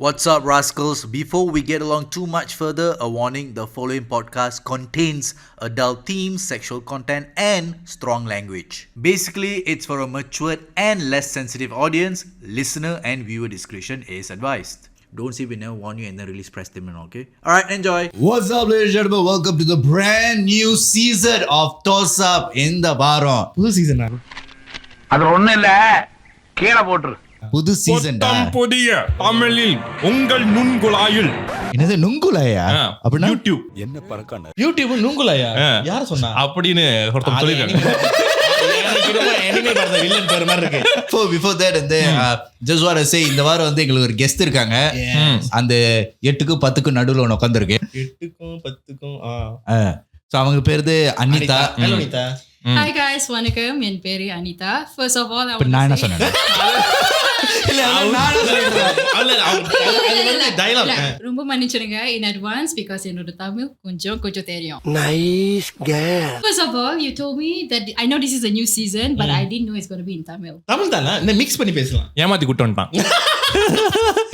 What's up, rascals? Before we get along too much further, a warning: the following podcast contains adult themes, sexual content, and strong language. Basically, it's for a matured and less sensitive audience. Listener and viewer discretion is advised. Don't say we never warn you and then release press statement, okay? Alright, enjoy. What's up, ladies and gentlemen? Welcome to the brand new season of Toss Up in the Varam. புது சீசனா? அது ஒண்ணு இல்ல, கீழே போட்டுரு. புது season புதிய தமிழில் உங்கள் நுண்குழாயில். என்னது நுண்குழாயா? அப்படின்னா யூடியூப் என்ன பறக்கான யூடியூப் நுண்குழாயா? யார சொன்னா அப்படின்னு ஒருத்தர் சொல்லிருக்காங்க. Before that, just want to say, இந்த வாரம் வந்து எங்களுக்கு ஒரு கெஸ்ட் இருக்காங்க. அந்த 8க்கும் 10க்கும் நடுவுல ஒன்னு உட்கார்ந்திருக்கு. 8க்கும் 10க்கும் சோ அவங்க பேரு Anita. Hello Anita. Hi guys, வணக்கம். என் பேரு Anita. First of all, நான் என்ன சொன்னேன்? ரொம்ப மன்னிச்சிடுங்க in advance because என்னோட தமிழ் கொஞ்சம் தெரியும். Nice girl. First of all, you told me that I know this is a new season, but I didn't know it's going to be in Tamil. Tamil தானா? இந்த மிக்ஸ் பண்ணி பேசலாம். ஏமாத்தி கூட்டு வந்துட்டான்.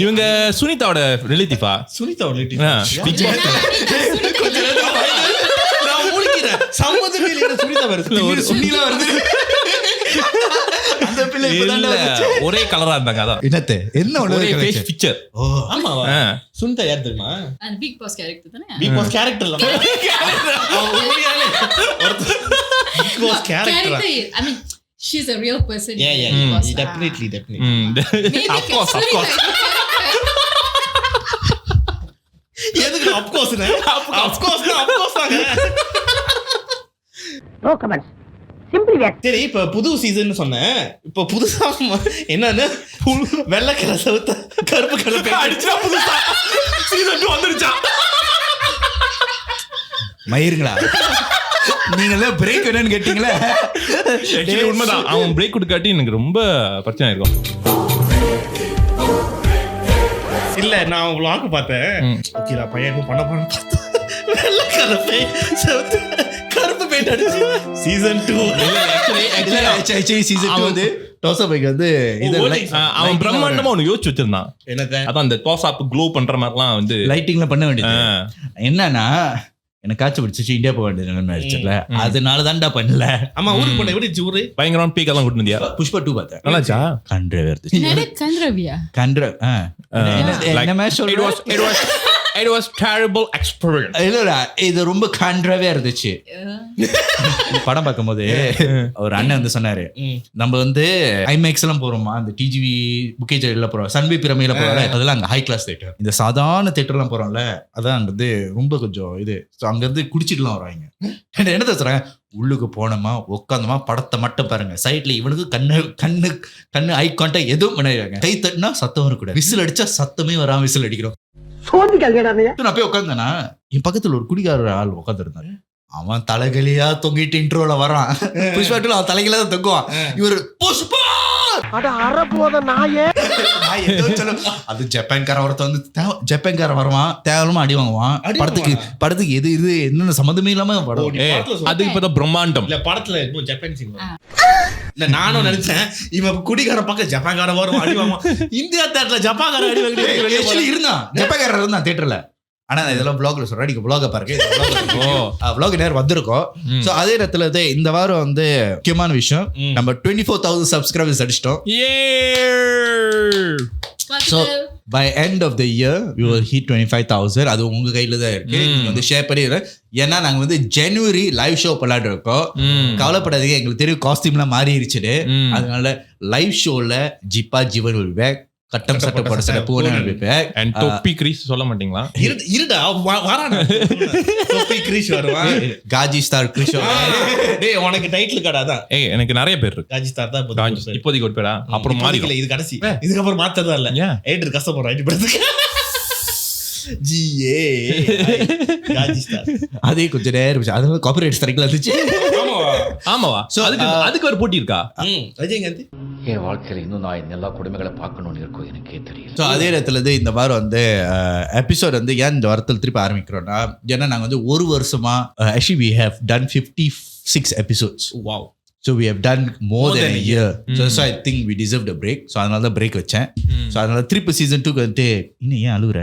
இவங்க சுனிதாவோட ரிலேட்டிவா? சுனிதா ரிலேட்டிவ். நான் மூலிக்கிறேன். சம்மதமே இல்ல சுனிதா வருது. ஒரு சுனிலா வருது. அந்த பிள்ளை இப்பதான் ஒரே கலரா இருந்தாங்க. அதான் என்னது? என்ன ஒரே ஃபேஸ் பிக்சர். ஆமாவா? சுனிதா யார் தெரியுமா? அந்த பிக் பாஸ் கேரக்டர் தானே? பிக் பாஸ் கேரக்டர் இல்ல. Bigg Boss character. I mean, she's a real person. Yeah. Definitely. Of course. எதுக்கு of course னே? Of course தாங்க. No comments. Simply yes. சரி, இப்ப புது சீசன் சொன்னேன். இப்ப புதுசா என்னன்னா வெள்ளை கலர் சவுத்த கருப்பு கலர் பெயிண்ட் அடிச்சா புதுசா சீசன் 2 வந்துருச்சா? மயிருங்களா? நீங்களே பிரேக் என்னன்னு கேட்டீங்களா? Actually உண்மைதான். அவன் பிரேக் கொடுக்காட்டி எனக்கு ரொம்ப பிரச்சனை இருக்கும். இல்ல, நான் vlog பார்த்தேன். ஓகேடா பையன் என்ன பண்ண போறான்னு பார்த்தா வெள்ளை கலர் பெயிண்ட் சவுத்த கருப்பு பெயிண்ட் அடிச்சு சீசன் 2. actually season 2 வந்து Toss Up வந்து இது அவன் பிரம்மாண்டமா ஒன்னு யோசிச்சு வச்சிருந்தான். என்னது? அதான் அந்த Toss Up க்ளோ பண்ற மாதிரிலாம் வந்து லைட்டிங்ல பண்ண வேண்டியது. என்னன்னா எனக்கு காய்ச்சல் பிடிச்சிச்சு, இந்தியா போக வேண்டிய நிலைமை ஆயிடுச்சுல, அதனால தான்டா பண்ணல. ஆமா, ஊருக்கு போன எப்படி ஊரு பயங்கரமான பீக்கெல்லாம் கூட்டு வந்தியா? புஷ்பா 2 பார்த்தேன். நல்லாச்சா? கண்ட்ரவே இருந்துச்சு. என்னது கண்ட்ரவியா? என்ன சொல்ற? It was terrible experience. இல்ல இது ரொம்ப கண்ட்ரவே இருந்துச்சு. படம் பார்க்கும்போது ஒரு அண்ணன் வந்து சொன்னாரு, நம்ம வந்து ஐமேக்ஸ் எல்லாம் போறோமா, அந்த டிஜிவி புக்கேஜ் எல்லாம் போறோம், சன்வி பிரமியில போறோம்ல, அதெல்லாம் அங்க ஹை கிளாஸ் தியேட்டர். இந்த சாதாரண தியேட்டர் எல்லாம் போறோம்ல, அதான் அங்க வந்து ரொம்ப கொஞ்சம் இது. அங்க இருந்து குடிச்சிட்டுலாம் வராங்க. என்ன சொல்றாங்க, உள்ளுக்கு போனோமா உட்காந்தோமா படத்தை மட்டும் பாருங்க, சைட்ல இவனுக்கு கண்ணு ஐ கான்டாக்ட் எதுவும் பண்ணிடுறாங்க. கை தட்டினா சத்தம் வரக்கூடாது, விசில் அடிச்சா சத்தமே வராம விசில் அடிக்கிறோம். நான் போய் உட்காந்தேனா, என் பக்கத்துல ஒரு குடிகார ஆள் உட்காந்துருந்தாரு. அவன் தலைகலியா தொங்கிட்டு இன்ட்ரோல வரான். புஷ்பாட்டுல அவன் தலைகளாக தான் தொங்குவான். இவரு புஷ்பா அது ஜப்பான்கார ஒருத்த வந்து ஜப்பான்கார வருவான், தேவலமா அடி வாங்குவான். படத்துக்கு எது இது என்னென்ன சம்மந்தமே இல்லாம படம். அது இப்பதான் பிரம்மாண்டம். இல்ல படத்துல ஜப்பான் சிங் இல்ல, நானும் நினைச்சேன் இவன் குடிகார பக்கம் ஜப்பான்கார வரும் அடி வாங்குவான். இந்தியா தேட்டர்ல ஜப்பான்கார அடி வாங்கி இருந்தான், ஜப்பான்காரர் இருந்தான் தேட்டர்ல. ஆனா இதெல்லாம் vlogல சொல்றேன், நீங்க vlog பாருங்க. vlog நேரம் வந்திருக்கோம். சோ அதே நேரத்துல இந்த வாரம் வந்து முக்கியமான விஷயம், நம்ம 24,000 subscribers அடிச்சிட்டோம். So by end of the year we will hit 25,000. அது உங்க கையில தான் இருக்கு. நீங்க வந்து ஷேர் பண்ணிடுங்க. ஏன்னா நாங்க வந்து ஜனவரி லைவ் ஷோ பண்ணலாம்னு இருக்கோம். கவலைப்படாதீங்க, எங்களுக்கு தெரியும் காஸ்டியூம்லாம் மாறிடுச்சு. அதனால லைவ் ஷோல ஜிப்பா ஜீவன் will be back. கட்டம் சட்டை போட சட்டை பூவனன் பேக் and தொப்பி கிரீஸ் சொல்ல மாட்டீங்களா? இருடா வரானே, தொப்பி கிரீஸ் வருவான், காஜி ஸ்டார் கிரீஸ். டேய் உனக்கு டைட்டில் கார்டு அதான். எனக்கு நிறைய பேர் இருக்கு. காஜி ஸ்டார் தான் இப்போதைக்கு ஒரு பேரா, அப்புறம் மாறிக்கல. இது கடைசி, இதுக்கப்புறம் மாத்தறதா இல்ல. எடிட்டர் கஷ்டப்படுறா எடிட் பண்றதுக்கு. ஜிஏ காஜி ஸ்டார் அதே கொஞ்சம் நேரம் இருந்துச்சு, அது காப்பிரைட் ஸ்ட்ரைக்ல இருந்துச்சு. ஆமாவா? சோ அதுக்கு ஒரு போட்டி இருக்கா? ரஜினிகாந்த் என் வாழ்க்கையில இன்னும் நான் எல்லா குடும்பங்களை பார்க்கணும்னு இருக்கும், எனக்கே தெரியல. ஸோ அதே நேரத்துல இந்த வாரம் வந்து எபிசோட் வந்து ஏன் இந்த வாரத்தில் திருப்பி ஆரம்பிக்கிறோம்னா, ஏன்னா நாங்கள் வந்து ஒரு வருஷமா actually we have done 56 episodes. Wow. So we have done more than a year. So I think we deserved a break. So அதனால தான் break வச்சேன். So அதனால திருப்பி season 2 வந்து இன்னும் ஏன் அழுகுற?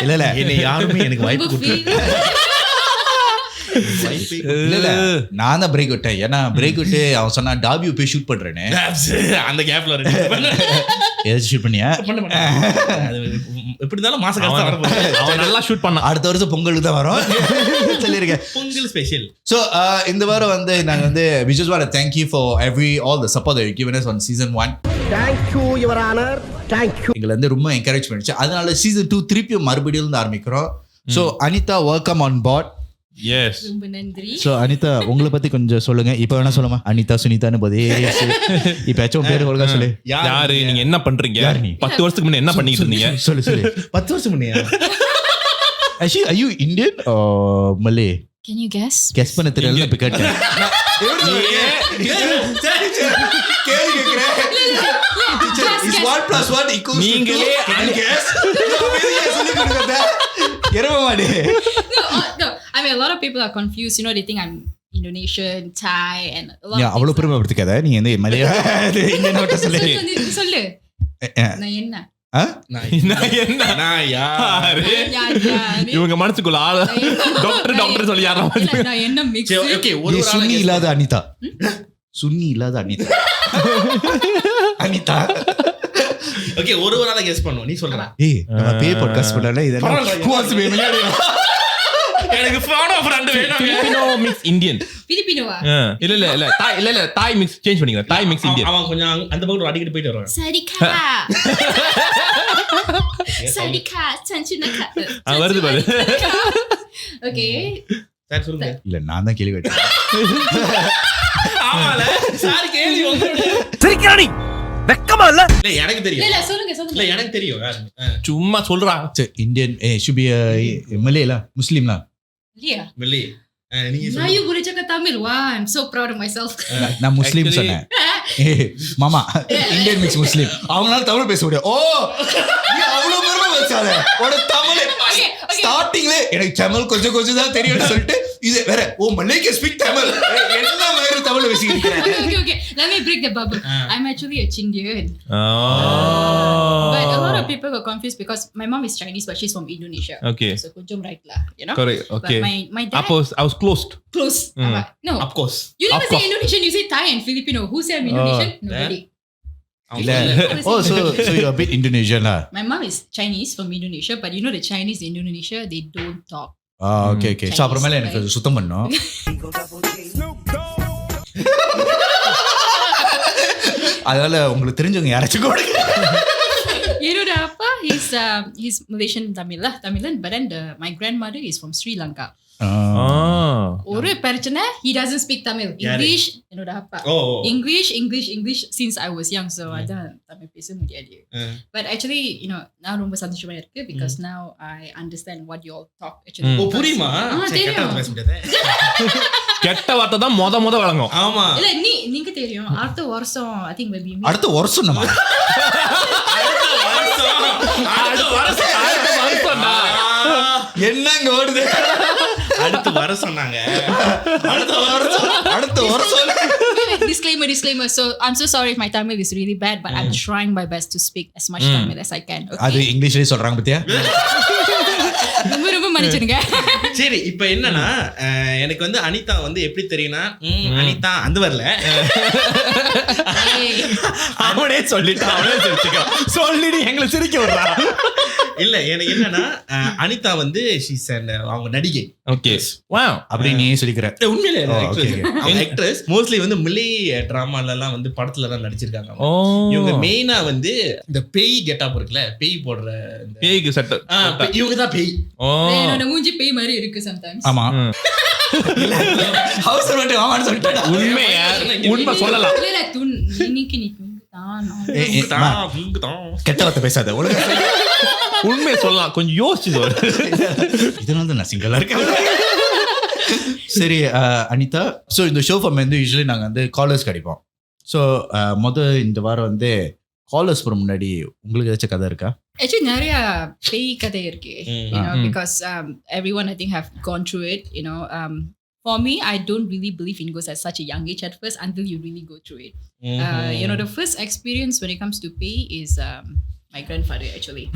இல்ல என்னை யாருமே எனக்கு வாய்ப்பு கொடுக்கல. இல்ல நான் தான் பிரேக் விட்டேன். ஏன்னா பிரேக் விட்டு அவன் சொன்னா டாபியூ போய் ஷூட் பண்றேன்னு. அந்த கேப்ல ஏதாச்சும் ஷூட் பண்ணியா? எப்படி இருந்தாலும் மாசம் கஷ்டம் வரப்போகுது. அவன் நல்லா ஷூட் பண்ணான். அடுத்த வருஷம் பொங்கலுக்கு தான் வரும் சொல்லியிருக்கேன். பொங்கல் ஸ்பெஷல். ஸோ இந்த வாரம் வந்து நாங்கள் வந்து we just want to thank you for all the support that you've given us on season 1. Thank you, Your Honor. Thank you. எங்களை வந்து ரொம்ப என்கரேஜ் பண்ணிச்சு. அதனால season 2 திருப்பியும் மறுபடியும் இருந்து ஆரம்பிக்கிறோம். So Anita welcome on board. Yes. ரொம்ப நன்றி. ஸோ அனிதா உங்களை பத்தி கொஞ்சம் சொல்லுங்க. இப்போ வேணா சொல்லுமா அனிதா சுனிதான்னு போதே இப்போ ஏச்சும் பேர் ஒழுங்கா சொல்லு. யாரு நீங்க, என்ன பண்றீங்க? யார் நீ? 10 வருஷத்துக்கு முன்ன என்ன பண்ணிட்டு இருந்தீங்க? சொல்லு 10 வருஷம் முன்னையா? Actually, are you Indian or Malay? Can you guess? Guess பண்ண தெரியல இப்ப கேட்டேன். நீங்களே No, I mean a lot of people are confused. You know, they think I'm Indonesian, Thai, and a lot of அவ்வளவு பெருமைப்படுத்திக்காத. நீ வந்து மலையா இந்தியன் நோட்ட சொல்லு. சொல்லு. நான் என்ன? நான் யாரு? இவங்க மனசுக்குள்ள ஆளு டாக்டர் சொல்லி யாரும். நான் என்ன மிக்ஸ்? ஓகே, நீ சுன்னி இல்லாத அனிதா. சுன்னி இல்லாத அனிதா. அனிதா. ஓகே, ஒரு நாள கெஸ் பண்ணுவோம். நீ சொல்றா. ஏய் நம்ம பே பாட்காஸ்ட் பண்ணல இதெல்லாம் கோர்ஸ் வேணும். எனக்கு ஃபாலோ ஃப்ரெண்ட் வேணும். Filipino mix Indian. பிலிப்பினோவா? இல்ல தாய் மிக்ஸ் சேஞ்ச் பண்ணிக்கலாம். தாய் மிக்ஸ் இந்தியன். அவன் கொஞ்சம் அந்த பக்கம் அடிக்கடி போயிட்டு வரான். சரிக்கா சஞ்சுனக்கா. வருது பாரு. ஓகே சார் சொல்லுங்க. இல்ல நான் தான் கேள்வி கேட்டேன். ஆமால சார் கேள்வி உங்களுக்கு சிரிக்கிறானி வெக்கமா இல்ல? இல்ல எனக்கு தெரியும். இல்ல சொல்லுங்க. இல்ல எனக்கு தெரியும். சும்மா சொல்றா. இந்தியன் should be மலேல முஸ்லிம்ல. இல்லையா? மில்லி நீங்க Now you boleh cakap Tamil. Wow, I'm so proud of myself. நான் முஸ்லிம் சொன்னேன். மாமா இந்தியன் மிக்ஸ் முஸ்லிம். அவங்களால தமிழ் பேச முடியாது. ஓ நீ அவ்வளவு பெருமை வச்சாத. உட தமிழ் ஸ்டார்டிங்ல எனக்கு தமிழ் கொஞ்சம் தான் தெரியும்னு சொல்லிட்டு இது வேற ஓ மலேக்கு ஸ்பீக் தமிழ். என்ன மாதிரி தமிழ் பேசிக்கிட்டு Okay. Let me break the bubble. I'm actually a Chindian. Oh. But a lot of people got confused because my mom is Chinese, but she's from Indonesia. Okay. So kunjung right lah, you know. Correct. Okay. But my dad I was closed. close. No. of course. You never Of say course. Indonesian. You say Thai and Filipino. Who say I'm Indonesian? Nobody. இல்ல. Oh so you're a bit Indonesian lah. My mom is Chinese from Indonesia, but you know the Chinese in Indonesia, they don't talk. Okay. So அப்புறமேல எனக்கு சுத்தம் பண்ணனும். அதனால உங்களுக்கு தெரிஞ்சவங்க யாராச்சும் கொடுங்க. என்னோட அப்பா he's Malaysian Tamilan, but then my grandmother is from Sri Lanka. ஒரு பிரச்சனை, he doesn't speak Tamil. English என்னோட அப்பா. English since I was young, so அதான் தமிழ் பேச முடியாது. But actually, you know, நான் ரொம்ப சந்தோஷமா இருக்கு because now I understand what you all talk actually. ஓ புரியுமா? தெரியும். பேச முடியாது. கெட்ட வார்த்தை தான் மொத வழங்கும். ஆமா. இல்ல நீங்க தெரியும். அடுத்த வருஷம் I think maybe அடுத்த வருஷம் நம்ம என்னங்க ஓடுது? அடுத்து வர சொன்னாங்க. அடுத்த வருஷம் disclaimer. So I'm so sorry if my Tamil is really bad, but I'm trying my best to speak as much Tamil as I can. அது இங்கிலீஷ்லயே சொல்றாங்க பாத்தியா? ரொம்ப மன்னிச்சிடுங்க. சரி, இப்போ என்னன்னா எனக்கு வந்து அனிதா வந்து எப்படி தெரியும்னா அனிதா அந்த வரல. அவனே சொல்லிட்டான். அவனே சொல்லிடு எங்களை சிரிக்க விடுறா. இல்ல எனக்கு என்னன்னா அனிதா வந்து அவங்க நடிகை. ஓகே. வாவ். அப்படி நீ சொல்லிக்கிற. உண்மையிலே ஆக்ட்ரஸ் மோஸ்ட்லி வந்து மிலே டிராமால எல்லாம் வந்து படத்துல எல்லாம் நடிச்சிருக்காங்க. இவங்க மெயினா வந்து இந்த பேய் கெட்டப் இருக்குல்ல, பேய் போடுற இந்த பேய்க்கு சட்டை. இவங்க தான் பேய். என்னோட மூஞ்சி பேய் மாதிரி இருக்கு sometimes. ஆமா. ஹவுஸ் ரோட் வாமான்னு சொல்லிட்டா. உண்மை சொல்லலாம். இல்ல இன்னைக்கு நீ கெட்ட வார்த்தை பேசாத. உண்மையை சொல்லலாம். கொஞ்சம் யோசிச்சு சொல்லு. இதனால தான் நான் சிங்கிளா இருக்கேன். சரி அனிதா, ஸோ இந்த ஷோ ஃபார்ம் வந்து யூஸ்வலி நாங்கள் வந்து காலர்ஸ் கிடைப்போம். ஸோ இந்த வாரம் வந்து காலர்ஸ் போகிற முன்னாடி உங்களுக்கு ஏதாச்சும் கதை இருக்கா? Actually நிறைய பேய் கதை இருக்கு, you know, because everyone I think have gone through it, you know. for me, I don't really believe in ghosts at such a young age at first until you really go through it. The first experience when it comes to pay is my grandfather actually.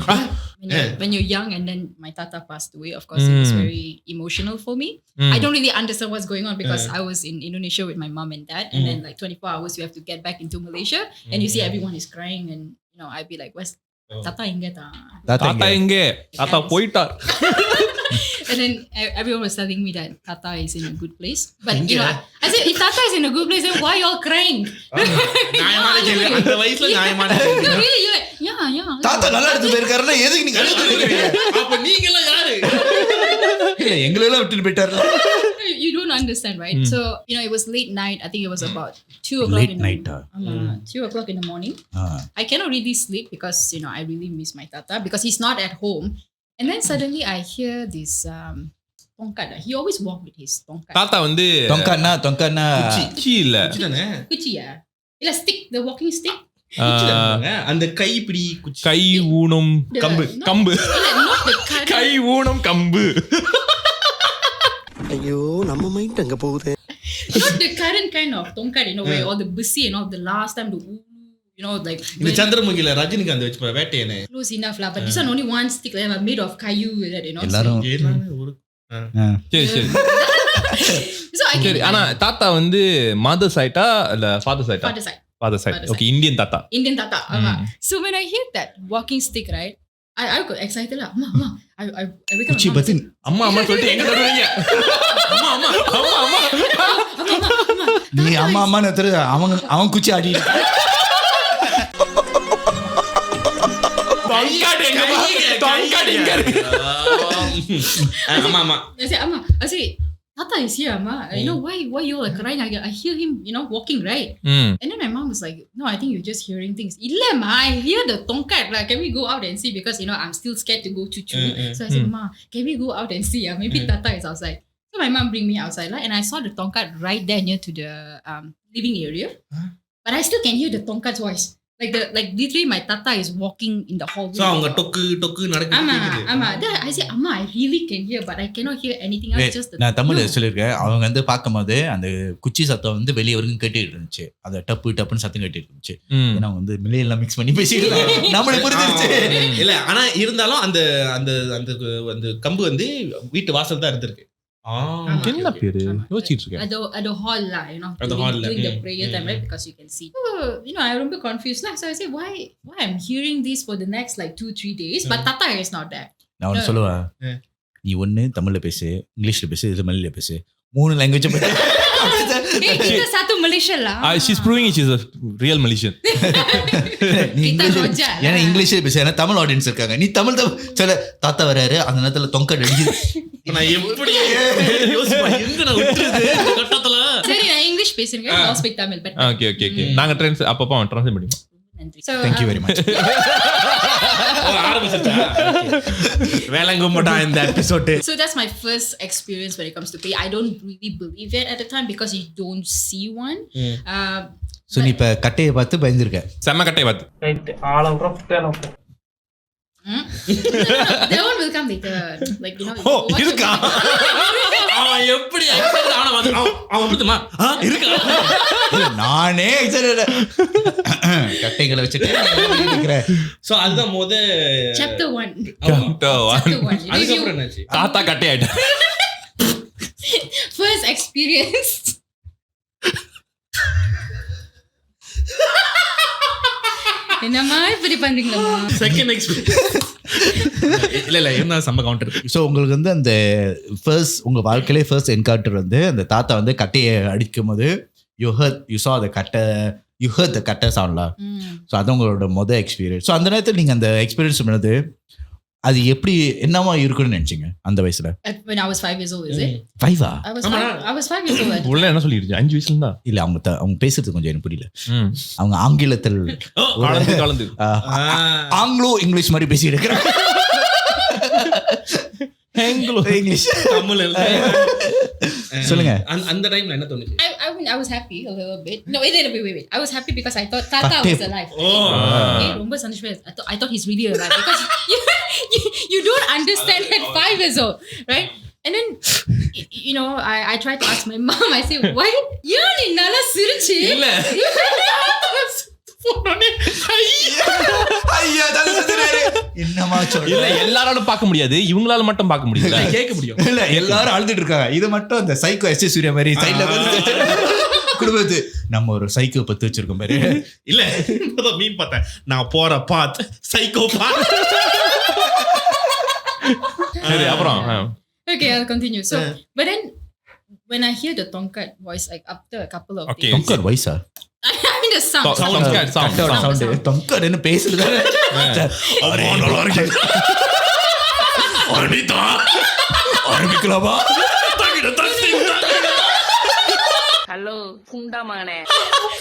When you're young and then my tata passed away, of course, it was very emotional for me. I don't really understand what's going on because I was in Indonesia with my mom and dad, and then like 24 hours you have to get back into Malaysia, and you see everyone is crying, and I'd be like, where's tata inga ta? தாத்தா எங்கே தாத்தா போயிட்டார் And then everyone was telling me that Tata is in a good place. But I said, if Tata is in a good place, then why y'all crying? அந்த வயசுல நியாயமான கேள்வி. Really? You're like, yeah. தாத்தா நல்லா எடுத்து போயிருக்காருன்னா எதுக்கு நீங்க அழுதுட்டு இருக்கீங்க? அப்ப நீங்க எல்லாம் யாரு? இல்ல எங்களெல்லாம் விட்டுட்டு போயிட்டாருல. You don't understand, right? So, it was late night. I think it was about 2 o'clock Late in the night, 2 o'clock in the morning. I cannot really sleep because, I really miss my Tata because he's not at home. And then suddenly I hear this tongkat. He always walk with his tongkat. தாத்தா வந்து தொங்கன்னா குச்சி இல்ல குச்சிதானே? Kuchiya. Illa stick, the walking stick. அந்த கைப்பிடி குச்சி. கை ஊனம் கம்பு. கம்பு Illa, not the current. கை ஊனம் கம்பு ஐயோ நம்ம மைண்ட் அங்க போகுது. Not the current kind of tongkat, where all the besi and all the last time the like இந்த சந்திரமுகில ரஜினிகாந்த் வச்சு வேட்டையனே. close enough lah. But this one only one stick like made of kayu that எல்லாரும் ஒரு சரி சரி So I சரி ஆனா தாத்தா வந்து மதர் சைடா இல்ல ஃபாதர் சைடா? father side. Father side. Father okay Indian தாத்தா. Indian tata. So when I hear that walking stick, right, I got excited lah. Amma. I wake up. குச்சி பத்தி அம்மா அம்மா சொல்லிட்டு எங்க நடுவீங்க? அம்மா அம்மா அம்மா அம்மா நீ அம்மா அம்மான்னு தெரு அவன் குச்சி ஆடி தொங்காடு எங்க இருக்கு? ஆமா I said, Tata is here, Amma. Why you all are crying? I hear him, walking, right? And then my mom was like, no, I think you're just hearing things. Illa, ma, I hear the tongkat. Like, can we go out and see? Because, I'm still scared to go chuchu. So I said, Ma, can we go out and see? Maybe Tata is outside. So my mom bring me outside, and I saw the tongkat right there near to the living area. But I still can hear the tongkat's voice. Like literally my tata is walking in the hallway. So அவங்க டொக்கு நடக்குது. ஆமா. Then I say, Amma, I really can hear, but I cannot hear anything else. Just the நான் தமிழ்ல சொல்லிருக்கேன். அவங்க வந்து பார்க்கும்போது அந்த குச்சி சத்தம் வந்து வெளிய வரைக்கும் கேட்டுட்டு இருந்துச்சு. அத டப்புன்னு சத்தம் கேட்டுட்டு இருந்துச்சு. ஏன்னா அவங்க வந்து மில்லியன்ல மிக்ஸ் பண்ணி பேசிட்டு நம்மளே புரிஞ்சிருச்சு. இல்ல ஆனா இருந்தாலும் அந்த அந்த அந்த கம்பு வந்து வீட்டு வாசல் தான் இருந்திருக்கு. என்ன பேரு யோசிச்சிட்டு இருக்கேன். At the hall lah, At the hall during the prayer time, right? Because you can see. I remember confused lah. So I say, why I'm hearing this for the next like 2-3 days, but Tata is not there. நான் ஒன்னு சொல்லுவேன். நீ ஒன்னு தமிழ்ல பேசு, இங்கிலீஷ்ல பேசு, இல்ல மலையாள பேசு. 3 லாங்குவேஜ் பேசு. Kita satu Malaysia lah. She's proving she's a real Malaysian. ஏன்னா இங்கிலீஷ்ல பேசு. ஏன்னா தமிழ் ஆடியன்ஸ் இருக்காங்க. நீ தமிழ் சொல்ல தாத்தா வராரு அந்த நேரத்துல தொங்கட் அடிக்குது. நான் எப்படி யோசிப்பா எங்க நான் விட்டுறது இந்த கட்டத்துல. சரி நான் இங்கிலீஷ் பேசுறேன். I'll speak Tamil but okay நாங்க அப்பப்போ ட்ரான்ஸ்லேட் பண்ணுவோம். So, Thank you very much. வேலங்கும்படா இந்த episode. So that's my first experience when it comes to pay. I don't really believe it at the time because you don't see one. So நீ இப்ப கட்டைய பார்த்து பயந்துருக்க. செம்ம கட்டை பார்த்து. ரைட் ஆளவுற புட்டேன That one will come later. Like இருக்கா? அவன் எப்படி எக்ஸைட்டட் ஆன வந்து அவன் விடுமா? இருக்கா? நானே எக்ஸைட்டட். கட்டைகளை வச்சிட்டு இருக்கறேன். சோ அதுதான் Chapter 1. அதுக்கப்புறம் என்னாச்சு? தாத்தா கட்டை ஆயிட்டா. First experience. என்னம்மா இப்படி பண்றீங்களா? Second experience. இல்ல என்ன செம்ம கவுண்டர். சோ உங்களுக்கு வந்து அந்த ஃபர்ஸ்ட் உங்க வாழ்க்கையிலே ஃபர்ஸ்ட் என்கவுண்டர் வந்து அந்த தாத்தா வந்து கட்டையை அடிக்கும்போது you saw the you heard the கட்டை சவுண்ட்ல. சோ அது உங்களோட எக்ஸ்பீரியன்ஸ். சோ அந்த நேரத்துல நீங்க அந்த எக்ஸ்பீரியன்ஸ் பண்ணது அது எப்படி என்னமா இருக்குன்னு நினைச்சீங்க அந்த வயசுல? When I was 5 years old, is it? 5 I was 5 years old. உள்ள என்ன சொல்லிருச்சு? 5 வயசுல இருந்தா இல்ல அவங்க பேசுறது கொஞ்சம் எனக்கு புரியல. அவங்க ஆங்கிலத்தில் கலந்து ஆங்கிலோ இங்கிலீஷ் மாதிரி பேசிட்டு இருக்காங்க. இங்கிலீஷ் தமிழ் இல்ல. சொல்லுங்க. அந்த டைம்ல என்ன தோணுச்சு? I mean, I was happy a little bit. No, wait. I was happy because I thought Tata was alive. ரொம்ப சந்தோஷமா. I thought he's really alive because you don't understand at 5 years old, right? And then you know, I tried to ask my mom. I said, why? Yeah, நீ நல்லா சிரிச்சு. இல்ல. ஐயா என்னமா சொல்ற? இல்ல எல்லாராலும் பார்க்க முடியாது, இவங்களால மட்டும் பார்க்க முடியல. கேட்க முடியும். இல்ல எல்லாரும் அழுதுட்டு இருக்காங்க. இது மட்டும் அந்த சைக்கோ எஸ் சூர்யா மாதிரி சைடுல குடும்பத்து நம்ம ஒரு சைக்கோ பத்து வச்சிருக்கோம் பாரு. இல்ல இப்பதான் மீன் பார்த்தேன். நான் போற பாத் சைக்கோ பாத். சரி அப்புறம் Okay, I'll continue. So, but then when I hear the tongkat voice, like after a couple of days, தொங்கர் வயசா? I mean the sound. Sound தொங்கர் என்ன பேசுறது? அம்மா நல்லா இருக்கு. அனிதா ஆரம்பிக்கலாமா? Hello, Kunda Mane.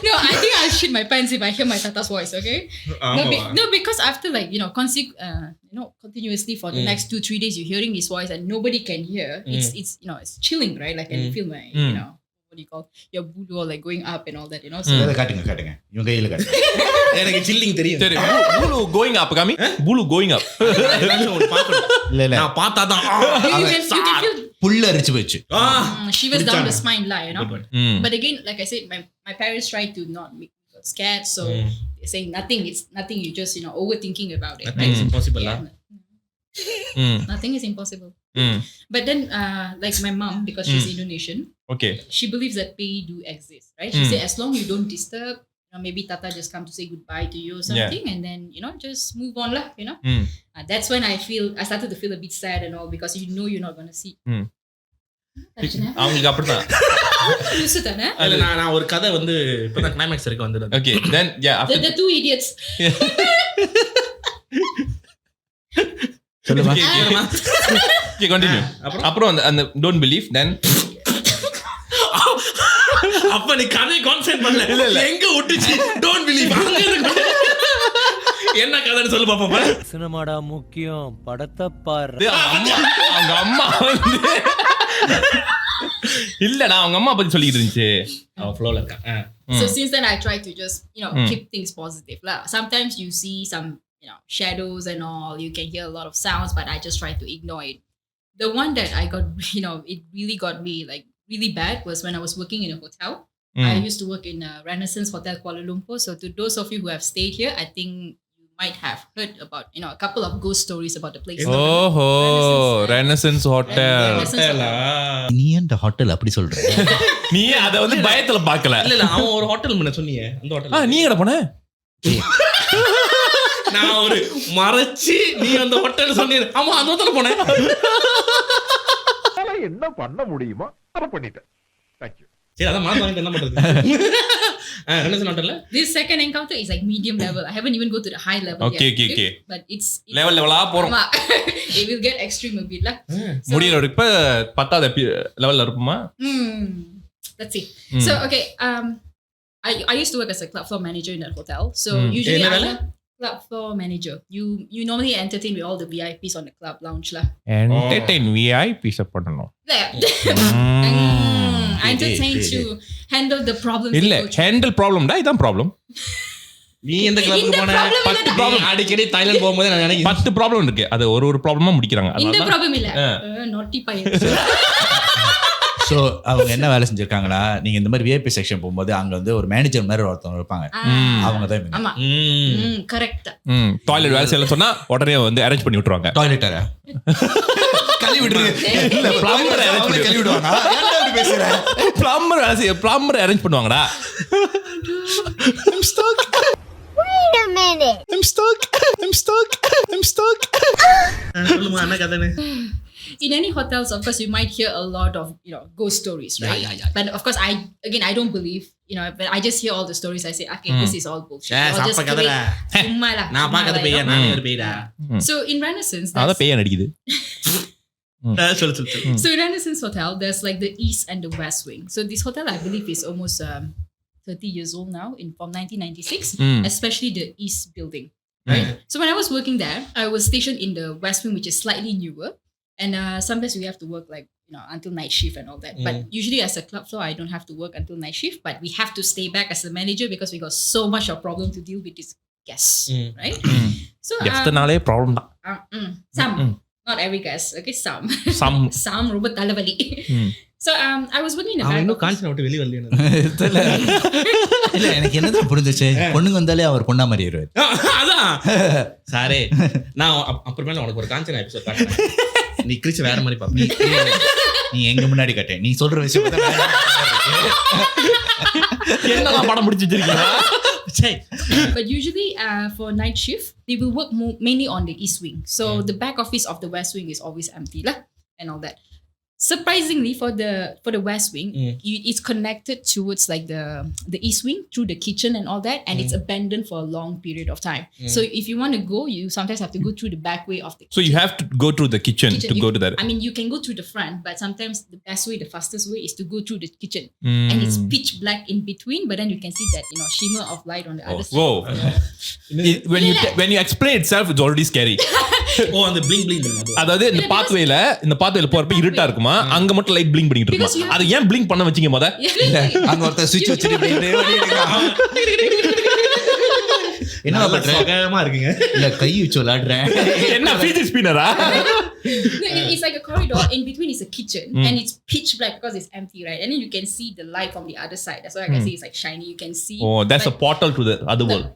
No, I think I'll shit my pants if I hear my tata's voice. Okay? No, because after like continuously for the next 2-3 days, you're hearing his voice and nobody can hear. It's it's chilling, right? Like I can feel my what do you call your bulu or like going up and all that, So காட்டுங்க இவங்க கையில காட்டுங்க. எனக்கு chilling தெரியும். சரி pool going up காமி. Pool going up. இல்ல நான் பார்த்தாதான் you can feel புல்ல அரிச்சு போச்சு. she was down the spine line, But again, like I said, my parents tried to not make me scared, so they're saying nothing. It's nothing. You just overthinking about it. Nothing is impossible. Nothing is impossible. But then, like my mom, because she's Indonesian, Okay. she believes that pay do exist, right? She said as long you don't disturb, maybe Tata just come to say goodbye to you or something, and then just move on lah, that's when I started to feel a bit sad and all, because you're not going to see. அவங்களுக்கு அப்படிதான். Lusutana? இல்ல நான் ஒரு கதை வந்து இப்பதான் climax வரைக்கும் வந்துது. Okay, then yeah, after the two idiots. சொல்லுமா? Okay, continue. அப்புறம் அந்த don't believe, then அப்ப நீ கதை கான்சென்ட் பண்ணல. எங்க விட்டுச்சு? Don't believe. என்ன கதைன்னு சொல்லு பாப்பா. சினிமாடா முக்கியம், படத்தை பாரு. அவங்க அம்மா வந்து இல்லடா அவங்க அம்மா பத்தி சொல்லிட்டு இருந்துச்சு. அவ ஃப்ளோல இருக்கா. So since then I try to just keep things positive lah. Sometimes you see some shadows and all, you can hear a lot of sounds, but I just try to ignore it. The one that I got it really got me like really bad was when I was working in a hotel. I used to work in a Renaissance Hotel Kuala Lumpur. So to those of you who have stayed here, I think you might have heard about a couple of ghost stories about the place. Renaissance Hotel. நீ அந்த hotel அப்படி சொல்ற? நீ அத வந்து பயத்துல பார்க்கல. இல்ல அவன் ஒரு ஹோட்டல் முன்ன சொன்னீங்க. அந்த ஹோட்டல். நீ எங்க போன? நான் ஒரு மறைச்சி நீ அந்த ஹோட்டல் சொன்னீங்க. ஆமா அந்த ஹோட்டல்ல போனேன். என்ன பண்ண முடியுமா அத பண்ணிட்டேன். Thank you. சரி அத மாத்த வாங்கி என்ன பண்றது? ரெனசன் ஹோட்டல்ல this second encounter is like medium level. I haven't even go to the high level yet. Okay. But it's லெவலா போறோம். It will get extreme a bit lah. முடியற இப்ப 10th லெவல்ல இருப்போமா? Let's see. So okay, I used to work as a club floor manager in that hotel. So usually I'm a club floor manager. You normally entertain with all the VIPs on the club lounge lah. Entertain VIPs பண்ணனும். I entertain to handle the problems. இல்ல handle problem டா இதான் problem. நீ எந்த கிளப்புக்கு போன? 10 problem அடிக்கடி Thailand போகும்போது நான் நினைக்கிறேன் 10 ப்ராப்ளம் இருக்கு. அது ஒரு ப்ராப்ளமா முடிக்கறாங்க. இந்த ப்ராப்ளம் இல்ல. நாட்டி பையன். சோ அவங்க என்ன வேலை செஞ்சிருக்காங்கன்னா, நீங்க இந்த மாதிரி விஐபி செக்ஷன் போகும்போது அங்க வந்து ஒரு மேனேஜர் மாதிரி ஒருத்தவங்க இருப்பாங்க. அவங்க தான் இவங்க. ஆமா. கரெக்ட். டாய்லெட் வேலை செய்யல சொன்னா உடனே வந்து அரேஞ்ச் பண்ணி விட்டுருவாங்க. டாய்லெட்டரா? கழுவி விடுங்க. இல்ல பிளம்பர் அரேஞ்ச் பண்ணி கழுவி விடுவாங்க. ஏன்டா இப்படி பேசுற? பிளம்பர் வேலை செய்ய பிளம்பர் அரேஞ்ச் பண்ணுவாங்கடா. I'm stuck. Wait a minute. I'm stuck. சொல்லுமா என்ன கதைன்னு? In any hotels, of course, you might hear a lot of ghost stories, right? Yeah. But of course, I don't believe. But I just hear all the stories. I say, okay, this is all bullshit. சாப்ப கதைடா. நான் பார்க்காத பேயா நான் ஒரு பேய்டா. So in Renaissance, அத பேய் நடிக்குது. சொல்லு. So in Renaissance Hotel, there's like the east and the west wing. So this hotel, I believe, is almost 30 years old now, from 1996, especially the east building. Right. So when I was working there, I was stationed in the west wing, which is slightly newer. And sometimes we have to work like, until night shift and all that. But usually as a club floor, I don't have to work until night shift. But we have to stay back as a manager because we got so much of problem to deal with these guests, right? So எத்தனாலே problem தான். Some, not every guest, okay? Some. Some. Some ரொம்ப தலைவலி. So I was working in the அவன் back இன்னும் office. Kanchana விட்டு வெளிய வரலையே இல்ல எனக்கு என்னதான் புரிஞ்சுச்சு பொண்ணுங்க வந்தாலே அவர் பொண்ணா மாதிரி வருவாரு. அதான் சாரே நான் அப்புறமேல உனக்கு ஒரு காஞ்சனா எபிசோட் காட்டுறேன். நீ கிரிஸ் வேற மாதிரி பாப்ப. நீ எங்க முன்னாடி காட்டேன் நீ சொல்ற விஷயம் என்னலாம் படம் முடிச்சு வச்சிருக்கீங்களா? But usually for night shift, they will work mainly on the east wing. So the back office of the west wing is always empty lah, and all that. Surprisingly, for the west wing, it's connected towards like the east wing through the kitchen and all that, and it's abandoned for a long period of time. So if you want to go, you sometimes have to go through the back way of the kitchen. So you have to go through the kitchen to go to that. I mean, you can go through the front, but sometimes the best way, the fastest way, is to go through the kitchen, and it's pitch black in between. But then you can see that shimmer of light on the other side. Whoa! When you explain itself, it's already scary. அந்த bling bling அதாவது இந்த பாத்வேல போறப்ப இருட்டா இருக்குமா, அங்க மட்டும் light blink பண்ணிட்டு இருக்குமா. அது ஏன் பிளிங்க் பண்ண வச்சீங்க முத? அங்க ஒருத்தர் ஸ்விட்ச் வச்சிட்டு என்ன பண்ற? சுகமா இருக்குங்க. இல்ல கை வச்சு விளையாடுறேன். என்ன physics ஸ்பின்னரா? It's like a corridor. In between is a kitchen, and it's pitch black because it's empty, right? And then you can see the light from the other side. That's why I can say it's like shiny. You can see. Oh, that's a portal to the other world.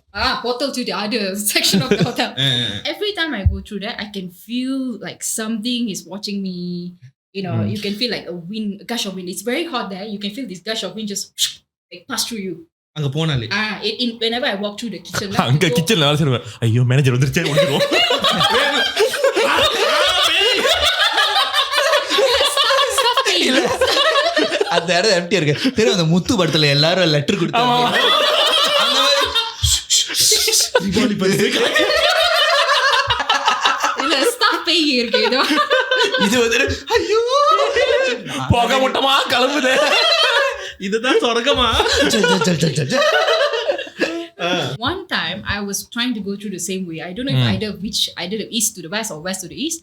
Portal to the other section of the hotel. Every time I go through that, I can feel like something is watching me. You can feel like a gush of wind. It's very hot there. You can feel this gush of wind just like pass through you. அங்க போனாலே whenever I walk through the kitchen, அங்க கிச்சன்ல வேலை செய்றேன். ஐயோ manager வந்துருச்சே ஓடிடுவோம். அந்த இடம் எம்டி இருக்கு. தெரியும் அந்த முத்து படத்துல எல்லாரும் லெட்டர் கொடுத்தாங்க. அந்த மாதிரி தீபாவளி பரிசு இல்ல ஸ்டாஃப் பேய் இருக்கு ஏதோ. இது வந்து ஐயோ போக மொட்டமா கிளம்புதே. இதுதான் சொர்க்கமா? One time I was trying to go through the same way. I don't know if either the east to the west or west to the east.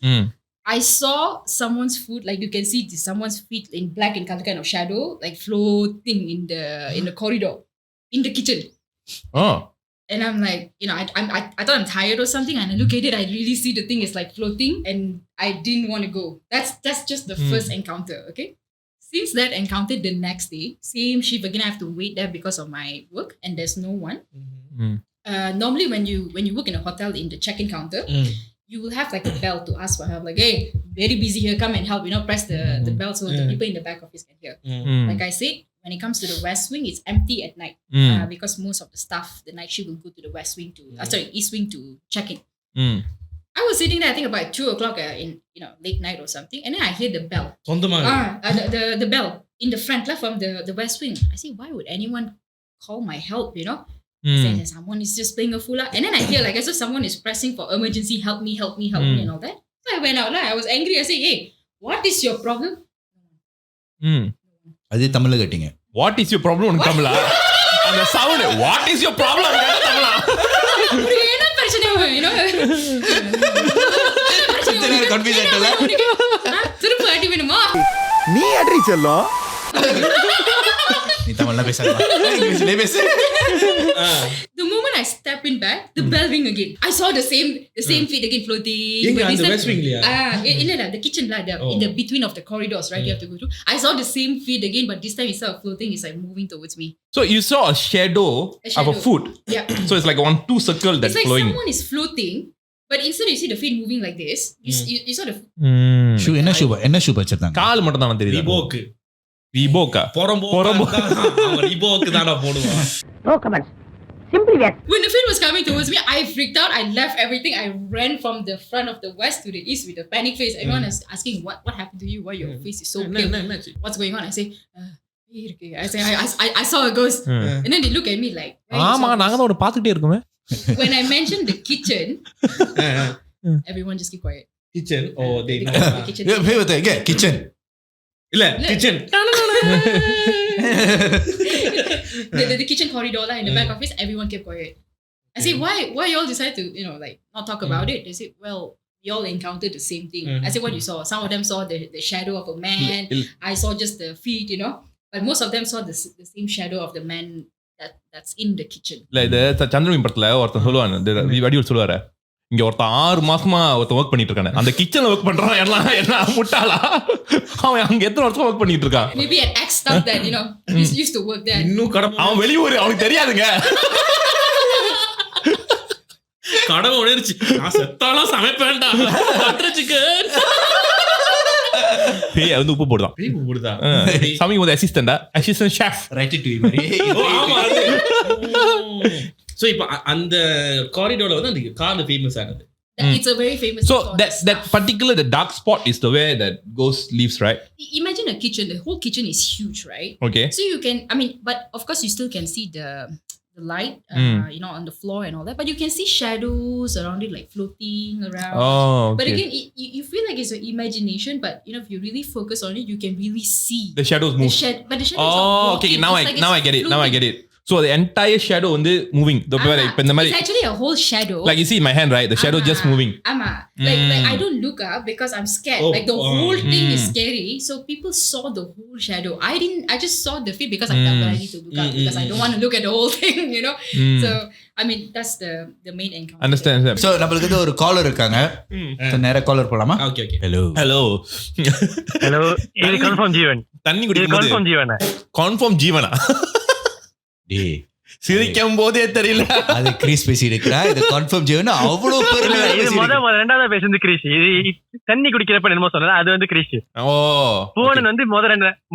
I saw someone's foot, like you can see someone's feet in black and color kind of shadow, like floating in the corridor, in the kitchen. Oh. And I'm like, I thought I'm tired or something, and I look at it, I really see the thing is like floating, and I didn't want to go. That's just the first encounter, okay? Since that encounter, the next day, same shift again, I have to wait there because of my work, and there's no one. Normally, when you work in a hotel in the check-in counter, you will have like a bell to ask for help. Like, hey, very busy here, come and help. Press the bell so the people in the back office can hear. Like I said, when it comes to the west wing, it's empty at night because most of the staff, the night shift, will go to the west wing east wing to check in. I was sitting there, I think about 2:00 in late night or something, and then I hear the bell. The bell in the front left from the west wing. I say, why would anyone call my help? Saying that someone is just playing a fool out. And then I hear like as if someone is pressing for emergency, help me, and all that. So I went out lah. I was angry. I said, hey, what is your problem? அதே தமிழ்ல கேட்டீங்க. What is your problem in Tamil? அந்த sound, what is your problem? தமிழா? என்ன பிரச்சனை confuse ஆயிட்டல. திரும்ப அடி வேணுமா? நீ அடி செல்லம். நீ தமிழ்ல பேசாத. இங்கிலீஷ்ல பேசு. The moment I step in back, the bell ring again. I saw the same feet again floating. In the west wing liya? In the kitchen lah, in the between of the corridors, right? You have to go through. I saw the same feet again, but this time instead of floating, it's like moving towards me. So you saw a shadow of a foot. Yeah. So it's like 1-2 circle that's it's like flowing. Someone is floating, but instead you see the feet moving like this. You saw the shoe என்ன shoe வச்சிருந்தாங்க? கால் மட்டும் தான் தெரியுது. Reebok. பொறம்போ அவன் Reebok தான போடுவான். No comments. Simply yes. When the feet was coming towards me, I freaked out. I left everything. I ran from the front of the west to the east with a panic face. Everyone is asking, what happened to you? Why your face is so pale? What's going on? I say, I saw a ghost. And then they look at me like, ஆமா நாங்க தான் ஒரு பாத்துட்டே இருக்கோமே. When I mentioned the kitchen, everyone just keep quiet. Kitchen? Oh, they know. The kitchen. இல்ல kitchen. The kitchen corridor in the back office, everyone kept quiet. I say, why you all decide to not talk about it? They say, well, we all encountered the same thing. I said, what you saw? Some of them saw the shadow of a man. I saw just the feet, but most of them saw the same shadow of the man that's in the kitchen. இல்ல இது சந்திரன் படத்துல ஒருத்தன் சொல்லுவானே, வடிவில் சொல்லுவாரு, இங்க ஒருத்தன் 6 மாசமா ஒருத்தன் ஒர்க் பண்ணிட்டு இருக்கானே, அந்த கிச்சன்ல ஒர்க் பண்றான் எல்லாம் என்ன முட்டாளா? அவன் அங்க எத்தனை வருஷம் ஒர்க் பண்ணிட்டு இருக்கான்? Maybe an ex-staff that, you know, used to work there. இன்னும் அவன் வெளியூர், அவனுக்கு தெரியாதுங்க. கடமை உணர்ச்சி, நான் செத்தாலும் சமைப்பேன்டா பட்டர் சிக்கன். பேய் வந்து உப்பு போடுதான். சமைக்கும் போது அசிஸ்டன்ட் ஷெஃப் சோ இப்போ அந்த காரிடோர்ல வந்து அந்த கார் ஃபேமஸ் ஆனது. It's a very famous. So that particular the dark spot is the way that ghost lives, right? Imagine a kitchen. The whole kitchen is huge, right? Okay. So you can, I mean, but of course you still can see the light, you know, on the floor and all that. But you can see shadows around it, like floating around. Oh, okay. But again, you feel like it's your imagination. But you know, if you really focus on it, you can really see The shadows move. But the shadow is not Oh, walking. okay. Now I get it. Now I get it. So the entire shadow வந்து moving. The it's actually a whole shadow. like you see in my hand, right? The shadow just moving. Like I don't look up because I'm scared. Like the whole thing is scary. So people saw the whole shadow. I just saw the feet because I felt that I need to look up because I don't want to look at the whole thing, you know. So I mean that's the main encounter. Understand. So நம்மளுக்கு ஒரு collar இருக்காங்க. So நேரா collar போலாமா? Okay. Hello. இது confirm ஜீவன். தண்ணி குடிக்கும்போது confirm ஜீவனா? Confirm ஜீவனா? டேய் சிரிக்கும் போதே தெரியல. அது கிரீஸ் பேசி இருக்கா? இது கன்ஃபார்ம் ஜீவன் அவ்வளவு பெருமையா இது பேசி. ரெண்டாவது பேசுறது கிரீஸ். இது தண்ணி குடிக்கிறப்ப என்னமோ சொன்னது அது வந்து கிரீஸ். ஓ பூவனன் வந்து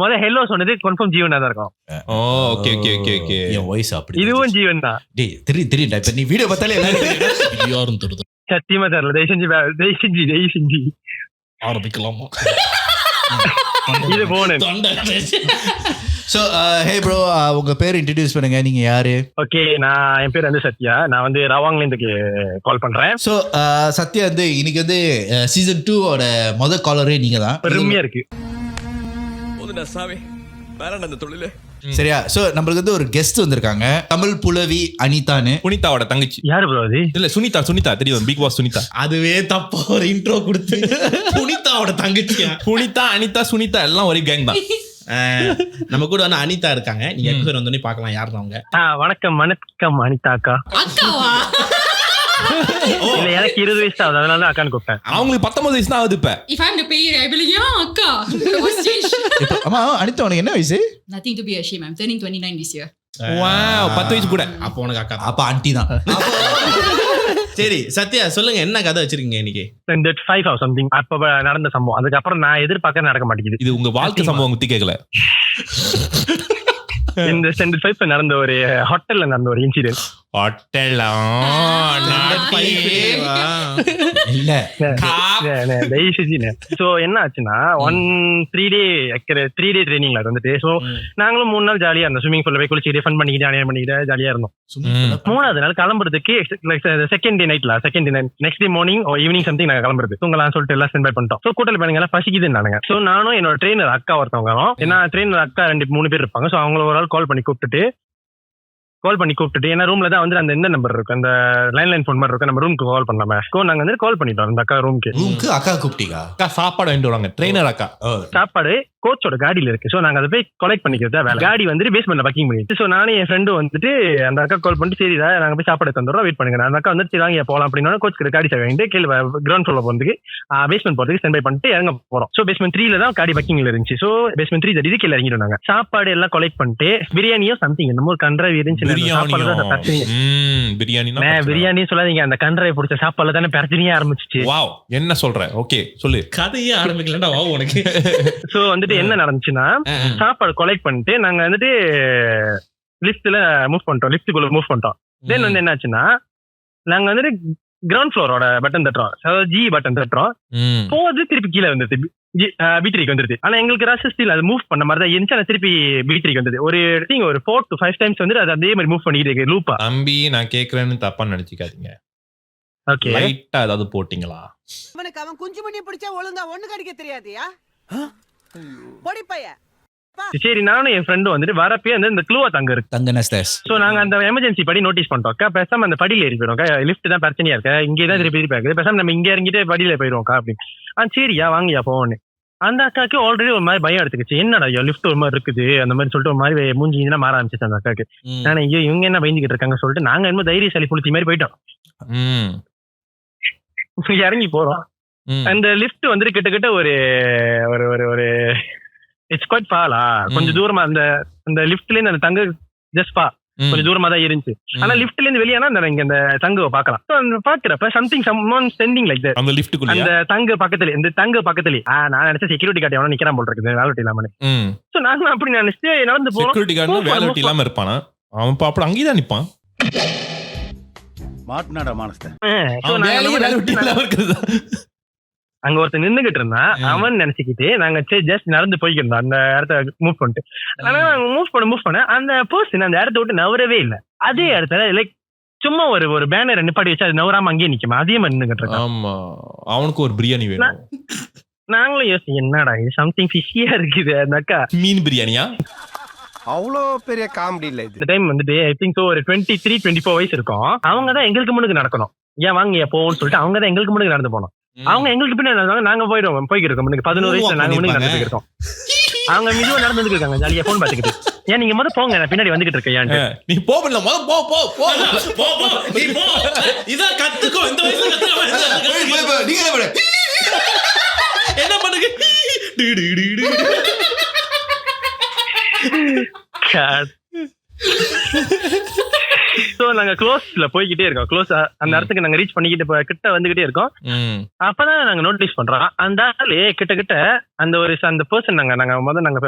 முத ஹெல்லோ சொன்னது கன்ஃபார்ம் ஜீவனா தான் இருக்கும். ஓ ஓகே. என் வாய்ஸ் அப்படி. இதுவும் ஜீவன் தான். டேய் தெரியும்டா. இப்ப நீ வீடியோ பார்த்தாலே எல்லாரும் யாரும் தெரியுது. சத்தியமா தெரியல. தயவு செஞ்சு ஆரம்பிக்கலாமா? இது பூவனன். So hey bro, உங்க பேர் இன்ட்ரோ듀ce பண்ணுங்க. நீங்க யாரு? ஓகே, என் பேர் வந்து சத்யா. நான் வந்து ரவாங்ல இருந்து கால் பண்றேன். So சத்யா வந்து இன்னைக்கு வந்து சீசன் 2 ஓட முதல் காலரே நீங்க தான். பெருமையா இருக்கு. சரியா? சோ நம்மளுக்கு வந்து ஒரு கெஸ்ட் வந்திருக்காங்க. தமிழ் புலவி அனிதான்னு. புனிதாவோட தங்கச்சி. யாரு ப்ரோ அது? இல்ல சுனிதா தெரியும், பிக் பாஸ் சுனிதா. அதுவே தப்பா ஒரு இன்ட்ரோ கொடுத்து புனிதாவோட தங்கச்சியா? புனிதா அனிதா சுனிதா எல்லாம் ஒரே கேங் தான். நம்ம கூட வந்து அனிதா இருக்காங்க. நீங்க எபிசோட் வந்தோடனே பார்க்கலாம் யார் அவங்க. வணக்கம் அனிதா அக்கா. அக்காவா? இல்ல எனக்கு 20 வயசு தான், அதனால தான் அக்கான்னு கூப்பிட்டேன். அவங்களுக்கு 19 வயசு தான் ஆகுது இப்ப. If I'm the payer, I believe yeah, அக்கா. ஆமா அனிதா உனக்கு என்ன வயசு? Nothing to be ashamed. I'm turning 29 this year. Wow, 10 வயசு கூட. அப்போ உனக்கு அக்கா. அப்ப ஆண்டி தான். சரி சத்யா சொல்லுங்க, என்ன கதை வச்சிருக்கீங்க இன்னைக்கு? இந்த 5 or something அப்ப நடந்த சம்பவம். அதுக்கப்புறம் நான் எதிர்பார்க்க நடக்க மாட்டேங்குது. இது உங்க வாழ்க்கை சம்பவம் குத்தி கேட்கல. இந்த ஸ்டாண்டர்ட் 5 நடந்த ஒரு ஹோட்டல்ல நடந்த ஒரு இன்சிடென்ட். ஹோட்டலா? இல்ல சோ என்ன ஆச்சுன்னா 3 டே ட்ரைனிங்ல வந்துட்டு. சோ நாங்களும் 3 நாள் ஜாலியா இருந்தோம். ஸ்விமிங் பூல்ல போய் குளிச்சுட்டு ஃபன் பண்ணிக்கிட்டு ஜாலியா இருந்தோம். 3வது நாள் கிளம்புறதுக்கு second day next day morning evening something நாங்க கிளம்புறது தூங்கலாம் சொல்லிட்டு எல்லாம் ஸ்டாண்ட் பை பண்ணிட்டோம். சோ கூட்டல் பண்ணுங்க எல்லாம் பசிக்குதுன்னு நானுங்க. சோ நானும் என்னோட ட்ரெயினர் அக்கா ஒருத்தவங்க, ஏன்னா ட்ரெயினர் அக்கா 2-3 பேர் இருப்பாங்க. சோ அவங்கள ஒரு ஆள் கால் பண்ணி கூப்பிட்டுட்டு ஏன்னா ரூம்ல தான் வந்து அந்த எந்த நம்பர் இருக்கு, அந்த லைன் ஃபோன் மாதிரி இருக்கு, நம்ம ரூமுக்கு கால் பண்ணாம நாங்க வந்து கால் பண்ணிட்டோம் அந்த அக்கா ரூமுக்கு. அக்கா கூப்பிட்டீங்க? அக்கா சாப்பாடு வாங்கிட்டு வராங்க. ட்ரெயினர் அக்கா சாப்பாடு கோச்சோட காடியில இருக்கு. சோ நாங்க அதை போய் கலெக்ட் பண்ணிக்கிறதா வேலை. காடி வந்துட்டு பேஸ்மெண்ட்ல பக்கிங் பண்ணிட்டு. சோ நானும் என் ஃப்ரெண்டும் வந்துட்டு அந்த அக்கா கால் பண்ணிட்டு சரிதா நாங்க போய் சாப்பாடு தந்துடுறோம், வெயிட் பண்ணுங்க. அந்த அக்கா வந்துட்டு வாங்க போலாம் அப்படின்னா கோச் கிட்ட காடி வாங்கிட்டு கீழே கிரவுண்ட் ஃப்ளோர் போறதுக்கு பேஸ்மெண்ட் போறதுக்கு ஸ்டாண்ட் பை பண்ணிட்டு இறங்க போறோம். சோ பேஸ்மெண்ட் 3ல தான் காடி பக்கிங்ல இருந்துச்சு. சோ பேஸ்மெண்ட் 3 தட்டி கீழே இறங்கிட்டு நாங்க சாப்பாடு எல்லாம் கலெக்ட் பண்ணிட்டு பிரியாணியோ சம்திங் என்னமோ கன்றாவி இருந்துச்சு. பிரியாணி சொல்லாதீங்க, அந்த கன்றாவை பிடிச்ச சாப்பாடுல தானே பிரச்சனையே ஆரம்பிச்சிச்சு. வாவ், என்ன சொல்ற? ஓகே சொல்லு. கதையே ஆரம்பிக்கலடா வாவ் உனக்கு. சோ வந்துட்டு என்ன நடந்துச்சுன்னா சாப்பாடு கலெக்ட் பண்ணிட்டு நாங்க வந்துட்டு லிஃப்ட்ல மூவ் பண்ணிட்டோம். லிஃப்ட்டுக்குள்ள மூவ் பண்ணிட்டோம். தென் வந்து என்னாச்சுன்னா நாங்க வந்துட்டு கிரவுண்ட் ஃப்ளோரோட பட்டன் தட்டுறோம், அதாவது ஜி பட்டன் தட்டுறோம். போது திருப்பி கீழே வந்துருது, பீட்ரிக்கு வந்துருது. ஆனா எங்களுக்கு ராசிஸ்டில் அது மூவ் பண்ண மாதிரி தான் இருந்துச்சு. ஆனா திருப்பி பீட்ரிக்கு வந்தது. ஒரு 4 to 5 டைம்ஸ் வந்து அது அதே மாதிரி மூவ் பண்ணிட்டு இருக்கு லூப்பா. தம்பி நான் கேக்குறேன்னு தப்பா நினைச்சுக்காதீங்க. ஓகே, லைட்டா ஏதாவது போட்டீங்களா? அவன் குஞ்சு மணி பிடிச்சா ஒழுங்கா ஒண்ணு கடிக்க தெரியாதியா? பொடி பைய. சரி, நானும் என் ஃப்ரெண்டும் வந்துட்டு வரப்பே வந்து இந்த க்ளூவா தங்க இருக்கு. சோ நாங்க அந்த எமர்ஜென்சி படி நோட்டீஸ் பண்ணிட்டோம். பேசாம அந்த படியில ஏறி போயிடும், லிஃப்ட் தான் பிரச்சனையா இருக்கு, இங்கேதான் திருப்பி இருக்குது, பேசாம நம்ம இங்க இறங்கிட்டு படியில போயிடுவோம்க்கா அப்படின்னு. சரியா வாங்கயா போவோன்னு. அந்த அக்காக்கு ஆல்ரெடி ஒரு மாதிரி பயம் எடுத்துக்கிச்சு. என்னடா லிஃப்ட் ஒரு மாதிரி இருக்குது அந்த மாதிரி சொல்லிட்டு ஒரு மாதிரி மூஞ்சினா மாற ஆரம்பிச்சிச்சு அந்த அக்காக்கு. நான் ஐயோ இவங்க என்ன பயந்துகிட்டு இருக்காங்க சொல்லிட்டு நாங்க என்ன தைரியசாலி புளிச்சி மாதிரி போயிட்டோம். இறங்கி போறோம். அந்த லிஃப்ட் வந்துட்டு கிட்டத்தட்ட ஒரு ஒரு ஒரு ஒரு இட்ஸ் குவைட் ஃபாலா, கொஞ்சம் தூரமா அந்த லிஃப்ட்ல இருந்து அந்த தங்க ஜஸ்ட் பா கொஞ்சம் தூரமா தான் இருந்துச்சு. ஆனா லிஃப்ட்ல இருந்து வெளியானா இங்க அந்த தங்க பாக்கலாம். பாக்குறப்ப something someone standing like that அந்த லிஃப்ட்டுக்குள்ள அந்த தங்க பக்கத்துல இந்த தங்க பக்கத்துல நான் நினைச்ச செக்யூரிட்டி கார்டு எவனோ நிக்கிறான் போல இருக்குது வேலை வெட்டி இல்லாம. சோ நான் அப்படி நினைச்சு நடந்து போறோம். செக்யூரிட்டி கார்டு வேலை வெட்டி இல்லாம இருப்பானா அவன்? அப்படி அங்கேதான் நிப்பான். மாட்னாடா மானஸ்த. வேலை வெட்டி இல்லாம இருக்குது. அங்க ஒருத்தர் நின்னுகிட்டு இருந்தான். அவன் நினைச்சுக்கிட்டு நாங்க ஜஸ்ட் நடந்து போய்கிட்டு இருந்தோம் அந்த இடத்த மூவ் பண்ணிட்டு. ஆனா மூவ் பண்ண அந்த பர்சன் அந்த இடத்த விட்டு நவரவே இல்லை. அதே இடத்துல லைக் சும்மா ஒரு பேனர் நிப்பாடி வச்சு அது நவராம அங்கேயே நிக்குமா, அதே மாதிரி நின்னுகிட்டு இருக்கான். ஆமா, அவனுக்கு ஒரு பிரியாணி வேணும். நாங்களும் யோசிச்சு என்னடா இது சம்திங் ஃபிஷியா இருக்குது. அந்த அக்கா மீன் பிரியாணியா? அவ்வளோ பெரிய காமெடி இல்ல இது. இந்த டைம் வந்துட்டு ஐ திங்க் ஒரு 23-24 வயசு இருக்கும். அவங்க தான் எங்களுக்கு முன்னுக்கு நடக்கணும். ஏன் வாங்க போவோம்னு சொல்லிட்டு அவங்க தான் எங்களுக்கு முன்னுக்கு நடந்து போனோம். அவங்க எங்களுக்கு பின்னாடி நடந்தாங்க, நாங்க போய்க்கிட்டு இருக்கோம். 11 வயசுல நாங்க முன்னுக்கு நடந்துட்டு இருக்கோம். அவங்க மெதுவா நடந்துட்டு இருக்காங்க ஜாலியா போன் பாத்துக்கிட்டு. ஏன் நீங்க முதல்ல போங்க, நான் பின்னாடி வந்துகிட்டு இருக்கேன். நீ போகல, முதல்ல போ போ போ நீ போ. இத கத்துக்கோ, இந்த வயசுல கத்துக்கோ. நீங்க என்ன பண்ணுங்க? சோ நாங்க க்ளோஸ்ல போய்கிட்டே இருக்கோம். க்ளோஸ் அந்த இடத்துக்கு நாங்க ரீச் பண்ணிக்கிட்டு கிட்ட வந்துகிட்டே இருக்கோம். அப்பதான் நாங்க நோட்டீஸ் பண்றோம் அந்த ஆளு கிட்ட அந்த பர்சன் நாங்க முதல்ல நாங்க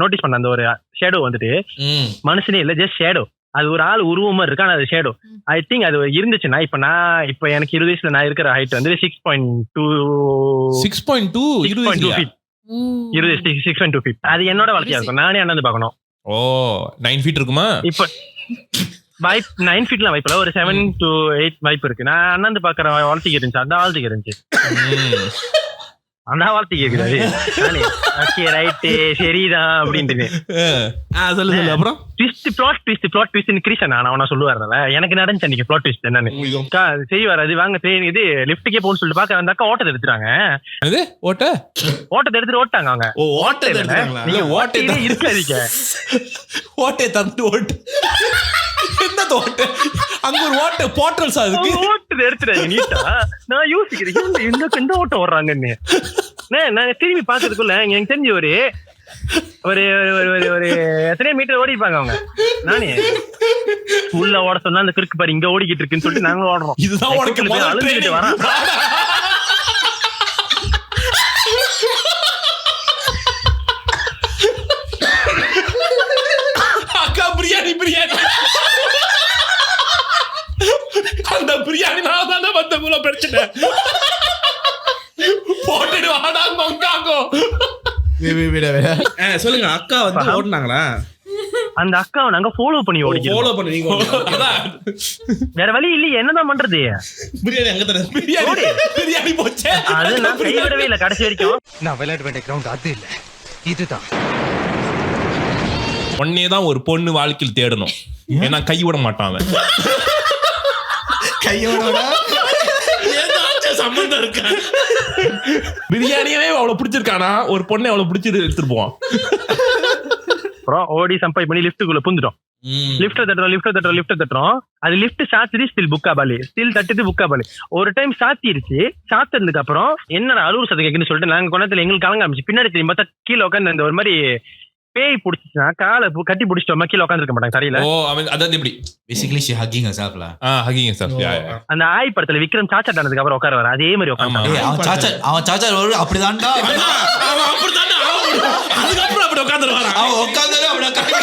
நோட்டீஸ் பண்ண அந்த ஒரு ஷேடோ வந்துட்டு மனுஷனே இல்ல, ஜஸ்ட் ஷேடோ. அது ஒரு ஆள் உருவமா இருக்கு, ஆனா அது ஷேடோ. ஐ திங்க் அது இருந்துச்சுன்னா இப்ப எனக்கு 20 வயசுல நான் இருக்கிற ஹைட் வந்து 6.2 feet. அது என்னோட வாழ்க்கையா இருக்கும். நானே அண்ணாந்து பாக்கணும். ஓ 9 feet இருக்குமா? இப்ப 9 feetலாம் வாய்ப்பு ஒரு 7 to 8 வாய்ப்பு இருக்கு. நான் அண்ணாந்து பாக்குற வாழ்த்துக்கு இருந்துச்சு, அந்த வாழ்த்துக்கு இருந்துச்சு. அந்த வாழ்த்துக்கு இருக்குது. ரைட்டு சரிதான் அப்படின்ட்டு சொல்லு. அப்புறம் பிளாட் ட்விஸ்ட் கிரீஸ் நான் சொல்லுவாருல எனக்கு நடந்துச்சு அன்னைக்கு பிளாட் ட்விஸ்ட் என்னன்னு செய்வார். அது வாங்க இது லிப்டுக்கே போன்னு சொல்லிட்டு பாக்க அந்த அக்கா ஓட்டத்தை எடுத்துட்டாங்க. ஓட்டத்தை எடுத்துட்டு ஓட்டாங்க அவங்க. ஓட்டை இருக்காதீங்க, ஓட்டை தந்து ஓட்டு என்ன ஓட்டு அங்க ஒரு ஓட்டை போட்டல்ஸ் அதுக்கு ஓட்டத்தை எடுத்துட்டாங்க நீட்டா. நான் யோசிக்கிறேன் எந்த ஓட்டம் ஓடுறாங்கன்னு. நாங்க திரும்பி பாக்குறதுக்குள்ள எனக்கு தெரிஞ்சு ஒரு எத்தனை மீட்டர் ஓடிப்பாங்க அவங்க. நானே உள்ள ஓட சொன்னா அந்த கிறுக்கு பாரு இங்க ஓடிக்கிட்டு இருக்குன்னு சொல்லிட்டு நாங்களும் ஓடுறோம். இதுதான் அழுதுகிட்டு வரோம். அக்கா பிரியாணி அந்த பிரியாணி நான் தானே வந்த பிரச்சனை போட்டுடு வாடாங்கோ. சொல்லுங்க, அக்கா வந்து ஓடுனாங்களா? அந்த அக்காவை நாங்க ஃபாலோ பண்ணி வேற வழி இல்லையே, என்னதான் பண்றது? பிரியாணி அங்க தானே பிரியாணி போச்சு. அது நான் கைவிடவே இல்லை கடைசி வரைக்கும். நான் விளையாட வேண்டிய கிரவுண்ட் அது இல்ல, இதுதான். ஒன்னேதான் ஒரு பொண்ணு வாழ்க்கையில் தேடணும். ஏன்னா கை விட மாட்டான் அவன். கையோட சம்பந்தம் இருக்கா? பிரியாணியவே அவ்வளவு பிடிச்சிருக்கானா, ஒரு பொண்ணை அவ்வளவு பிடிச்சிட்டு எடுத்துட்டு போவான். அப்புறம் ஓடி சம்பை பண்ணி லிப்டுக்குள்ள புந்துட்டோம். லிப்ட் தட்டுறோம். அது லிப்ட் சாத்திரி ஸ்டில் புக்காபாலி, ஸ்டில் தட்டுது புக்காபாலி. ஒரு டைம் சாத்திருச்சு. சாத்தினதுக்கு அப்புறம் என்னடா அலூர் சத்தம் கேக்குன்னு சொல்லிட்டு நாங்க கொண்டத்துல எங்களுக்கு கலங்க ஆரம்பிச்சு. பின்னாடி திரும்பி பார்த்தா கீழே உட்காந்து அந்த ஒரு மாதிரி பேய் புடிச்சுச்சுன்னா காலை கட்டி புடிச்சிட்டோமா கீழே உட்காந்துருக்க மாட்டாங்க தரையில. ஓ அதாவது எப்படி basically she hugging herself la. hugging herself. அந்த ஆய் படத்துல விக்ரம் சாச்சா ஆனதுக்கு அப்புறம் உட்கார வர அதே மாதிரி உட்கார்ந்தாங்க. அவன் சாச்சா அப்படிதான்டா. அவன் அப்படிதான்டா. அதுக்கு அப்புறம் அப்படி உட்கார்ந்துறான். அவன் உட்கார்ந்தாலே அப்படி உட்கார்ந்து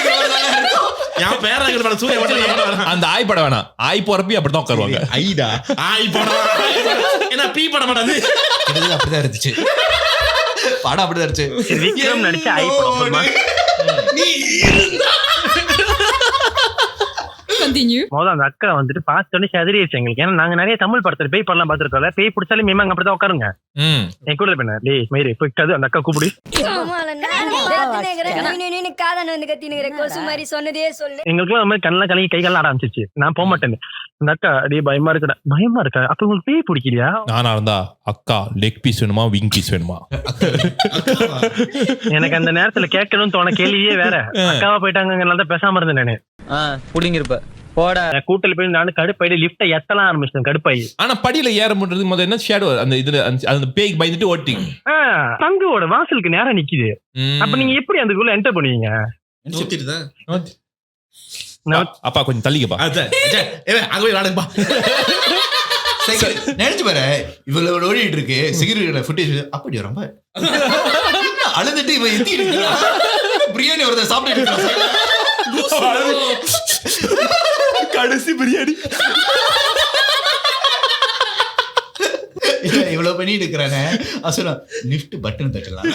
என் பேரா இருக்கிற படம் சூரிய படம். அந்த ஆய் படம் வேணாம், ஆய் போறப்ப அப்படிதான் உட்காருவாங்க. ஐடா ஆய் படம் என்ன பீ படம் மாட்டாது. இது அப்படிதான் இருந்துச்சு, படம் அப்படிதான் இருந்துச்சு. விக்ரம் நடிச்ச ஆய் படம் அந்த அக்கா வந்துட்டு பார்த்தோன்னே செதறிடுச்சு எங்களுக்கு. ஏன்னா நாங்க நிறைய தமிழ் படத்துல பேய் படலாம் பாத்துருக்கோம்ல. பேய் பிடிச்சாலும் மேம் அங்க அப்படிதான் உட்காருங்க. என் கூட பண்ண டேய் மயிறு போய் அந்த அக்கா கூப்பிடு. எங்களுக்கு அந்த மாதிரி கண்ணெல்லாம் கலங்கி கை கால ஆரம்பிச்சிச்சு. நான் போக மாட்டேன். அந்த அக்கா அப்படியே பயமா இருக்கா. அப்ப உங்களுக்கு பேய் பிடிக்கலையா? நானா இருந்தா அக்கா லெக் பீஸ் வேணுமா விங் பீஸ் வேணுமா? எனக்கு அந்த நேரத்துல கேட்கணும்னு தோண கேள்வியே வேற. அக்காவா போயிட்டாங்க பேசாம இருந்தேன் நானு. புடிங்க இருப்ப போட கூட்டல் போய் நானும் கடுப்பாயிட்டு லிஃப்ட்டை எத்தலாம் ஆரம்பிச்சிட்டேன் கடுப்பாயி. ஆனா படியில ஏற முடியாது முதல்ல என்ன ஷேடோ அந்த இதுல அந்த பேய்க்கு பயந்துட்டு ஓட்டிங்க. தங்கோட வாசலுக்கு நேரம் நிக்குது. அப்ப நீங்க எப்படி அதுக்குள்ள என்டர் பண்ணுவீங்க? அப்பா கொஞ்சம் தள்ளிக்கப்பா. அங்க போய் வாடகைப்பா. நினைச்சு பாரு இவ்வளவு ஓடிட்டு இருக்கு செக்யூரிட்டி ஃபுட்டேஜ் அப்படி ரொம்ப அழுதுட்டு இவன் எத்தி இருக்கிறான். பிரியாணி ஒருத்தர் சாப்பிட்டு கடைசி பிரியாணி இவ்வளவு பண்ணிட்டு இருக்கிறானே அசல லிஃப்ட் பட்டன் தட்டலாம்.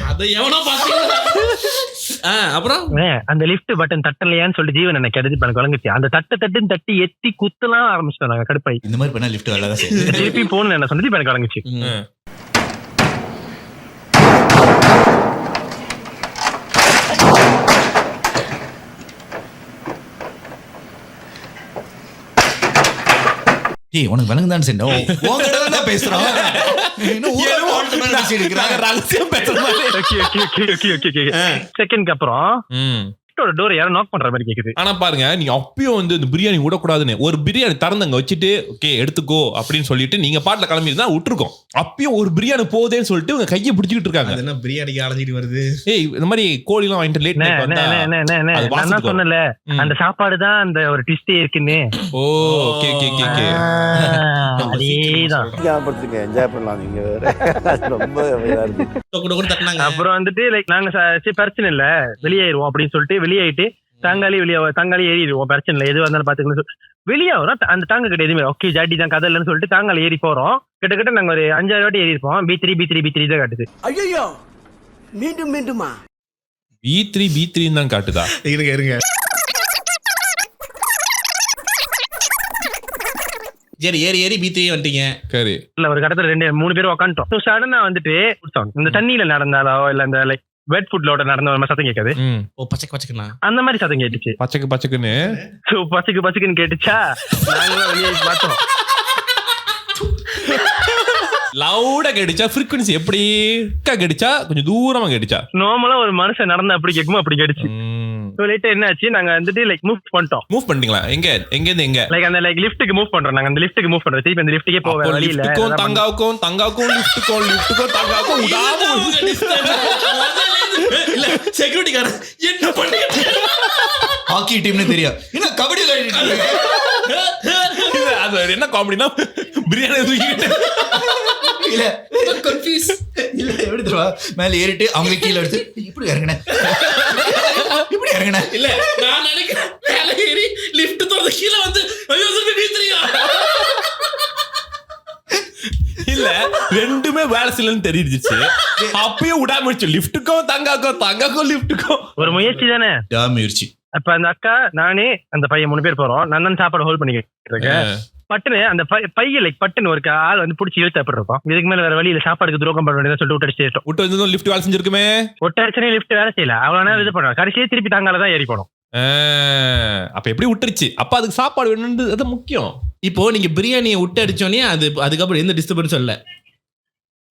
அதை எவனோ பாத்தீங்களா? அப்புறம் அந்த லிஃப்ட் பட்டன் தட்டலையான்னு சொல்லிட்டு ஜீவன் எனக்கு கிடைச்சி பண்ண குழங்குச்சு. அந்த தட்டுன்னு தட்டி எத்தி குத்தலாம் ஆரம்பிச்சிட்டோம் நாங்க கடுப்பாய். இந்த மாதிரி பண்ணா லிஃப்ட் வரல திருப்பி போன் என்ன சொன்னது எனக்கு குழங்குச்சு. ஏய் உனக்கு விளங்குதான் செண்டோ உங்ககிட்ட பேசுறோம். செகண்ட்க்கு அப்புறம் டோர் யாரும் நாக் பண்ற மாதிரி கேக்குது. ஆனா பாருங்க நீங்க அப்பயும் வந்து இந்த பிரியாணி விடக்கூடாதுன்னு ஒரு பிரியாணி திறந்தங்க வச்சுட்டு ஓகே எடுத்துக்கோ அப்படின்னு சொல்லிட்டு நீங்க பாட்டுல கிளம்பி இருந்தா விட்டுருக்கோம். அப்பயும் ஒரு பிரியாணி போதேன்னு சொல்லிட்டு உங்க கையை பிடிச்சிட்டு இருக்காங்க. என்ன பிரியாணிக்கு அலைஞ்சிட்டு வருது? ஏய் இந்த மாதிரி கோழி எல்லாம் வாங்கிட்டு லேட் நான் சொன்னல அந்த சாப்பாடு தான் அந்த ஒரு ட்விஸ்டே இருக்குன்னு. ஓ ஓகே ஓகே ஓகே அதேதான் என்ஜாய் பண்ணலாம். நீங்க வேற ரொம்ப அப்புறம் வந்துட்டு லைக் நாங்க பிரச்சனை இல்ல வெளியாயிருவோம் அப்படின்னு சொல்லிட்டு வெளியாயிட்டு தாங்காலி ஏறிடுவோம். பிரச்சனை இல்லை எதுவாக இருந்தாலும் பாத்துக்கணும் வெளியே வரும். அந்த தாங்க கிட்ட எதுவுமே ஓகே ஜாட்டி தான் கதை இல்லைன்னு சொல்லிட்டு தாங்கால ஏறி போறோம். கிட்டத்தட்ட நாங்க ஒரு 5,000 வாட்டி ஏறி இருப்போம். B3 தான் காட்டுது. ஐயோ மீண்டுமா B3 தான் காட்டுதா? இருங்க சரி ஏறி B3 வந்துட்டீங்க. சரி இல்ல ஒரு கடத்துல 2-3 பேர் உட்காந்துட்டோம். சடனா வந்துட்டு இந்த தண்ணியில நடந்தாலோ இல்ல இந்த லைக் வெட் ஃபுட்லோட நடந்த சத்தம் கேட்காது. பச்சைக்குண்ணா அந்த மாதிரி சத்தம் கேட்டுச்சு. பச்சைக்குன்னு பச்சைக்குன்னு கேட்டுச்சா நாங்களும் வெளியே பார்த்தோம். லவுடா கேட்டுச்சா? ஃப்ரீக்வன்சி எப்படி கேட்டுச்சா? கொஞ்சம் தூரமா கேட்டுச்சா? நார்மலா ஒரு மனுஷன் நடந்தா அப்படி கேட்குமோ அப்படி கேட்டுச்சு. சொல்லிட்டு என்னாச்சு நாங்க வந்துட்டு லைக் மூவ் பண்ணிட்டீங்களா? எங்க இருந்து எங்க லைக் அந்த லைக் லிஃப்ட்டுக்கு மூவ் பண்றோம். நாங்க அந்த லிஃப்ட்டுக்கு மூவ் பண்றோம். திருப்பி அந்த லிஃப்ட்டுக்கே போக வழி இல்ல. தங்காவுக்கும் தங்காவுக்கும் இல்ல செக்யூரிட்டிக்காரன் என்ன பண்ணிட்டு ஹாக்கி டீம்னு தெரியும். என்ன கபடி அது என்ன காமெடினா பிரியாணி தூக்கிட்டு இல்ல கன்ஃபியூஸ் இல்ல எப்படி தெரியுமா மேல ஏறிட்டு அவங்க கீழ எடுத்து இப்படி இறங்குனே இல்ல நான் நினைக்கிறேன் மேல ஏறி லிஃப்ட் தோற கீழ வந்து ஐயோ B3 இல்ல ரெண்டுமே வேலை செய்யலன்னு தெரிஞ்சிச்சு. அப்பயும் விடாம லிஃப்ட்டுக்கும் தங்காக்கும் லிஃப்ட்டுக்கும் ஒரு முயற்சி தானே முயற்சி. அப்ப அந்த அக்கா நானே அந்த பையன் 3 பேர் போறோம். நான் சாப்பாடு ஹோல்ட் பண்ணிக்கிட்டு இருக்கேன். பட்டுன்னு அந்த பைய லைக் பட்டுன்னு ஒரு ஆள் வந்து பிடிச்சி இழுத்து அப்படி இருக்கும். இதுக்கு மேல வேற வழியில சாப்பாடுக்கு துரோகம் பண்ண வேண்டியதான் சொல்லிட்டு விட்டு லிஃப்ட் வேலை செஞ்சிருக்குமே. ஒட்டடிச்சனே லிஃப்ட் வேலை செய்யல. அவ்வளவு நேரம் இது பண்ணுவோம். கடைசியே திருப்பி தாங்காலதான் ஏறி போனோம். அப்ப எப்படி விட்டுருச்சு? அப்ப அதுக்கு சாப்பாடு வேணும்ன்றது முக்கியம். இப்போ நீங்க பிரியாணியை விட்டு அடிச்சோடனே அதுக்கப்புறம் எந்த டிஸ்டர்பன்ஸும் இல்ல.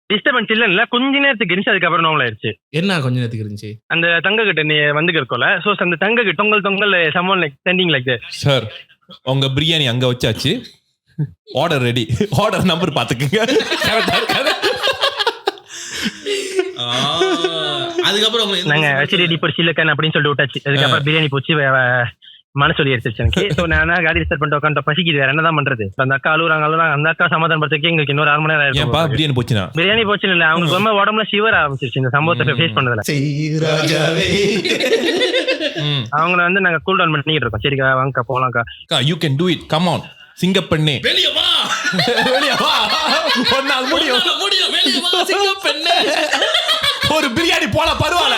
டிஸ்டர்பன்ஸ் இல்ல கொஞ்ச நேரத்துக்கு இருந்துச்சு. அதுக்கப்புறம் நார்மல் ஆயிடுச்சு. என்ன கொஞ்ச நேரத்துக்கு இருந்துச்சு? அந்த தங்க கிட்ட நீ வந்து இருக்கோல சோ அந்த தங்க கிட்ட தொங்கல் summon like sending like that. Sir உங்க பிரியாணி அங்க வச்சாச்சு. Order ready. ஆர்டர் நம்பர் பாத்துக்கங்க. அதுக்கப்புறம் நாங்க ரெடி போச்சு சில்லக்கன் அப்படின்னு சொல்லிட்டு விட்டாச்சு. அதுக்கப்புறம் பிரியாணி போச்சு மனசு சொல்லி எடுத்துச்சு எனக்கு. ஸோ நான் காடி ரிசர்வ் பண்ணிட்டு உட்காந்து பசிக்குது வேற என்னதான் பண்றது. அந்த அக்கா அழுகுறாங்க அந்த அக்கா சமாதானம் படுறதுக்கு எங்களுக்கு இன்னொரு 1/2 மணி நேரம் ஆயிடும். பிரியாணி போச்சுன்னு இல்ல அவங்களுக்கு ரொம்ப உடம்புல ஷிவர் ஆரம்பிச்சிருச்சு இந்த சம்பவத்தை ஃபேஸ் பண்ணதுல. அவங்கள வந்து நாங்க கூல் டவுன் பண்ணிட்டு இருக்கோம். சரிக்கா வாங்கக்கா போலாம்க்கா. You can do it come on சிங்கப்பெண்ணே வெளிய வா ஒன்னால் முடியும் வெளிய வா சிங்கப்பெண்ணே. ஒரு பிரியாணி போல பரவாயில்ல.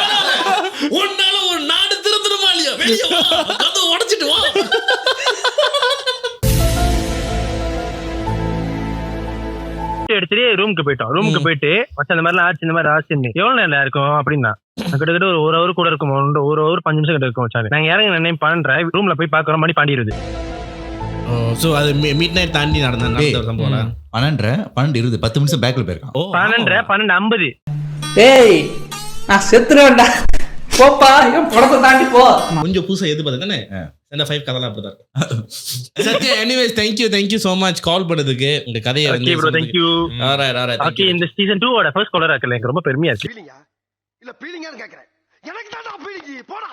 ஒன்னால ஒரு நாடு திருந்துருமா இல்லையா? வெளிய வா கதவு உடைச்சிட்டு வா. எடுத்துட்டு ரூமுக்கு போயிட்டு அந்த மாதிரி ஆச்சு எவ்வளவு நேரம் இருக்கும் அப்படின்னா கிட்டத்தட்ட ஒரு ஹவர் கூட இருக்கும். 1 hour 5 நிமிஷம் கிட்ட இருக்கும். வச்சாங்க நாங்க இறங்க நினைவு பண்றேன் ரூம்ல போய் பாக்குறோம் மணி 12. சோ அது மிட் நைட் தாண்டி நடந்த சம்பவம். 12 10 நிமிஷம் பேக்ல போயிருக்கான். 12:50. ஏய் நான் செத்துறேன்டா போப்பா என் படத்தை தாண்டி போ. கொஞ்சம் புதுசா எது பார்த்தா அந்த 5 கதலாம் அப்படிதான் இருக்கு. Sathya, anyways, thank you so much கால் பண்ணதுக்கு. உங்க கதையை okay bro, thank you. alright. Okay, இந்த சீசன் 2 ஓட ஃபர்ஸ்ட் காலரா இருக்கல, எனக்கு ரொம்ப பெருமையா இருக்கு. பீலிங்கா இல்ல பீலிங்கான்னு கேக்குறேன். எனக்கு தான் பீலிங்கி. போடா.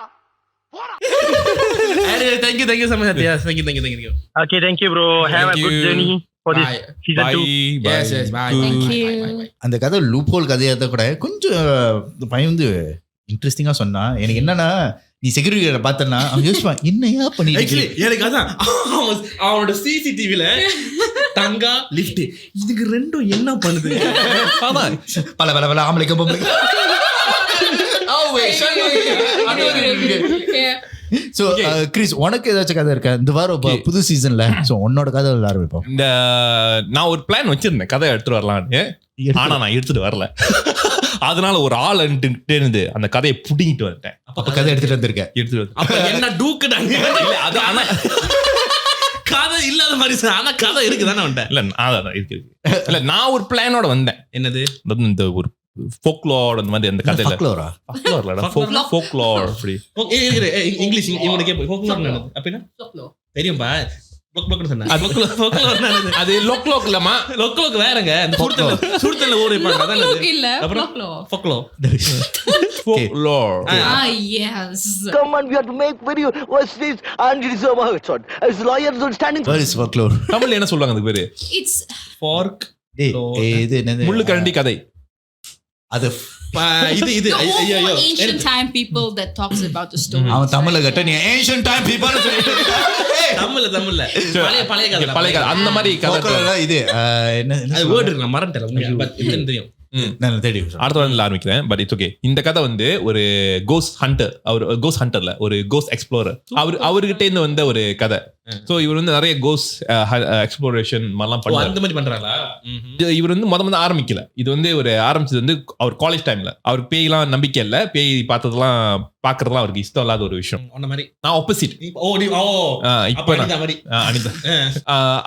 Anyway, thank you so much Satya. Thank you. Okay, thank you bro. Have a good journey for this season 2. Yes, bye. Thank you. அந்த கதை லூப் ஹோல் கதையாக கூட கொஞ்சம் பையன் வந்து இன்ட்ரெஸ்டிங்கா சொன்னா. எனக்கு என்னன்னா, நீ செக்யூரிட்டி பார்த்தனா அவன் யோசிப்பான் என்னையா பண்ணிட்டு. Actually எனக்கு அதான் அவனோட சிசிடிவில தங்கா லிஃப்ட் இதுக்கு ரெண்டும் என்ன பண்ணுது. ஆமா, பல ஆம்பளைக்கு பொம்பளைக்கு. சோ கிறிஸ், உனக்கு ஏதாச்சும் கதை இருக்கா இந்த வாரம் புது சீசன்ல? சோ உன்னோட கதை ஆரம்பிப்போம். இந்த நான் ஒரு பிளான் வச்சிருந்தேன் கதை எடுத்துட்டு வரலான்னு, ஆனா நான் எடுத்துட்டு வரல. அதனால ஒரு ஆள் இருந்து அந்த கதையை புடிங்கிட்டு வந்துட்டேன். அப்ப கதை எடுத்துட்டு வந்திருக்கேன். அப்ப என்ன டூக்குடாங்க. அது ஆனா கதை இல்லாத மாதிரி சார், ஆனா கதை இருக்குதானே வந்துட்டேன். இல்ல அதான் இருக்கு. இல்ல நான் ஒரு பிளானோட வந்தேன். என்னது? இந்த ஒரு ஃபோக்லோர் அந்த மாதிரி அந்த கதையில. ஃபோக்லோரா? ஃபோக்லோர் அப்படி. இங்கிலீஷ் இவனுக்கு கேப்ப ஃபோக்லோர் என்னது? அப்படினா தெரியும்பா. லொக்லோக்னு சொன்னா. ஃபோக்லோர் என்னது? அது லொக்லோக் இல்லமா. லொக்லோக் வேறங்க. அந்த சுடுதல்ல ஓடி இருப்பாங்க அதான். Locloak இல்ல, அப்புறம் folklore. Folklore. Yes. Come on, we have to make video. What's this? And it is a headshot. As lawyers are standing. What is folklore? தமிழ்ல என்ன சொல்றாங்க அதுக்கு பேரு? It's fork. இது என்னது? முள்ளு கரண்டி கதை. அது இது ஐயோ ancient time people that talks about the story. அவன் தமிழ்ல கட்ட நீ ancient time people சொல்லிட்டு. தமிழ்ல பழைய கதை அந்த மாதிரி கதை. இது என்ன அது வேர்ட் இருக்கு, நான் மறந்துட்டேன். பட் இது தெரியும். நான் தேடி அடுத்த வாரத்துல ஆரம்பிக்கிறேன். But it's okay. இந்த கதை வந்து ஒரு கோஸ்ட் ஹண்டர், அவர் கோஸ்ட் ஹண்டர்ல ஒரு கோஸ்ட் எக்ஸ்ப்ளோரர், அவர்கிட்ட இருந்து வந்த ஒரு கதை. சோ இவர் வந்து நிறைய கோஸ்ட் எக்ஸ்ப்ளோரேஷன் மாதிரிலாம் பண்ணுவாங்க. அந்த மாதிரி பண்றாங்களா? இவர் வந்து முத ஆரம்பிக்கல. இது வந்து ஒரு ஆரம்பிச்சது வந்து அவர் காலேஜ் டைம்ல. அவர் பேய்லாம் நம்பிக்கை இல்ல, பேய் பார்த்ததெல்லாம் பாக்குறதுலாம் அவருக்கு இஷ்டம் இல்லாத ஒரு விஷயம். அந்த மாதிரி நான் ஆப்போசிட். இப்ப அனிதா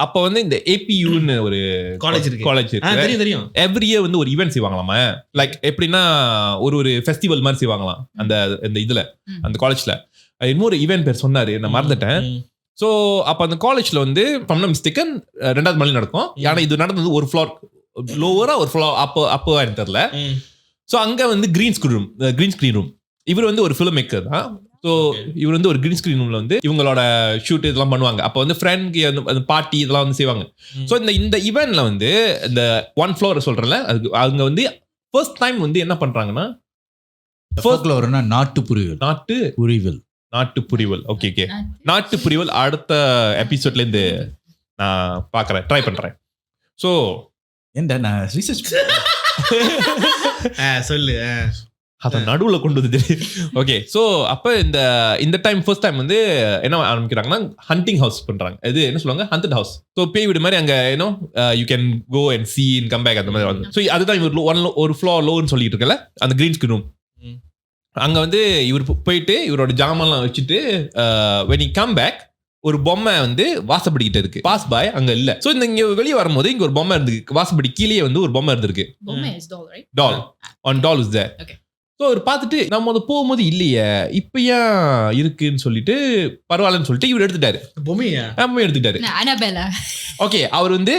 அப்ப வந்து இந்த ஏபியூன்னு ஒரு காலேஜ் இருக்கு. தெரியும். எவ்ரி இயர் வந்து ஒரு ஈவென்ட் செய்வாங்களாமா. லைக் எப்படின்னா ஒரு ஃபெஸ்டிவல் மாதிரி செய்வாங்களாம் அந்த இதுல, அந்த காலேஜ்ல. இன்னொரு ஈவென்ட் பேர் சொன்னாரு, நான் மறந்துட்டேன். ஸோ அப்போ அந்த காலேஜ்ல வந்து ஃப்ரம் நோ மிஸ்டேக்கன் 2வது மாடி நடக்கும். ஏன்னா இது நடந்தது ஒரு ஃப்ளோர் லோவரா ஒரு ஃப்ளோர் அப்போ எனக்கு தெரியல. ஸோ அங்கே வந்து கிரீன் ஸ்க்ரீன் ரூம். இவர் வந்து ஒரு ஃபிலிம் மேக்கர் தான். ஸோ இவர் வந்து ஒரு கிரீன் ஸ்க்ரீன் ரூம்ல வந்து இவங்களோட ஷூட் இதெல்லாம் பண்ணுவாங்க. அப்போ வந்து ஃப்ரெண்ட் அந்த பார்ட்டி இதெல்லாம் வந்து செய்வாங்க. ஸோ இந்த ஈவெண்ட்ல வந்து இந்த 1 ஃப்ளோர் சொல்றேன்ல, அதுக்கு அவங்க வந்து ஃபர்ஸ்ட் டைம் வந்து என்ன பண்றாங்கன்னா, ஃபோக்லோர்னா நாட்டு புரிவில். ஓகே. நாட்டு புரிவல் அடுத்த எபிசோட்ல இருந்து நான் பார்க்கறேன், ட்ரை பண்றேன். சோ என்ன நான் ரிசர்ச் சொல்லு அத நடுவுல கொண்டு வந்து. ஓகே, சோ அப்ப இந்த டைம் ஃபர்ஸ்ட் டைம் வந்து என்ன ஆரம்பிக்கிறாங்கன்னா, ஹண்டிங் ஹவுஸ் பண்றாங்க. இது என்ன சொல்லுவாங்க, ஹண்டட் ஹவுஸ். சோ பேய் வீடு மாதிரி அங்க you can go and see and come back அந்த மாதிரி வந்து. சோ அதுதான் இவர் ஒரு ஃப்ளோர் லோன்னு சொல்லிட்டு இருக்கல, அந்த கிரீன் ஸ்கிரீன் ரூம். அங்க வந்து இவர் போயிட்டு இவரோட ஜாமெல்லாம் வச்சுட்டு when he come back ஒரு பொம்மை வந்து வாசப்படிக்கிட்ட இருக்கு. பாஸ் பாய் அங்க இல்ல. சோ இங்க வெளியே வரும்போது இங்க ஒரு பொம்மை இருந்துருக்கு. வாசப்படி கீழே வந்து ஒரு பொம்மை இருந்திருக்கு. பொம்மை is doll, right? doll is there. Okay. So அவர் பார்த்துட்டு நம்ம அது போகும்போது இல்லையே, இப்ப ஏன் இருக்குன்னு சொல்லிட்டு பரவாயில்லன்னு சொல்லிட்டு இவர் எடுத்துட்டாரு. பொம்மையை எடுத்துட்டாரு. Annabella. ஓகே, அவர் வந்து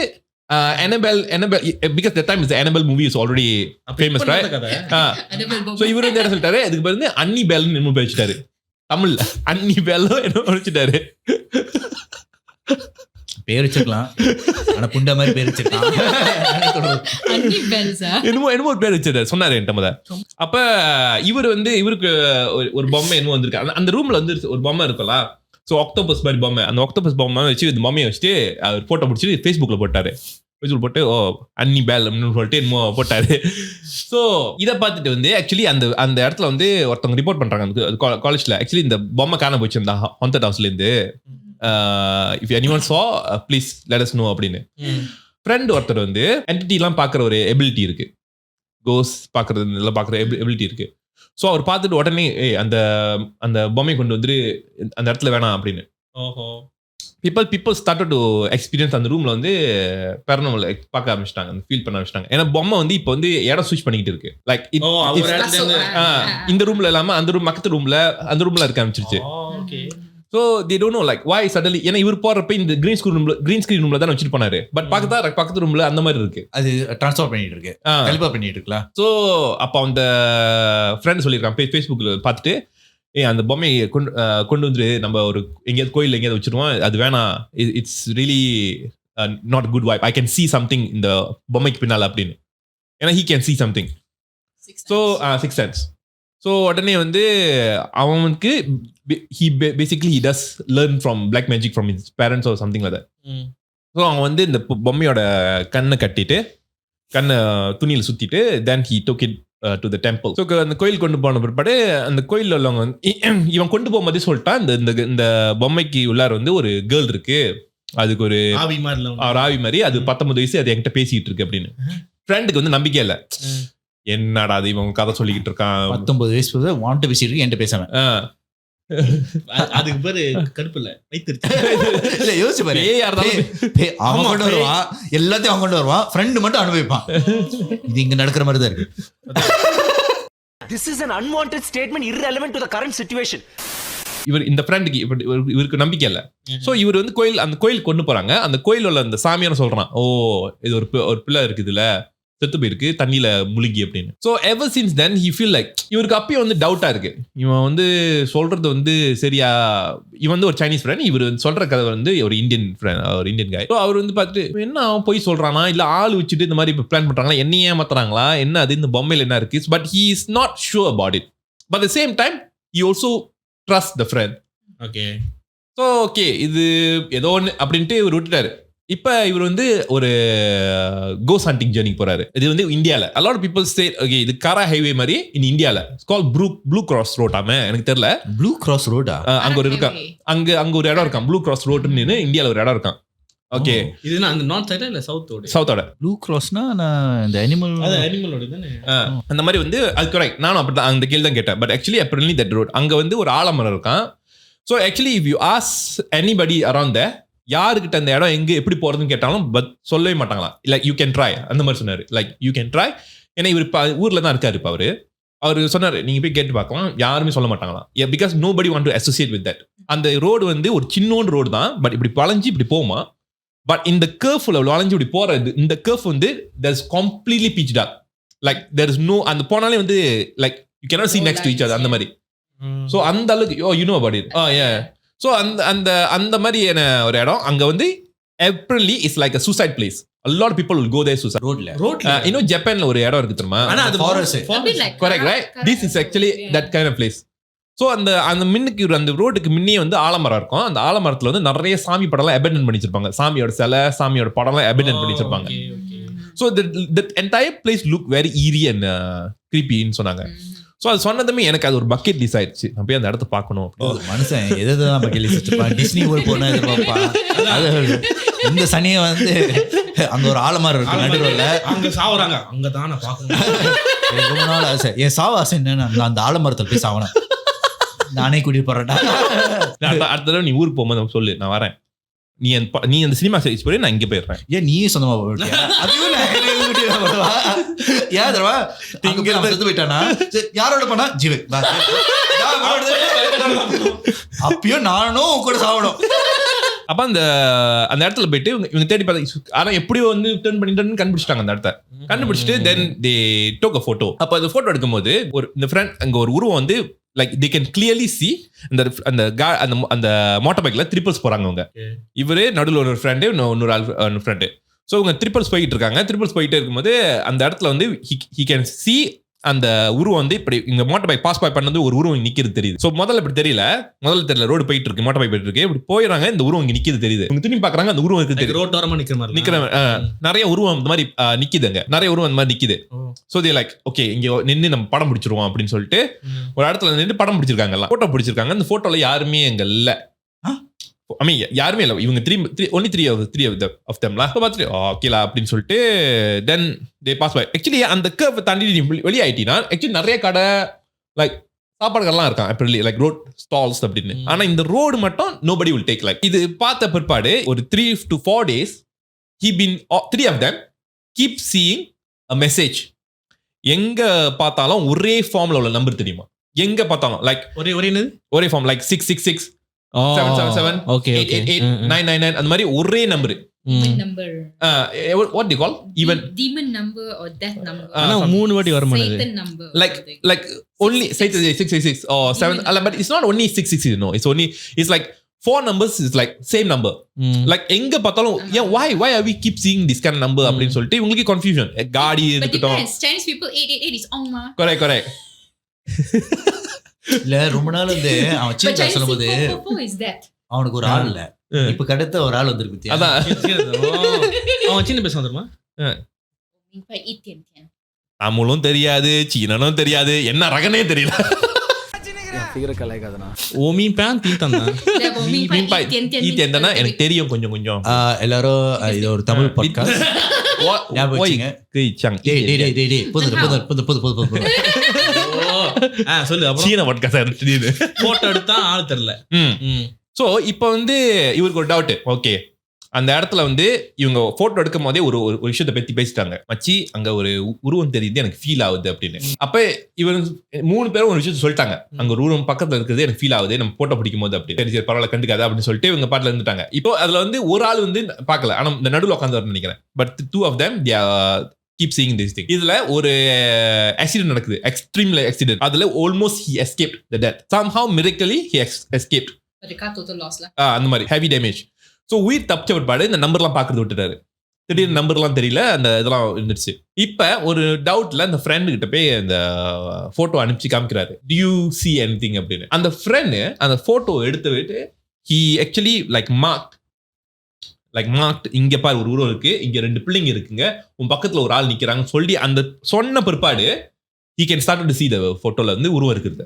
Annabelle because that time is the Annabelle movie is already famous, right? So இவரு வந்து என்ன சொல்லிட்டாரு, அதுக்கு பேர் வந்து அன்னிபெல் ன்னு பேர் வச்சிட்டாரு. தமிழ்ல அன்னிபெல் என்ன வச்சிட்டாரு. பேர் வச்சிருக்கலாம், ஆனா புண்ட மாதிரி பேர் வச்சிருக்கான். அன்னிபெல் சார் என்னமோ ஒரு பேர் வச்சிட்டாரு, சொன்னாரு என்கிட்ட முத. அப்ப இவர் வந்து இவருக்கு ஒரு பொம்மை என்னமோ வந்திருக்கு. அந்த ரூம்ல வந்து ஒரு பொம்மை இருக்குல்ல, ஸோ ஆக்டோபஸ் மாதிரி பொம்மை. அந்த ஆக்டோபஸ் பொம்மை வச்சு இந்த பொம்மையை வச்சுட்டு அவர் ஃபோட்டோ பிடிச்சிட்டு ஃபேஸ்புக்கில் போட்டாரு. ஃபேஸ்புக் போட்டு அன்னி பேல் அப்படின்னு சொல்லிட்டு என்னமோ போட்டாரு. ஸோ இதை பார்த்துட்டு வந்து ஆக்சுவலி அந்த இடத்துல வந்து ஒருத்தவங்க ரிப்போர்ட் பண்ணுறாங்க காலேஜில். ஆக்சுவலி இந்த பொம்மை காண போச்சு அந்த ஹாண்டட் ஹவுஸ்லேருந்து. இஃப் எனிஒன் சா ப்ளீஸ் லெட் அஸ் நோ அப்படின்னு. ஃப்ரெண்ட் ஒருத்தர் வந்து என்டிட்டிலாம் பார்க்குற ஒரு எபிலிட்டி இருக்கு, கோஸ் பார்க்குறது எல்லாம் பார்க்குற எபிலிட்டி இருக்கு. ஸோ அவர் பார்த்துட்டு உடனே அந்த பொம்மை கொண்டு வந்துட்டு அந்த இடத்துல வேணாம் அப்படின்னு. people started to experience அந்த ரூம்ல வந்து paranormal பார்க்க ஆரம்பிச்சிட்டாங்க, ஃபீல் பண்ண ஆரம்பிச்சிட்டாங்க. ஏன்னா பொம்மை வந்து இப்போ வந்து இடம் ஸ்விட்ச் பண்ணிக்கிட்டு இருக்கு. லைக் இந்த ரூம்ல இல்லாம அந்த ரூம் பக்கத்து ரூம்ல அந்த ரூம்ல இருக்க ஆரம்பிச்சிருச்சு. So they don't know like why suddenly ஏன்னா இவர் போறப்ப இந்த கிரீன் ஸ்கிரீன் ரூம்ல தான் வச்சுட்டு போனாரு. பட் பக்கத்து ரூம்ல அந்த மாதிரி இருக்கு, அது ட்ரான்ஸ்ஃபர் பண்ணிட்டு இருக்கு, கலிபர் பண்ணிட்டு இருக்கலாம். ஸோ அப்போ அந்த ஃப்ரெண்ட் சொல்லியிருக்கான் ஃபேஸ்புக்கில் பார்த்துட்டு, அந்த பொம்மையை கொண்டு வந்துட்டு நம்ம ஒரு எங்கேயாவது கோயில் எங்கேயாவது வச்சிருவோம், அது வேணாம், it's really not good vibe, I can see something இந்த பொம்மைக்கு பின்னால் அப்படின்னு. ஏன்னா he can see something. So 6 cents. So உடனே வந்து அவனுக்கு he does learn from black magic from his parents or something like that. So அவன் வந்து இந்த பொம்மையோட கண்ணை கட்டிட்டு கண்ணை துணியில் சுற்றிட்டு then he took it to the temple. So அந்த கோயில் கொண்டு போன பிற்பாடு அந்த கோயிலில் உள்ளவங்க வந்து இவன் கொண்டு போகும்போதே சொல்லிட்டான், இந்த பொம்மைக்கு உள்ளார வந்து ஒரு கேர்ள் இருக்கு, அதுக்கு ஒரு ஆவி மாதிரி, அது 19 வயசு, அது என்கிட்ட பேசிக்கிட்டு இருக்கு அப்படின்னு. ஃப்ரெண்டுக்கு வந்து நம்பிக்கை இல்லை, என்னடா அது இவன் கதை சொல்லிக்கிட்டு இருக்கான், 19 வயசு வாண்ட்டு பேசிட்டு என்கிட்ட பேசாம, அதுக்கு பேரு கடுப்பு இல்ல இல்ல யோசிச்சு பாரு, அவன் கொண்டு வருவான், எல்லாத்தையும் அவன் கொண்டு வருவான், ஃப்ரெண்டு மட்டும் அனுபவிப்பான். இது இங்க நடக்கிற மாதிரி தான் இருக்கு. This is an unwanted statement irrelevant to the current situation. இவர் இந்த ஃப்ரெண்டுக்கு இவருக்கு நம்பிக்கை இல்லை. ஸோ இவர் வந்து அந்த கோயில் கொண்டு போறாங்க. அந்த கோயில் உள்ள அந்த சாமியார் சொல்றான், ஓ இது ஒரு பிள்ளை இருக்குதுல, செத்து போயிருக்கு தண்ணியில முழுகி அப்படின்னு. So ever since then he feel like, இவருக்கு அப்பயும் வந்து டவுட்டா இருக்கு, இவன் வந்து சொல்றது வந்து சரியா, இவன் வந்து ஒரு சைனீஸ் ஃப்ரெண்ட், இவர் சொல்ற கதை வந்து ஒரு இந்தியன் ஃப்ரெண்ட், ஒரு இந்தியன் காய். ஸோ அவர் வந்து பார்த்துட்டு என்ன அவன் போய் சொல்றானா, இல்ல ஆள் வச்சுட்டு இந்த மாதிரி பிளான் பண்றாங்களா, என்ன ஏமாத்துறாங்களா, என்ன அது இந்த பொம்மையில என்ன இருக்கு, but he is not sure about it. But the same time he also trust the friend. Okay, so okay இது ஏதோ ஒன்று அப்படின்ட்டு இவர் விட்டுட்டாரு. இப்போ இவர் வந்து ஒரு கோஸ்ட் ஹண்டிங் ஜர்னிக்கு போறாரு. இது வந்து இந்தியாவில் a lot of people say okay இது காரா ஹைவே மாதிரி இன் இந்தியாவில் இட்ஸ் கால் ப்ளூ கிராஸ் ரோட்டாமே, எனக்கு தெரியல. ப்ளூ கிராஸ் ரோடா? அங்க ஒரு இருக்கா, அங்க ஒரு இடம் இருக்கான், ப்ளூ கிராஸ் ரோடுன்னு இந்தியாவில் ஒரு இடம் இருக்கான். ஓகே, இது அந்த நார்த் சைடா இல்ல சவுத்தோட ப்ளூ கிராஸ்னா இந்த அனிமலோட தானே, அந்த மாதிரி வந்து அது கரெக்ட். நானும் அப்படி அந்த கேள்வி தான் கேட்டேன். But actually apparently that road அங்க வந்து ஒரு ஆலமரம் இருக்கான். So actually if you ask anybody around the, யாருக்கிட்ட அந்த இடம் எங்க எப்படி போறதுன்னு கேட்டாலும் பட் சொல்லவே மாட்டாங்களா, லைக் யூ கேன் ட்ரை அந்த மாதிரி சொன்னாரு, லைக் யூ கேன் ட்ரை. ஏன்னா இவர் ஊர்ல தான் இருக்காரு. இப்போ அவர் சொன்னாரு நீங்க போய் கேட்டு பார்க்கலாம், யாருமே சொல்ல மாட்டாங்களாம், because nobody want to associate with that. அந்த ரோடு வந்து ஒரு சின்னோண்டு ரோடு தான், பட் இப்படி வளைஞ்சு இப்படி போமா, பட் இந்த கர்ஃப்ல வளைஞ்சு இப்படி போறது, இந்த கர்ஃப் வந்து there is completely pitched up, like there is no, அந்த போனாலே வந்து like you cannot see next to each other அந்த மாதிரி. ஸோ அந்த அளவுக்கு you know about it. Yeah. So அந்த மாதிரி ஒரு இடம் அங்க வந்து apparently it's like a suicide place. A lot of people will go there suicide. You know ஜப்பான்ல ஒரு இடம் இருக்கு தெரியுமா, correct right? This is actually that kind of place. So அந்த மின்னுக்கு அந்த ரோடுக்கு முன்னே வந்து ஆலமரம் இருக்கும். அந்த ஆலமரத்துல வந்து நிறைய சாமி படம்லாம் அபேண்டன் பண்ணி வச்சிருப்பாங்க, சாமியோட சிலை சாமியோட படம்லாம் அபேண்டன் பண்ணி வச்சிருப்பாங்க. So the entire place look very eerie and creepy-ன்னு சொன்னாங்க. ஸோ அது சொன்னதுமே எனக்கு அது ஒரு பக்கெட் லிஸ்ட் ஆயிடுச்சு, நான் போய் அந்த இடத்த பார்க்கணும். மனுஷன் எதுதான் பக்கெட் லிஸ்ட் வச்சிருப்பான், டிஸ்னி வேர்ல்ட் போனா இது பார்ப்பான். இந்த சனியை வந்து அங்க ஒரு ஆலமரம் இருக்கு நடுவில், அங்க சாவுறாங்க, அங்க தான் நான் பார்க்கணும். ரொம்ப நாள் ஆசை, என் சாவ ஆசை என்னன்னா நான் அந்த ஆலமரத்தில் போய் சாவணும், நானே கூட்டிட்டு போறேன்டா. அடுத்த தடவை நீ ஊருக்கு போகும்போது சொல்லு, நான் வரேன், நீ அந்த சினிமா சைஸ் போய் நான் இங்க போயிடுறேன். ஏன் நீயே சொந்தமா போயிட்டானா, யாரோட போனா ஜீவன், அப்பயும் நானும் கூட சாவணும். அப்ப அந்த இடத்துல போயிட்டு இவங்க தேடி பார்த்து, ஆனா எப்படியோ வந்து டர்ன் பண்ணிட்டு கண்டுபிடிச்சிட்டாங்க அந்த இடத்த. கண்டுபிடிச்சிட்டு தென் தே டோக் அ போட்டோ. அப்ப அந்த போட்டோ எடுக்கும்போது இந்த ஃப்ரெண்ட் அங்க ஒரு உருவம் வந்து like they can clearly see அந்த மோட்டார் பைக்ல ட்ரிபிள்ஸ் போறாங்க அவங்க. இவரே நடுவில் ஒரு ஃப்ரெண்டு, இன்னொரு ஃப்ரெண்டு. ஸோ இவங்க ட்ரிபிள்ஸ் போயிட்டு இருக்காங்க. ட்ரிபிள்ஸ் போயிட்டே இருக்கும்போது அந்த இடத்துல வந்து he can see அந்த உருவம் வந்து இப்படி இந்த மோட்டார் பைக் பாஸ் பண்ணது ஒரு உருவம் நிக்கிறது தெரியுது. ஸோ முதல்ல இப்படி தெரியல, ரோடு போயிட்டு இருக்கு, மோட்டார் பைக் போயிட்டு இருக்கு, இப்படி போயிடறாங்க, இந்த உருவம் இங்க நிக்கிறது தெரியுது. இவங்க திரும்பி பாக்குறாங்க, அந்த உருவம் இருக்கு, ரோட்டோரமா நிக்கிற நிறைய உருவம் இந்த மாதிரி நிக்குதுங்க, நிறைய உருவம் அந்த மாதிரி நிக்குது. ஸோ தே லைக் ஓகே இங்க நின்று நம்ம படம் பிடிச்சிருவோம் அப்படின்னு சொல்லிட்டு ஒரு இடத்துல நின்று படம் பிடிச்சிருக்காங்க, போட்டோ பிடிச்சிருக்காங்க. அந்த போட்டோல யாருமே எங்க இல்ல, ஐ மீன் யாருமே இல்லை, இவங்க only three of them பார்த்துட்டு ஓகேலா அப்படின்னு சொல்லிட்டு தென் தே பாஸ் பை. ஆக்சுவலி அந்த கர்வ் தாண்டி வெளியாயிட்டீங்கன்னா ஆக்சுவலி நிறைய கடை லைக் சாப்பாடுகள்லாம் இருக்கான் அப்படி லைக் ரோட் ஸ்டால்ஸ் அப்படின்னு. ஆனா இந்த ரோடு மட்டும் nobody will take. லைக் இது பார்த்த பிற்பாடு ஒரு 3 to 4 days three of them keep seeing a message. எங்க பார்த்தாலும் ஒரே ஃபார்ம்ல உள்ள நம்பர் தெரியுமா, எங்க பார்த்தாலும் லைக் ஒரே ஃபார்ம் லைக் 666 777 Okay, okay. 888 999 அந்த மாதிரி ஒரே number. number. What do you call? Even demon number or death number. ஆனா 3 வாட்டி வர மாட்டேங்குது. Satan number. like only 666 or 7 but it's not only 666, you know. It's like 4 numbers is like same number. Like எங்க பார்த்தாலும் why are we keep seeing this kind of number அப்படினு சொல்லிட்டு உங்களுக்கு confusion. காடி இருக்கட்டும். But depends. Chinese people 888 is ong ma. Correct. இல்ல ரொம்ப நாள் வந்து அவன் சின்ன சொல்லும்போது is that? அவனுக்கு ஒரு ஆள் இல்ல. இப்ப கடத்த ஒரு ஆள் வந்திருக்கு பத்தியா? அதான் அவன் சின்ன பேச வந்துருமா? தமிழும் தெரியாது, சீனனும் தெரியாது, என்ன ரகனே தெரியல. ஓமி பேன் தீத்தனா. ஈத்தேந்தனா எனக்கு தெரியும் கொஞ்சம். எல்லாரும் இது ஒரு தமிழ் பாட்காஸ்ட். சொல்லு அப்புறம். சீன பாட்காஸ்ட் போட்டோ எடுத்தா ஆள் தெரியல. சோ இப்போ வந்து இவருக்கு ஒரு டவுட். ஓகே, அந்த இடத்துல வந்து இவங்க போட்டோ எடுக்கும் போதே ஒரு விஷயத்தை பத்தி பேசிட்டாங்க. மச்சி அங்க ஒரு உருவம் தெரியுது, எனக்கு ஃபீல் ஆகுது அப்படின்னு. அப்ப இவங்க 3 பேரும் ஒரு விஷயத்த சொல்லிட்டாங்க, அங்க ஒரு உருவம் பக்கத்துல இருக்கிறது எனக்கு ஃபீல் ஆகுது, நம்ம போட்டோ பிடிக்கும் போது அப்படி. சரி பரவாயில்ல கண்டுக்காது அப்படின்னு சொல்லிட்டு இவங்க பாட்டுல இருந்துட்டாங்க. இப்போ அதுல வந்து ஒரு ஆள் வந்து பாக்கல, ஆனா இந்த நடுவில் உட்காந்து வரணும்னு நினைக்கிறேன். But 2 of them they keep seeing this thing. இதுல ஒரு ஆக்சிடென்ட் நடக்குது, எக்ஸ்ட்ரீம் ஆக்சிடென்ட். அதுல almost he escaped the death. Somehow miraculously he escaped. But the car total loss la. அந்த மாதிரி heavy damage. ஸோ உயிர் தப்பிச்ச விட்பாடு இந்த நம்பர்லாம் பார்க்கறது விட்டுட்டாரு. திடீர்னு நம்பர்லாம் தெரியல, அந்த இதெல்லாம் இருந்துச்சு. இப்போ ஒரு டவுட்ல அந்த ஃப்ரெண்டு கிட்ட போய் அந்த போட்டோ அனுப்பிச்சு காமிக்கிறாரு. Do you see anything அப்படின்னு. அந்த ஃப்ரெண்டு அந்த போட்டோ எடுத்து விட்டு he actually like marked இங்க பாரு ஒரு உருவம் இருக்கு, இங்க 2 பிள்ளைங்க இருக்குங்க, உன் பக்கத்துல ஒரு ஆள் நிக்கிறாங்க சொல்லி அந்த சொன்ன பிற்பாடு he can start to see the போட்டோல வந்து உருவம் இருக்குது.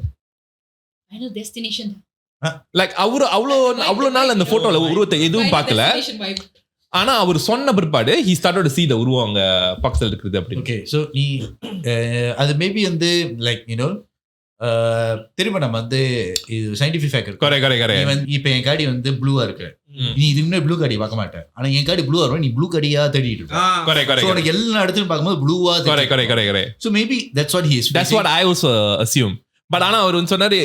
Final destination. லைக் அவ்வளோ நாள் அந்த போட்டோல உருவத்தை எதுவும் பார்க்கல, ஆனா அவர் சொன்ன பிற்பாடு he started to see the உருவம் அங்க பக்கத்துல இருக்குது அப்படி. ஓகே, சோ நீ அது மேபி வந்து லைக் யூ நோ திரும்ப நம்ம வந்து இது சயின்டிஃபிக் ஃபேக்ட். கரெக்ட். இப்போ என் காடி வந்து ப்ளூவா இருக்கு, நீ இதுக்கு முன்னாடி ப்ளூ காடி பார்க்க மாட்டேன், ஆனா என் காடி ப்ளூவா இருக்கும், நீ ப்ளூ காடியா தேடிட்டு இருக்க. உனக்கு எல்லா இடத்துலயும் பார்க்கும்போது ப்ளூவா. Correct. So maybe that's what I also assume. But ஆனா அவர் வந்து சொன்னாரு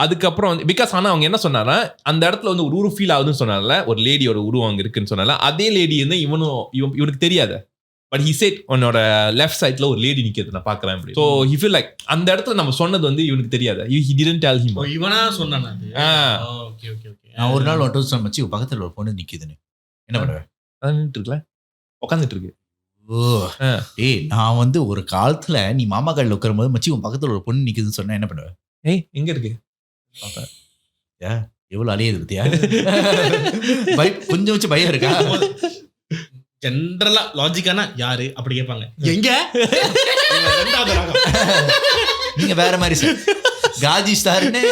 அதுக்கப்புறம் பிகாஸ் ஆனா அவங்க என்ன சொன்னாரா, அந்த இடத்துல வந்து ஒரு உருவம் ஃபீல் ஆகுதுன்னு சொன்னால, ஒரு லேடியோட உருவம் அங்க இருக்குன்னு சொன்னால, அதே லேடி வந்து இவனுக்கு தெரியாது. பட் he said உன்னோட லெஃப்ட் சைட்ல ஒரு லேடி நிக்கிறது நான் பாக்குறேன் அப்படி. சோ he feel like அந்த இடத்துல நம்ம சொன்னது வந்து இவனுக்கு தெரியாது. he didn't tell him. இவனா சொன்னானா? ஓகே. நான் ஒரு நாள் ஒன்று சொன்னச்சு பக்கத்துல ஒரு பொண்ணு நிக்குதுன்னு என்ன பண்ணுவேன்? நின்னுட்டு இருக்குல, உட்காந்துட்டு இருக்கு. ஏய் நான் வந்து ஒரு காலத்துல நீ மாமா காலில் உட்காரும் போது மச்சி உன் பக்கத்துல ஒரு பொண்ணு நிக்குதுன்னு சொன்னா என்ன பண்ணுவேன்? ஏய் எங்க இருக்கு எவ்வளவு அழியுது பத்தியா? கொஞ்சம் வச்சு பயம் இருக்கா? ஜெனரலா லாஜிக்கானா யாரு அப்படி கேட்பாங்க. எங்க நீங்க வேற மாதிரி சார் காஜி ஸ்டார்னு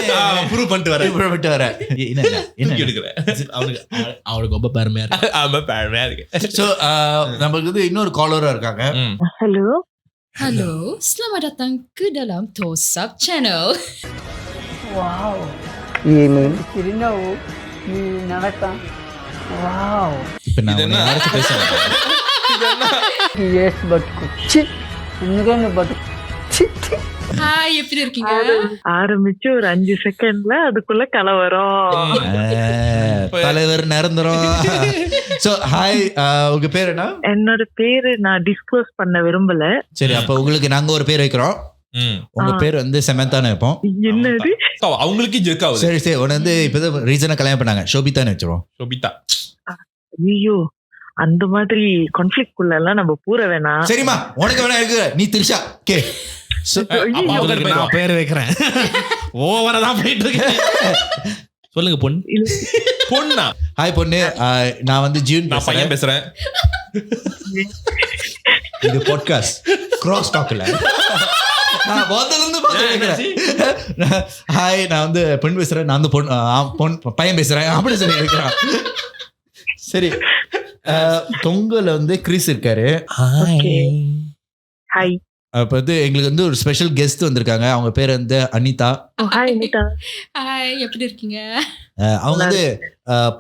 ப்ரூவ் பண்ணிட்டு வர என்ன எடுக்கிறேன். அவனுக்கு ரொம்ப பெருமையா இருக்கு. சோ நமக்கு வந்து இன்னொரு காலரா இருக்காங்க. Halo, selamat datang ke dalam Tosap Channel. Wow. Ini kirinaw ni nanata. Wow. இப்ப நான் யாரச்சு பேசுறேன். Yes but kuchi. என்னங்க but ஹாய், எப்படி இருக்கீங்க? ஆரம்பிச்சு ஒரு 5 செகண்ட்ல அதுக்குள்ள கலவரம். தலைவர் நிரந்தரம். சோ ஹாய், உங்க பேர் என்ன? என்னோட பேரு நான் டிஸ்க்ளோஸ் பண்ண விரும்பல. சரி, அப்ப உங்களுக்கு நாங்க ஒரு பேர் வைக்கிறோம். உங்க பேர் வந்து செமந்தான்னு வைப்போம். என்னது அவங்களுக்கு ஜெர்க் ஆகுது. சரி உன வந்து இப்பதான் ரீசனா கல்யாணம் பண்ணாங்க, ஷோபிதான்னு வச்சிருவோம். ஷோபிதா. ஐயோ அந்த மாதிரி கான்ஃப்ளிக்ட் குள்ள எல்லாம் நம்ம பூர வேணாம். சரிமா, உனக்கு வேணா இருக்கு, நீ திரிஷா கே. நான் பேர் வைக்கிறேன். ஓவரா தான் போயிட்டு இருக்கேன். சொல்லுங்க பொண்ணா? ஹாய் பொண்ணு, நான் வந்து ஜீவன் பையன் பேசுறேன். இது பாட்காஸ்ட் கிராஸ் டாக்ல ஹாய், நான் வந்து பெண் பேசுறேன், நான் வந்து பையன் பேசுறேன் அப்படி சொல்லி இருக்கிறான். சரி, தொங்கல வந்து கிறிஸ் இருக்காரு. ஹாய். அப்போ வந்து எங்களுக்கு வந்து ஒரு ஸ்பெஷல் கெஸ்ட் வந்திருக்காங்க. அவங்க பேர் வந்து அனிதா. ஹாய் அனிதா. ஹாய், எப்படி இருக்கீங்க? அவங்க வந்து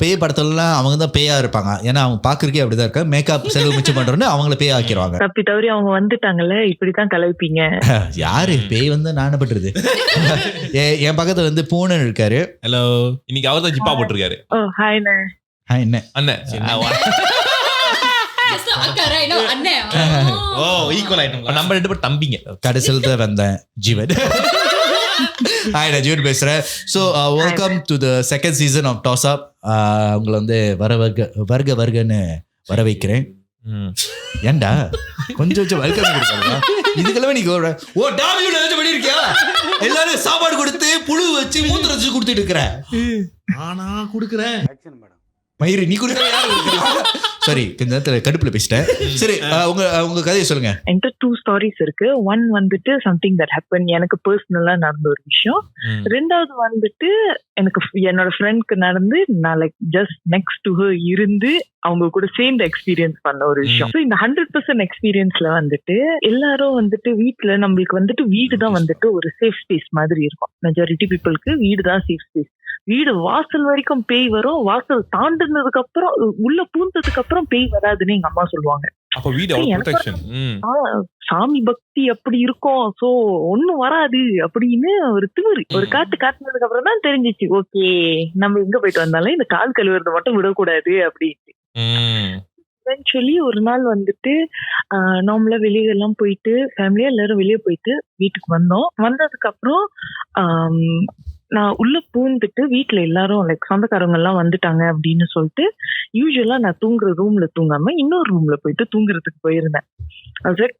பேய் படத்துலலாம் அவங்க தான் பேயா இருப்பாங்க. ஏன்னா அவங்க பாக்குறதுக்கே அப்படிதான் இருக்காங்க. மேக்கப் செலவு மிச்சம் பண்றோன்னு அவங்கள பேய் ஆக்கிடுவாங்க. தப்பி தவறி அவங்க வந்துட்டாங்கல்ல, இப்படித்தான் கலவிப்பீங்க. யாரு பேய் வந்து நானே பண்றது? என் பக்கத்துல வந்து பூனன் இருக்காரு. ஹலோ, இன்னைக்கு அவர் தான் ஜிப்பா போட்டிருக்காரு. ஓ ஹாய் அண்ணே. ஹாய் என்ன அண்ணன் நம்ம 2 பேரும் தம்பிங்க. கடைசியில் தான் வந்தேன் ஜீவன். ஹாய், நான் ஜீவன் பேசுறேன். So welcome to the second season of toss up. உங்களை வந்து வருகன்னு வர வைக்கிறேன். ஏண்டா கொஞ்சம் வெல்கம் கொடுப்பாங்க. இதுக்கெல்லாம் நீ ஓ டாமியூல ஏதாச்சும் பண்ணிருக்கியா? எல்லாரும் சாப்பாடு கொடுத்து புழு வச்சு மூத்திர வச்சு கொடுத்துட்டு இருக்கிற. ஆனா குடுக்குறேன் மயிறு நீ கொடுக்குற யாரு கொடுக்குறா? சாரி, இந்த நேரத்தில் கடுப்புல பேசிட்டேன். சரி, உங்க கதையை சொல்லுங்க. என்கிட்ட 2 ஸ்டோரிஸ் இருக்கு. ஒன் வந்துட்டு சம்திங் தட் ஹேப்பன், எனக்கு பர்சனலா நடந்த ஒரு விஷயம். ரெண்டாவது வந்துட்டு எனக்கு என்னோட ஃப்ரெண்ட்க்கு நடந்து நான் like just next to her இருந்து அவங்க கூட சேர்ந்து எக்ஸ்பீரியன்ஸ் பண்ண ஒரு விஷயம். ஸோ இந்த 100% எக்ஸ்பீரியன்ஸ்ல வந்துட்டு எல்லாரும் வந்துட்டு வீட்டுல நம்மளுக்கு வந்துட்டு வீடு தான் வந்துட்டு ஒரு சேஃப் ஸ்பேஸ் மாதிரி இருக்கும். மெஜாரிட்டி பீப்புளுக்கு வீடு தான் சேஃப் ஸ்பேஸ். வீடு வாசல் வரைக்கும் பேய் வரும், வாசல் தாண்டினதுக்கு அப்புறம் உள்ள பூந்ததுக்கு அப்புறம் பேய் வராதுன்னு எங்க அம்மா சொல்லுவாங்க. அப்ப வீடு ப்ரொடெக்ஷன். சாமி பக்தி அப்படி இருக்கும், சோ ஒண்ணும் வராது அப்படின்னு ஒரு திமிரு ஒரு காட்டுனதுக்கு அப்புறம் தான் தெரிஞ்சிச்சு, ஓகே நம்ம எங்க போயிட்டு வந்தாலும் இந்த கால் கழுவுறத மட்டும் விடக்கூடாது அப்படின்னு. எவென்ச்சுவலி ஒரு நாள் வந்துட்டு நார்மலா வெளியெல்லாம் போயிட்டு ஃபேமிலியா எல்லாரும் வெளியே போயிட்டு வீட்டுக்கு வந்தோம். வந்ததுக்கு அப்புறம் நான் உள்ள பூந்துட்டு வீட்டுல எல்லாரும் லைக் சொந்தக்காரங்க எல்லாம் வந்துட்டாங்க அப்படின்னு சொல்லிட்டு யூஸ்வலா நான் தூங்குற ரூம்ல தூங்காம இன்னொரு ரூம்ல போயிட்டு தூங்குறதுக்கு போயிருந்தேன்.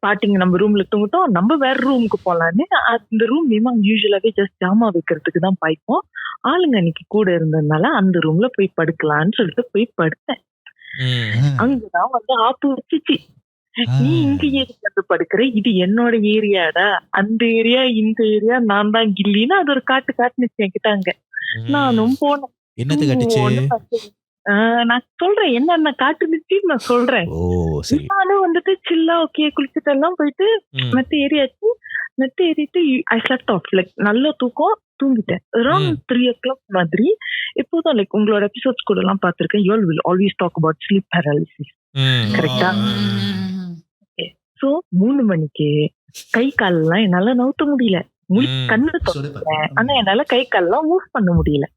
பாட்டிங்க நம்ம ரூம்ல தூங்கிட்டோம், நம்ம வேற ரூமுக்கு போலான்னு. அந்த ரூம் யூஸ்வலாவே ஜஸ்ட் ஜாமா வைக்கிறதுக்கு தான் பாய்ப்போம். ஆளுங்க அன்னைக்கு கூட இருந்ததுனால அந்த ரூம்ல போய் படுக்கலான்னு சொல்லிட்டு போய் படுத்தேன். அங்கதான் வந்து ஆப்பு வச்சுச்சு, நீ இங்க ஏரியா படுக்கிற, இது என்னோட ஏரியாடா, அந்த ஏரியா இந்த ஏரியா நான் தான் கில்லின்னு அது ஒரு காட்டுனுச்சு என்கிட்ட. அங்க நானும் போனேன். என்னது காட்டுச்சு? நான் சொல்றேன் என்னென்ன காட்டுனுச்சுன்னு நான் சொல்றேன். நானும் வந்துட்டு சில்லா ஓகே குளிச்சுட்டு எல்லாம் போயிட்டு மெத்த ஏறிட்டு ஐ ஸ்லெப்ட் ஆஃப் லைக் நல்ல தூங்கிட்டேன். அரௌண்ட் 3 o'clock மாதிரி. இப்போதான் லைக் உங்களோட எபிசோட்ஸ் கூட எல்லாம் பாத்திருக்கேன். You will always talk about sleep paralysis, கரெக்டா? சோ 3 மணிக்கு கை காலெல்லாம் என்னால நவுத்த முடியல. கண்ணு தொடர்றேன், ஆனா என்னால கை காலெல்லாம் மூவ் பண்ண முடியல.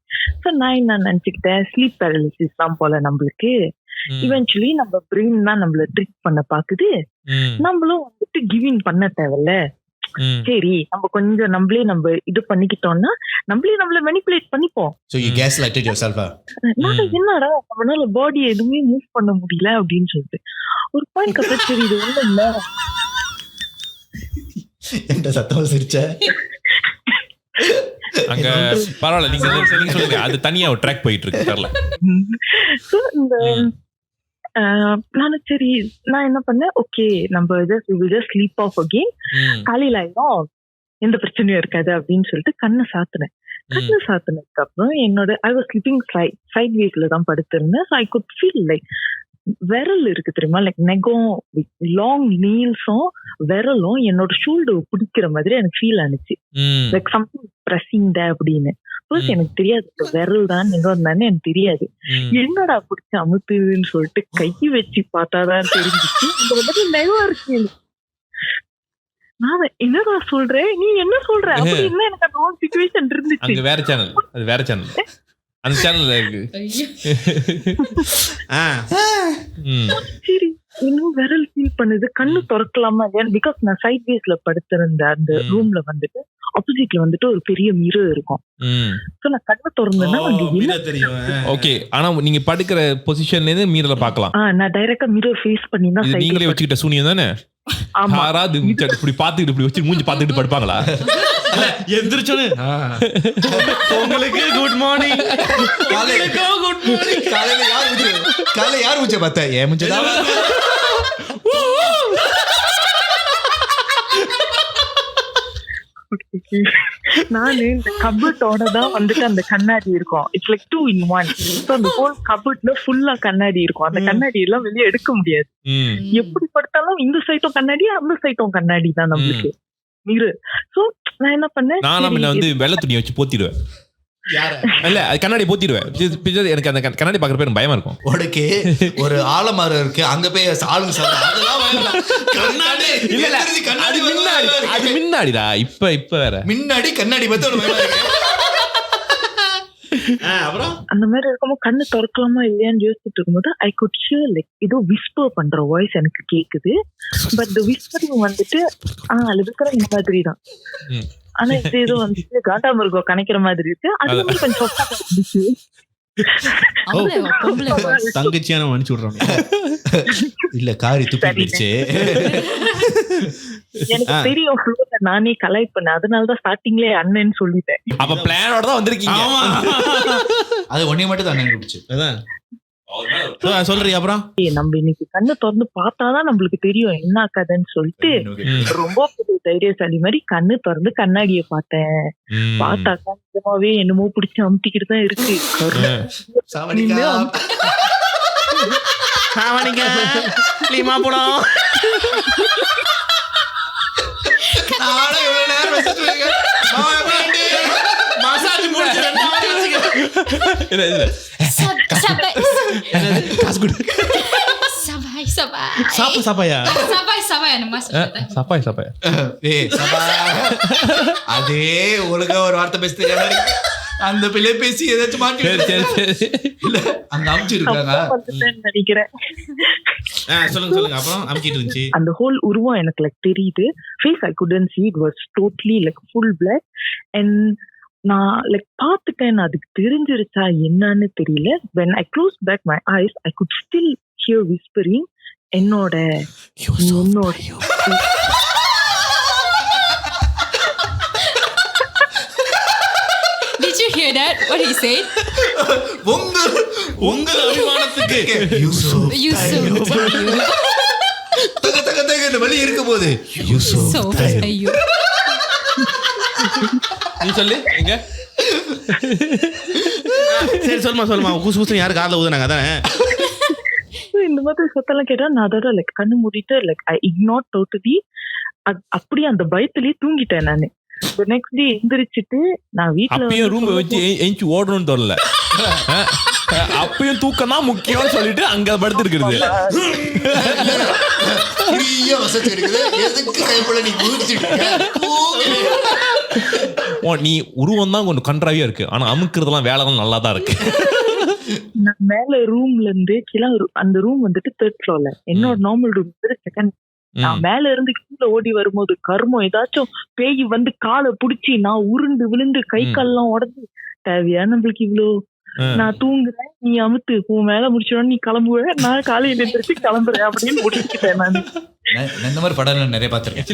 சோ நான் என்ன நினைச்சுக்கிட்டேன், ஸ்லீப் பேரலிசிஸ் தான் போல நம்மளுக்கு. இவென்ச்சுவலி நம்ம பிரெயின் தான் நம்மள ட்ரிக் பண்ண பாக்குது. நம்மளும் வந்துட்டு கிவிங் பண்ண தேவையில்ல. சரி நம்ம கொஞ்சம் நம்ம இது பண்ணிக்கிட்டோம்னா நம்மள மெனிபுலேட் பண்ணிப்போம். என்னடா நம்மளால பாடி எதுவுமே மூவ் பண்ண முடியல அப்படின்னு சொல்லிட்டு ஒரு பாயிண்ட் அப்புறம் சரி இது ஒண்ணும் இல்ல. சத்தமா சிரிச்ச அங்க பரவாயில்ல, நீங்க சொல்லுங்க, அது தனியா ஒரு ட்ராக் போயிட்டு இருக்கு தெரியல. நானும் சரி நான் என்ன பண்ணேன், ஓகே நம்ம ஜஸ்ட் ஸ்லீப் ஆஃப் அகெயின், காலையில ஆயிடும் எந்த பிரச்சனையும் இருக்காது அப்படின்னு சொல்லிட்டு கண்ணை சாத்தினேன். கண்ணை சாத்தினதுக்கு அப்புறம் என்னோட ஐ வாஸ் ஸ்லீப்பிங் சைட் வேஸ்ல தான் படுத்திருந்தேன். So I could feel like விரல் இருக்கு தெரியுமா, லைக் நெகம் லாங் நீல்ஸும் விரலும் என்னோட ஷோல்டர் பிடிக்கிற மாதிரி எனக்கு ஃபீல் ஆனிச்சு. லைக் சம்திங் பிரஸிங் அப்படின்னு. எனக்கு தெரியாது விரல் தான் நெகம் தானே எனக்கு தெரியாது. என்னடா பிடிச்சி அமுத்துன்னு சொல்லிட்டு கை வச்சு பார்த்தாதான் தெரிஞ்சிச்சு இந்த வந்துட்டு நெகம் இருக்கு. நான் என்னடா சொல்றேன், நீ என்ன சொல்ற அப்படின்னு எனக்கு அந்த ஹோல் சிச்சுவேஷன் இருந்துச்சு. வேற சேனல், அது வேற சேனல், அந்த சேனல்ல இருக்கு. சரி இன்னும் விரல் ஃபீல் பண்ணுது, கண்ணு திறக்கலாமா இல்லையா? பிகாஸ் நான் சைட் வேஸ்ல படுத்திருந்த அந்த ரூம்ல வந்துட்டு ஆப்போசிட்ல வந்துட்டு ஒரு பெரிய மிரர் இருக்கும். சோ நான் கண்ணை திறந்தேன்னா ஓகே. ஆனா நீங்க படுக்கிற பொசிஷன்ல இருந்து மிரர்ல பார்க்கலாம். நான் டைரக்டா மிரர் ஃபேஸ் பண்ணி தான் நீங்களே வச்சுக்கிட்ட சூனியம் தானே? யாராவது இப்படி பாத்துக்கிட்டு இப்படி வச்சு மூஞ்சி பாத்துக்கிட்டு படுப்பாங்களா? எந்திரிச்சோன்னு உங்களுக்கு குட் மார்னிங், குட் மார்னிங். காலையில யார் மூஞ்ச பார்த்தா? ஏன் மூஞ்சதா? நானு இந்த கபர்டோட தான் வந்துட்டு அந்த கண்ணாடி இருக்கும். It's like 2 in 1. ஸோ அந்த ஹோல் கபர்ட்ல ஃபுல்லா கண்ணாடி இருக்கும். அந்த கண்ணாடி எல்லாம் வெளியே எடுக்க முடியாது. எப்படி படுத்தாலும் இந்த சைட்டும் கண்ணாடி அந்த சைட்டும் கண்ணாடி தான் நம்மளுக்கு மிரர். ஸோ நான் என்ன பண்ணேன், நான் வந்து வெள்ளை துணியை வச்சு போத்திடுவேன். இல்ல அது கண்ணாடி போத்திடுவேன். எனக்கு அந்த கண்ணாடி பாக்குறப்ப எனக்கு பயமா இருக்கும். உனக்கு ஒரு ஆலமரம் இருக்கு, அங்க போய் ஆளுங்க சாப்பிட அதெல்லாம் கண்ணாடி இல்ல கண்ணாடி அது முன்னாடிடா. இப்ப வேற முன்னாடி கண்ணாடி பார்த்து அப்புறம் அந்த மாதிரி இருக்கும்போது கண்ணு திறக்கலாமா இல்லையான்னு யோசிச்சுட்டு இருக்கும்போது ஐ குட் ஷியர் லைக் ஏதோ விஸ்பர் பண்ற வாய்ஸ் எனக்கு கேக்குது. பட் தி விஸ்பரிங் வந்துட்டு இருக்கிற இந்த மாதிரி தான். ஆனா இது ஏதோ வந்துட்டு காண்டாமிருகம் கணக்கிற மாதிரி இருக்கு. அது வந்து கொஞ்சம் சொத்தா இருந்துச்சு. தங்கச்சியான மன்னிச்சு விடுறாங்க. இல்ல காரி துப்பிடுச்சு. எனக்கு தெரியும் நானே கலெக்ட் பண்ணேன். அதனாலதான் ஸ்டார்டிங்ல அண்ணன்னு சொல்லிட்டேன். அப்ப பிளானோட தான் வந்திருக்கீங்க. அது ஒண்ணே மட்டும் தான் அண்ணன். அதான் சொல்றீங்க. அப்புறம் நம்ம இன்னைக்கு கண்ணை திறந்து பார்த்தாதான் நம்மளுக்கு தெரியும் என்ன கதைன்னு சொல்லிட்டு ரொம்ப பெரிய தைரியசாலி மாதிரி கண்ணு திறந்து கண்ணாடிய பார்த்தேன். பார்த்தாக்கா நிஜமாவே என்னமோ பிடிச்சி அமுத்திக்கிட்டு தான் இருக்கு. அதே ஒழுங்கா ஒரு வார்த்தை பேசுறீங்க. அந்த பிள்ளை பேசி ஏதாச்சும் மாட்டி அங்க அமுச்சிருக்காங்க நினைக்கிறேன். சொல்லுங்க. அப்புறம் அமுக்கிட்டு இருந்துச்சு. அந்த ஹோல் உருவம் எனக்கு லைக் தெரியுது. Face I couldn't see, it was totally like full black. and நான் லைக் பார்த்துட்டேன். அதுக்கு தெரிஞ்சிருச்சா என்னன்னு தெரியல. when I closed back my eyes I could still hear whispering என்னோட. Did you hear that? What he said? உங்கள் அபிமானத்துக்கு வழி இருக்கும் போது நீ சொல்லு எங்க. சரி சொல்லுமா. கூசு யாரு காதுல ஊதுனாங்க அதானே. இந்த மாதிரி சத்தெல்லாம் கேட்டா நான் அதோட லைக் கண்ணு மூடிட்டு லைக் ஐ இக்னோர் டோட்டலி. அப்படியே அந்த பயத்திலேயே தூங்கிட்டேன் நானு. நெக்ஸ்ட் டே எந்திரிச்சிட்டு நான் வீட்டுல ரூம் வச்சு எஞ்சி ஓடணும்னு தோணல. அப்பயும் தூக்கம் தான் முக்கியம் சொல்லிட்டு அங்க படுத்து இருக்கிறது. நீ உருவம் தான் கொஞ்சம் கன்றாவியா இருக்கு. ஆனா அமுக்குறதெல்லாம் வேலைலாம் நல்லா தான் இருக்கு. நான் மேல ரூம்ல இருந்து கீழே அந்த ரூம் வந்துட்டு 3rd floorல. என்னோட நார்மல் ரூம் வந்து 2nd. நான் மேல இருந்து கீழே ஓடி வரும்போது கர்மம் ஏதாச்சும் பேய் வந்து காலை புடிச்சு நான் உருண்டு விழுந்து கை கால்லாம் உடஞ்சு தேவையா நம்மளுக்கு இவ்வளோ. நான் தூங்குறேன், நீ அமுத்து, உன் மேல முடிச்சிடும், நீ கிளம்புவ, நான் காலையில எந்திரிச்சு கிளம்புறேன் அப்படின்னு முடிச்சுக்கிட்டேன். நான் இந்த மாதிரி படம் நிறைய பார்த்திருக்கேன்.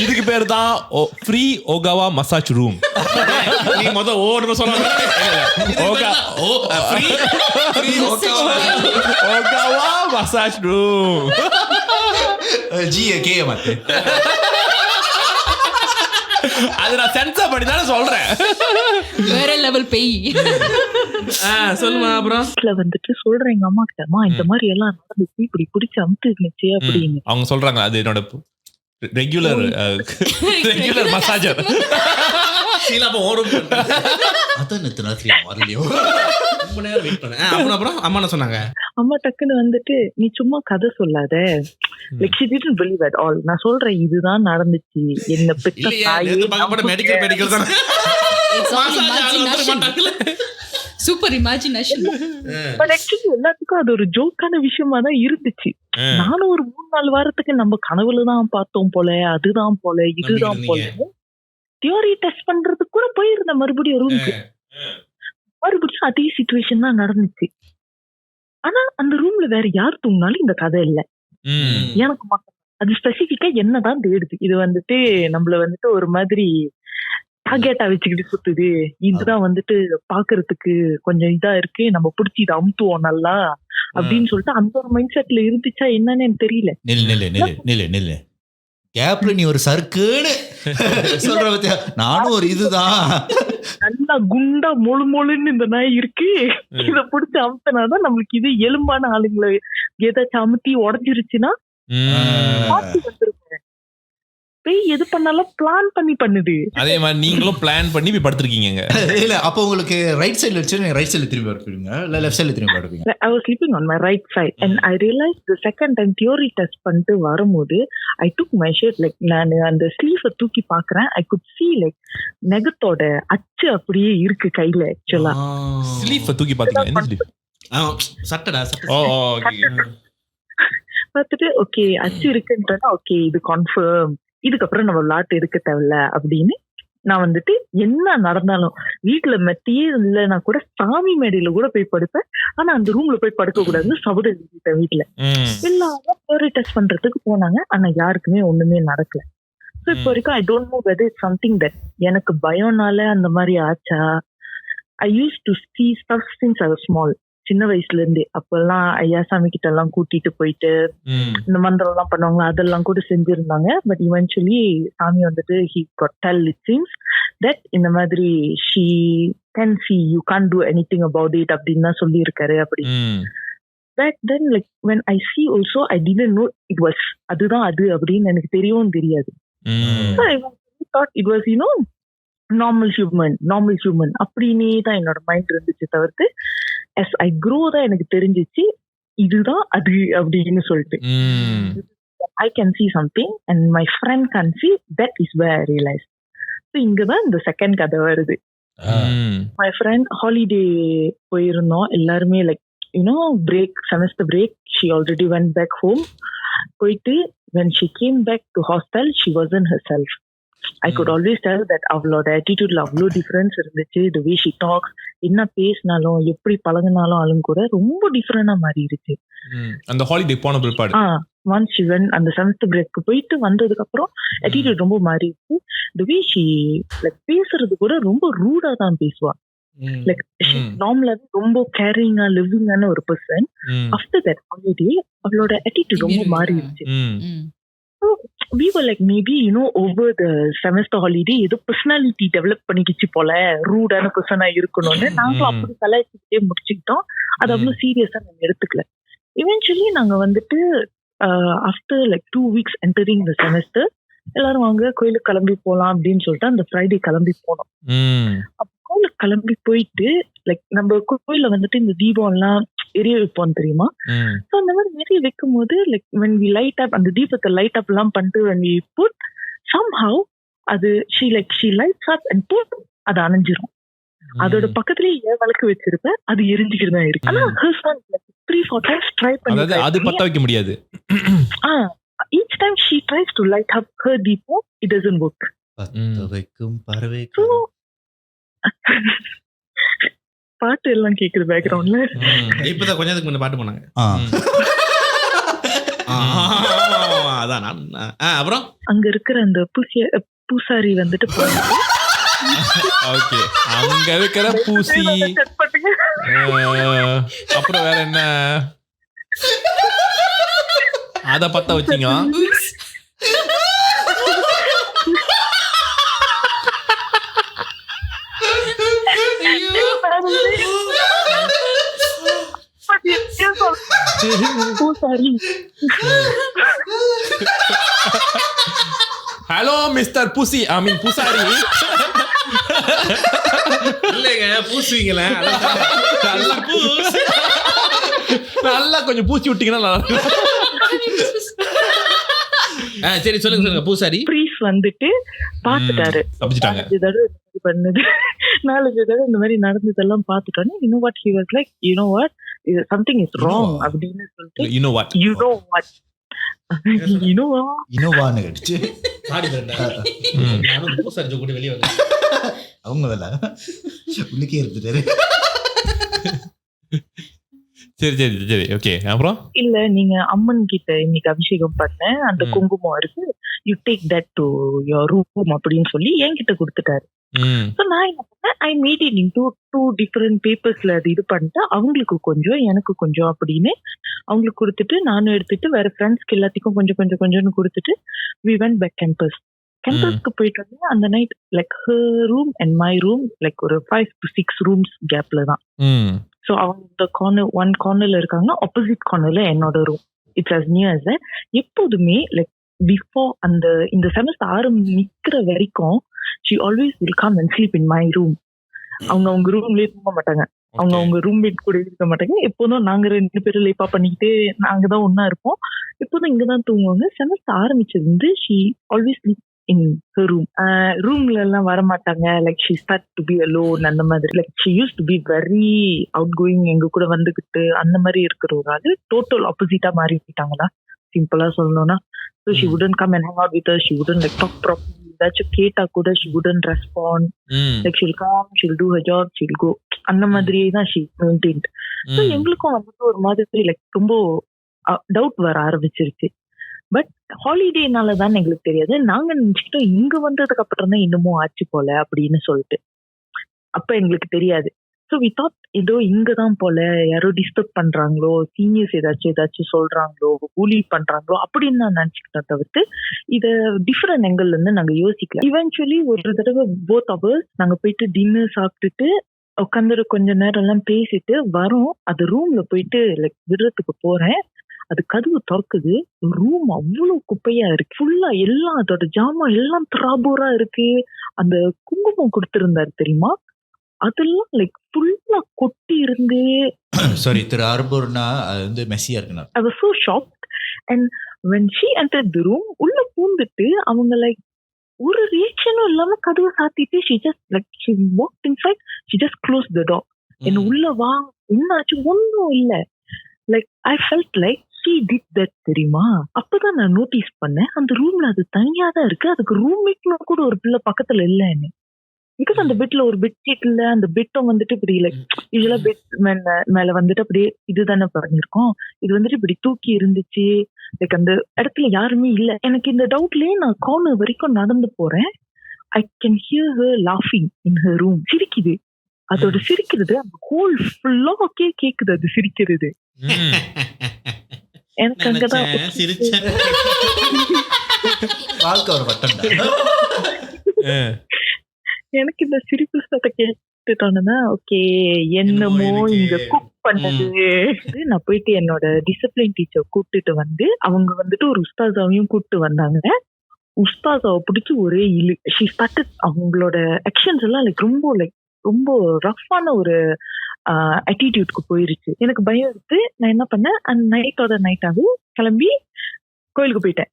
இதுக்கு பேர் தான் ஃப்ரீ ஓகாவா மசாஜ் ரூம். நீ மொத ஓடுற சொன்னாங்க. ஓகாவா மசாஜ் ரூம். ஜிஏ கே மாத்து. அது நான் சென்சார் பண்ணி தானே சொல்றேன். வேற லெவல் பேய். சொல்லுமா. அப்புறம் வந்துட்டு சொல்றேன் எங்க அம்மா கிட்ட, இந்த மாதிரி எல்லாம் நடந்துச்சு, இப்படி பிடிச்சி அமுத்து இருந்துச்சு அப்படின்னு. அவங்க சொல்றாங்க அது என்னோட ரெகுலர் மசாஜர். அப்புறம் அம்மா என்ன சொன்னாங்க? அம்மா டக்குன்னு வந்துட்டு நீ சும்மா கதை சொல்லாத, like she didn't believe at all. நான் சொல்றேன் இதுதான் நடந்துச்சு, என்ன பெத்த தாயே. மெடிக்கல் தானே. Super imagination. பட் ஆக்சுவலி எல்லாத்துக்கும் அது ஒரு ஜோக்கான விஷயமா தான் இருந்துச்சு. நானும் ஒரு 3-4 வாரத்துக்கு நம்ம கனவுல தான் பார்த்தோம் போல, அதுதான் போல, இதுதான் போல தியோரி டெஸ்ட் பண்றதுக்கு கூட போயிருந்தேன். மறுபடியும் ரூமுக்கு மறுபடியும் அதே சிச்சுவேஷன் தான் நடந்துச்சு. ஆனா அந்த ரூம்ல வேற யார் தூங்கினாலும் இந்த கதை இல்ல எனக்கு மட்டும். அது ஸ்பெசிபிக்கா என்னதான் தேடுது. இது வந்துட்டு நம்மள வந்துட்டு ஒரு மாதிரி டார்கெட்டா வச்சுக்கிட்டு சுத்துது. இதுதான் வந்துட்டு பாக்குறதுக்கு கொஞ்சம் இதா இருக்கு, நம்ம பிடிச்சி இதை அமுத்துவோம் நல்லா அப்படின்னு சொல்லிட்டு அந்த ஒரு மைண்ட் செட்ல இருந்துச்சா என்னன்னு எனக்கு தெரியல. நில்லு கேப்ல நீ ஒரு சறுக்குன்னு சொல்ற பத்தியா, நானும் ஒரு இதுதான். நல்லா குண்டா மொழு மொழுன்னு இந்த நாய் இருக்கு, இத புடிச்சு அமுத்தினாதான் நம்மளுக்கு இது எலும்பான ஆளுங்களை ஏதாச்சும் அமுத்தி உடஞ்சிருச்சுன்னா வந்துருப்பேன். எது பண்ணாலும் பிளான் பண்ணி பண்ணுது. அதே மாதிரி நீங்களும் பிளான் பண்ணி போய் படுத்துருக்கீங்க. இல்ல அப்ப உங்களுக்கு ரைட் சைடுல வச்சு நீங்க ரைட் சைடுல திரும்பி படுப்பீங்க இல்ல லெஃப்ட் சைடுல திரும்பி படுப்பீங்க? I was sleeping on my right side and I realized the second time theory test பண்ணிட்டு வரும்போது I took my shirt, like நான் அந்த ஸ்லீவ் தூக்கி பாக்குறேன், I could see like நெகத்தோட அச்சு அப்படியே இருக்கு கையில. ஆக்சுவலா ஸ்லீவ் தூக்கி பாத்தீங்க? என்ன ஸ்லீவ்? சட்டடா சட்டை. ஓ ஓகே. பார்த்துட்டு ஓகே அச்சு இருக்குன்றா ஓகே இது கன்ஃபார்ம், இதுக்கப்புறம் நம்ம விளையாட்டு எடுக்க தேவையில்ல அப்படின்னு நான் வந்துட்டு என்ன நடந்தாலும் வீட்டுல மெத்தியே இல்லைன்னா கூட சாமி மேடையில கூட போய் படுப்பேன். ஆனா அந்த ரூம்ல போய் படுக்க கூடாதுன்னு சபதம் எழுதிட்டேன் வீட்டுல. எல்லாரும் தியரி டெஸ்ட் பண்றதுக்கு போனாங்க, ஆனா யாருக்குமே ஒண்ணுமே நடக்கல. ஸோ இப்போ வரைக்கும் I don't know whether it's something that எனக்கு பயம்னால அந்த மாதிரி ஆச்சா. I use to see stuff since I was small. சின்ன வயசுல இருந்தே அப்பெல்லாம் ஐயா சாமி கிட்ட எல்லாம் கூட்டிட்டு போயிட்டு இந்த மந்திரம் எல்லாம் பண்ணுவாங்களா அதெல்லாம் கூட செஞ்சிருந்தாங்க. பட் இவென்ச்சுவலி சாமி வந்துட்டு he got tell it seems that இந்த மாதிரி she can see you can't do anything about it அப்படின்னு தான் சொல்லி இருக்காரு. அப்படி back then like when I see also I didn't know it was அதுதான் அது அப்படின்னு எனக்கு தெரியவும் தெரியாது. So I thought it was normal human அப்படின்னே தான் என்னோட மைண்ட் இருந்துச்சு தவிர்த்து as I grow தான் எனக்கு தெரிஞ்சிச்சு இதுதான் அது அப்படின்னு சொல்லிட்டு. I can see something and my friend can see, that is where I realized. So இங்கதான் இந்த செகண்ட் கதை வருது. My friend holiday போயிருந்தோம் எல்லாருமே, like break, semester break, she already went back home. போயிட்டு when she came back to hostel she wasn't herself. I could always tell that அவளோட attitudeல அவ்வளோ difference இருந்துச்சு. the way she talks, என்ன பேசினாலும் எப்படி பழகினாலும் கூட ரொம்ப டிஃபரெண்டா மாறிடுச்சு. அந்த ஹாலிடே போன பிற்பாடு once she went அந்த செமஸ்டர் பிரேக் போயிட்டு வந்ததுக்கு அப்புறம் attitude ரொம்ப மாறிடுச்சு. the way she like பேசுறது கூட ரொம்ப ரூடா தான் பேசுவா. லைக் நார்மலா ரொம்ப கேரிங்கா லிவிங்கான ஒரு பர்சன். ஆஃப்டர் தட் ஹாலிடே அவளோட attitude ரொம்ப மாறிடுச்சு. We were like maybe over the semester holiday ஏதோ personality டெவலப் பண்ணிக்கிச்சு போல, ரூடான பர்சனா இருக்கணும்னு நாங்களும் அப்படி கலாய்ச்சிக்கிட்டே முடிச்சுக்கிட்டோம். அது அவ்வளவு சீரியஸா நாங்க எடுத்துக்கல. இவென்ச்சுவலி நாங்க வந்துட்டு after like 2 weeks entering the semester எல்லாரும் வாங்க கோயிலுக்கு கிளம்பி போலாம் அப்படின்னு சொல்லிட்டு அந்த ஃப்ரைடே கிளம்பி போனோம். அப்ப கோயிலுக்கு கிளம்பி போயிட்டு லைக் நம்ம கோயில்ல வந்துட்டு இந்த தீபம் எல்லாம் எரிய வைப்போம் தெரியுமா? ஸோ அந்த மாதிரி எரிய வைக்கும் போது like when we light up அந்த தீபத்தை லைட் அப் எல்லாம் பண்ணிட்டு when we put somehow அது she lights up and put அது அணைஞ்சிரும். அதோட பக்கத்துலயே ஏன் விளக்கு வச்சிருப்பேன், அது எரிஞ்சுக்கிட்டு தான் இருக்கு. ஆனா her son 3-4 times ட்ரை பண்ணி அது பத்த வைக்க முடியாது. each time she tries to light up her deepo it doesn't work. பத்த வைக்கும் பறவை பாட்டு எல்லாம் கேக்குது பேக்ரவுண்ட்ல. இப்பதான் கொஞ்ச நேரத்துக்கு முன்ன பாட்டு போனாங்க. அதான் அப்புறம் அங்க இருக்கிற அந்த பூசாரி வந்துட்டு ஓகே அங்க இருக்கிற பூசி அப்புறம் வேற என்ன அத பத்த வச்சீங்க. ஹலோ மிஸ்டர் பூசி ஐ மீன் பூசாரி. இல்லைங்க பூசுவீங்களா? நல்லா கொஞ்சம் பூசி விட்டீங்கன்னா நல்லா. சரி சொல்லுங்க பூசாரி. ப்ரீஸ் வந்துட்டு பாத்துட்டாரு, பண்ணது 4 தடவை இந்த மாதிரி நடந்ததெல்லாம் பாத்துட்டோன்னே you know what he was like, you know what something is wrong அப்படின்னு சொல்லிட்டு you know what சாரி பிரண்டா நான் பூசாரி ஜோ கூட வெளிய வந்தேன். அவங்கதல உள்ளுக்கே இருந்துட்டாரு. சரி சரி சரி ஓகே. அப்புறம் இல்ல நீங்க அம்மன் கிட்ட இன்னைக்கு அபிஷேகம் பண்ண அந்த குங்குமம் இருக்கு, you take that to your room அப்படின்னு சொல்லி என்கிட்ட கொடுத்துட்டாரு. நான் என்ன பண்ணேன், I made it into 2 different பேப்பர்ஸ்ல அது இது பண்ணிட்டு அவங்களுக்கு கொஞ்சம் எனக்கு கொஞ்சம் அப்படின்னு அவங்களுக்கு கொடுத்துட்டு நானும் எடுத்துட்டு வேற ஃப்ரெண்ட்ஸ்க்கு எல்லாத்துக்கும் கொஞ்சம் கொஞ்சம் கொஞ்சம்னு கொடுத்துட்டு we went back campus. Campusக்கு போயிட்டு வந்து அந்த night like her room and my room like ஒரு 5 to 6 rooms கேப்ல தான். ஸோ அவங்க இந்த ஒன் கார்னர்ல இருக்காங்க, ஆப்போசிட் கார்னர்ல என்னோட room. It's as near as that. எப்போதுமே லைக் பிஃபோர் இந்த செமஸ்டர் ஆரம்பிக்கிற வரைக்கும் she always will come and sleep in my room. அவங்க ரூம்லயே தூங்க மாட்டாங்க, அவங்க ரூம்மேட் கூட இருக்க மாட்டாங்க. எப்போதும் நாங்க 2 பேரும் லேப்பா பண்ணிக்கிட்டு நாங்க தான் ஒன்னா இருப்போம். எப்போதும் இங்கதான் தூங்குவாங்க. செமஸ்டர் ஆரம்பிச்சது வந்து she always sleep in her room. ரூம்ல எல்லாம் வர மாட்டாங்க. Like she start to be alone அந்த மாதிரி. Like she used to be very outgoing, எங்க கூட வந்துகிட்டு அந்த மாதிரி இருக்கிற ஒரு ஆளு டோட்டல் ஆப்போசிட்டா மாறிட்டாங்களா சிம்பிளா சொல்லணும்னா. So she wouldn't come and hang out with us. She wouldn't like talk properly. ஏதாச்சும் கேட்டா கூட she wouldn't respond. Like she'll come, she'll do her job, she'll go. அந்த மாதிரியே தான் she maintained. So எங்களுக்கும் வந்துட்டு ஒரு மாதிரி லைக் ரொம்ப டவுட் வர ஆரம்பிச்சிருச்சு. பட் ஹாலிடேனால தான் எங்களுக்கு தெரியாது. நாங்க நினைச்சுக்கிட்டோம் இங்க வந்ததுக்கு அப்புறம் தான் இன்னமும் ஆச்சு போல அப்படின்னு சொல்லிட்டு. அப்ப எங்களுக்கு தெரியாது. ஸோ வி தாட் ஏதோ இங்கதான் போல யாரோ டிஸ்டர்ப் பண்றாங்களோ, சீனியர்ஸ் ஏதாச்சும் சொல்றாங்களோ, பூலி பண்றாங்களோ அப்படின்னு நான் நினைச்சுக்கிட்டேன் தவிர்த்து இத டிஃபரெண்ட் ஆங்கிள் இருந்து நாங்க யோசிக்கல. இவென்ச்சுவலி ஒரு தடவை போத் அவர்ஸ் நாங்க போயிட்டு டின்னர் சாப்பிட்டுட்டு உட்காந்துட்டு கொஞ்ச நேரம் எல்லாம் பேசிட்டு வரோம். அது ரூம்ல போயிட்டு லைக் விடுறதுக்கு போறேன். அது கதவு திறக்குது. ரூம் அவ்வளவு குப்பையா இருக்கு. ஃபுல்லா எல்லாம் அதோட ஜாமான் எல்லாம் திராபூரா இருக்கு. அந்த குங்குமம் கொடுத்திருந்தாரு தெரியுமா, அதெல்லாம் லைக் ஃபுல்லா கொட்டி இருந்து. சாரி, திரு ஆர்பூர்னா அது வந்து மெஸ்ஸியா இருக்குனா. I was so shocked. And when she entered the room, உள்ள பூந்துட்டு அவங்க லைக் ஒரு ரியாக்ஷனும் இல்லாம கதவை சாத்திட்டு she walked inside, she just closed the door. என்ன உள்ள வா, என்னாச்சு, ஒன்னும் இல்ல. Like I felt like she did that தெரியுமா. அப்பதான் நான் நோட்டீஸ் பண்ணேன் அந்த ரூம்ல அது தனியா தான் இருக்கு. அதுக்கு ரூம்மேட்ல கூட ஒரு பிள்ளை பக்கத்துல இல்ல. என்ன பிகாஸ் அந்த பெட்ல ஒரு பெட்ஷீட் இல்ல. அந்த பெட்டும் வந்துட்டு இப்படி லைக் யூசுவலா பெட் மேல வந்துட்டு அப்படியே இதுதானே பண்ணிருக்கோம். இது வந்துட்டு இப்படி தூக்கி இருந்துச்சு. லைக் அந்த இடத்துல யாருமே இல்ல. எனக்கு இந்த டவுட்லயே நான் கார்னர் வரைக்கும் நடந்து போறேன். ஐ கேன் ஹியர் ஹர் லாஃபிங் இன் ஹர் ரூம். சிரிக்குது. அதோட சிரிக்கிறது அந்த ஹோல் ஃபுல்லாக்கே கேக்குது அது சிரிக்கிறது. எனக்கு அங்கதான் எனக்கு இந்த சிரிப்பு சத்த கேட்டுட்டோன்னா ஓகே என்னமோ இங்க குக் பண்ணது. நான் போயிட்டு என்னோட டிசிப்ளின் டீச்சர் கூப்பிட்டுட்டு வந்து அவங்க வந்துட்டு ஒரு உஸ்தாசாவையும் கூப்பிட்டு வந்தாங்க. உஸ்தாசாவை பிடிச்சி ஒரே இழு. ஷி ஸ்டார்டட் அவங்களோட ஆக்ஷன்ஸ் எல்லாம் ரொம்ப ரஃப்பான ஒரு ஆட்டிடியூட்க்கு போயிருச்சு. எனக்கு பயம் எடுத்து நான் என்ன பண்ணேன், அந்த நைட்டோட நைட்டாவே கிளம்பி கோயிலுக்கு போயிட்டேன்.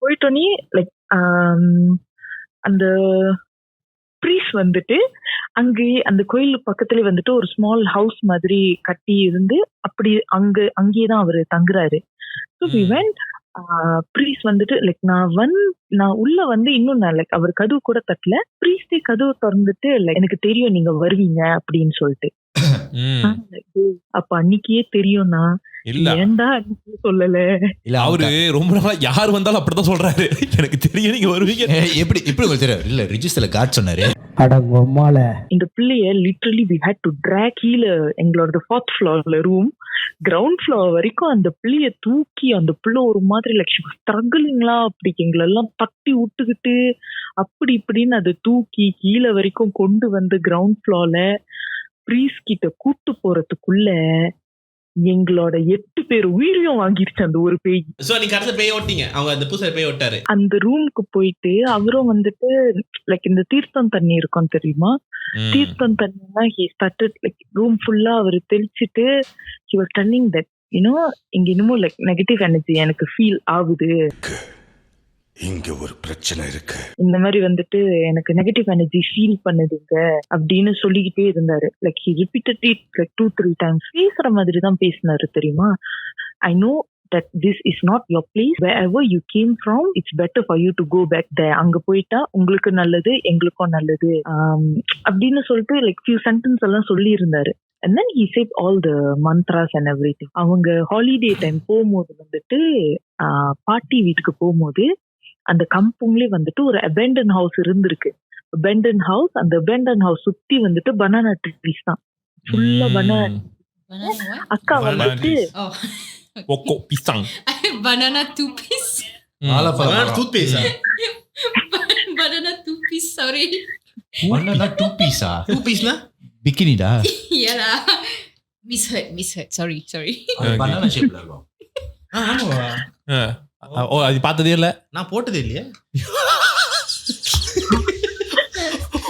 போயிட்டோன்னே லைக் அந்த ப்ரீஸ் வந்துட்டு அங்கேயே அந்த கோயில் பக்கத்துல வந்துட்டு ஒரு ஸ்மால் ஹவுஸ் மாதிரி கட்டி இருந்து அப்படி அங்கேயேதான் அவரு தங்குறாரு. So we went. ப்ரீஸ் வந்துட்டு லைக் நான் உள்ள வந்து இன்னும் நான் லைக் அவர் கதவு கூட தட்டல. ப்ரீஸ்டே கதவு திறந்துட்டு லைக் எனக்கு தெரியும் நீங்க வருவீங்க அப்படின்னு சொல்லிட்டு. அப்ப அன்னைக்கே தெரியும்னா ஏன்டா சொல்லல. இல்ல அவரு ரொம்ப நாளா யார் வந்தாலும் அப்படிதான் சொல்றாரு, எனக்கு தெரியும் நீங்க வருவீங்க. எப்படி தெரியும்? இல்ல ரிஜிஸ்டர்ல காட் சொன்னாரு. இந்த பிள்ளைய literally we had to drag கீழே எங்களோட 4th floorல ரூம் கிரவுண்ட் ஃப்ளோர் வரைக்கும் அந்த பிள்ளைய தூக்கி அந்த பிள்ளை ஒரு மாதிரி லைக் ஸ்ட்ரகிளிங்களா அப்படி எங்களெல்லாம் தட்டி விட்டுக்கிட்டு அப்படி இப்படின்னு அதை தூக்கி கீழே வரைக்கும் கொண்டு வந்து கிரவுண்ட் ஃப்ளோர்ல ப்ரீஸ் கிட்ட கூட்டு போறதுக்குள்ள எங்களோட 8 பேர் உயிரையும் வாங்கிருச்சு அந்த ஒரு பேய். சோ நீ கடைசில பேய் ஓட்டிங்க, அவங்க அந்த பூசை பேய் ஓட்டாரு. அந்த ரூமுக்கு போயிட்டு அவரும் வந்துட்டு லைக் இந்த தீர்த்தம் தண்ணி இருக்கும் தெரியுமா, தீர்த்தம் தண்ணினா he started like ரூம் ஃபுல்லா அவர் தெளிச்சிட்டு he was telling that you know இங்க இன்னமும் லைக் நெகட்டிவ் எனர்ஜி எனக்கு ஃபீல் ஆகுது, இங்க ஒரு பிரச்சனை இருக்கு, இந்த மாதிரி வந்துட்டு எனக்கு நெகட்டிவ் எனர்ஜி ஃபீல் பண்ணுதுங்க அப்படின்னு சொல்லிக்கிட்டே இருந்தாரு. Like he repeated it like 2-3 times. பேசுற மாதிரி தான் பேசினாரு தெரியுமா. I know that this is not your place. Wherever you came from, it's better for you to go back there. அங்க போயிட்டா உங்களுக்கு நல்லது எங்களுக்கும் நல்லது அப்படின்னு சொல்லிட்டு லைக் few sentence எல்லாம் சொல்லி இருந்தாரு. And then he said all the mantras and everything. அவங்க ஹாலிடே டைம் போகும்போது வந்துட்டு பாட்டி வீட்டுக்கு போகும்போது அந்த கம்பவுண்ட்லயே வந்துட்டு ஒரு abandoned ஹவுஸ் இருந்திருக்கு. abandoned ஹவுஸ், அந்த abandoned ஹவுஸ் சுத்தி வந்துட்டு பனானா ட்ரீஸ் தான் ஃபுல்லா. அக்கா வந்துட்டு Pokok pisang. Banana 2 piece. வாழைப்பழம் டூத் பேஸ்டா banana two piece, sorry. banana 2 piece-ஆ? 2 பீஸ்னா பிக்கினிடா? Yeah lah. Misheard. Sorry. அது banana shape-ல இருக்கும். ஆமாவா? ஓ அது பார்த்ததே இல்ல. நான் போட்டதே இல்லையே.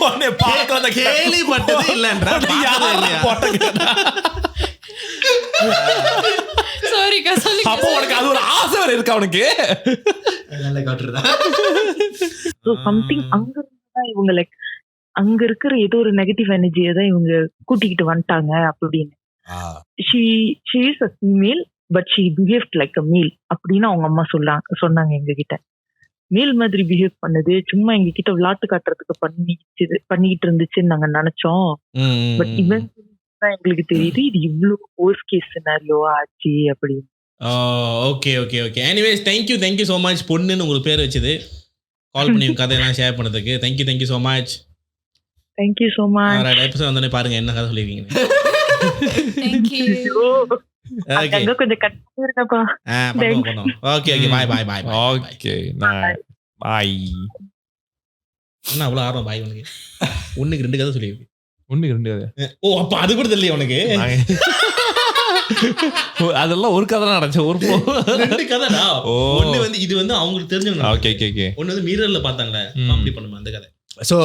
உடனே பார்த்து வந்த கேள்விப்பட்டதே இல்லன்றா. பார்த்ததே இல்லையா? Sorry ka, sorry. அப்போ உனக்கு அது ஒரு ஆசை வேற இருக்கா உனக்கு? நல்லா காட்டுறதா? So something அங்க இருந்தா இவங்க லைக் அங்க இருக்கிற ஏதோ ஒரு நெகட்டிவ் எனர்ஜியை தான் இவங்க கூட்டிக்கிட்டு வந்துட்டாங்க அப்படின்னு. she is a female but she behaved like a male அப்படின்னு அவங்க அம்மா சொன்னாங்க எங்க கிட்ட. மேல் மாதிரி பிஹேவ் பண்ணது சும்மா எங்க கிட்ட விளையாட்டு காட்டுறதுக்கு பண்ணிக்கிட்டு இருந்துச்சுன்னு நாங்க நினைச்சோம். பட் இவன் எங்களுக்கு தெரியுது இது இவ்வளவு worst case scenario ஆச்சு அப்படின்னு. Okay anyways thank you so much பொண்ணுன்னு உங்களுக்கு பேர் வச்சது கால் பண்ணி உங்க கதையெல்லாம் ஷேர் பண்ணதுக்கு thank you so much. Thank you so much. Episode வந்தோடனே பாருங்க என்ன கதை சொல்லிருக்கீங்க. Thank you. அங்க கொஞ்சம் கட் பண்ணிருக்கப்பா. பண்ணுவோம். Okay bye. Okay bye. என்ன அவ்வளவு ஆர்வம் பாய் உனக்கு? ஒண்ணுக்கு 2 கதை சொல்லியிருக்கு. ஒண்ணுக்கு 2 கதை. ஓ அப்ப அது கூட தெரியல உனக்கு? அதெல்லாம் ஒரு கதை நடந்துச்சு. ஒரு 2 கதைடா. ஒண்ணு வந்து இது வந்து அவங்களுக்கு தெரிஞ்சவங்க. ஓகே. ஒண்ணு வந்து மிரர்ல பார்த்தாங்களே அப்படி பண்ணுமா அந்த கதை. சோ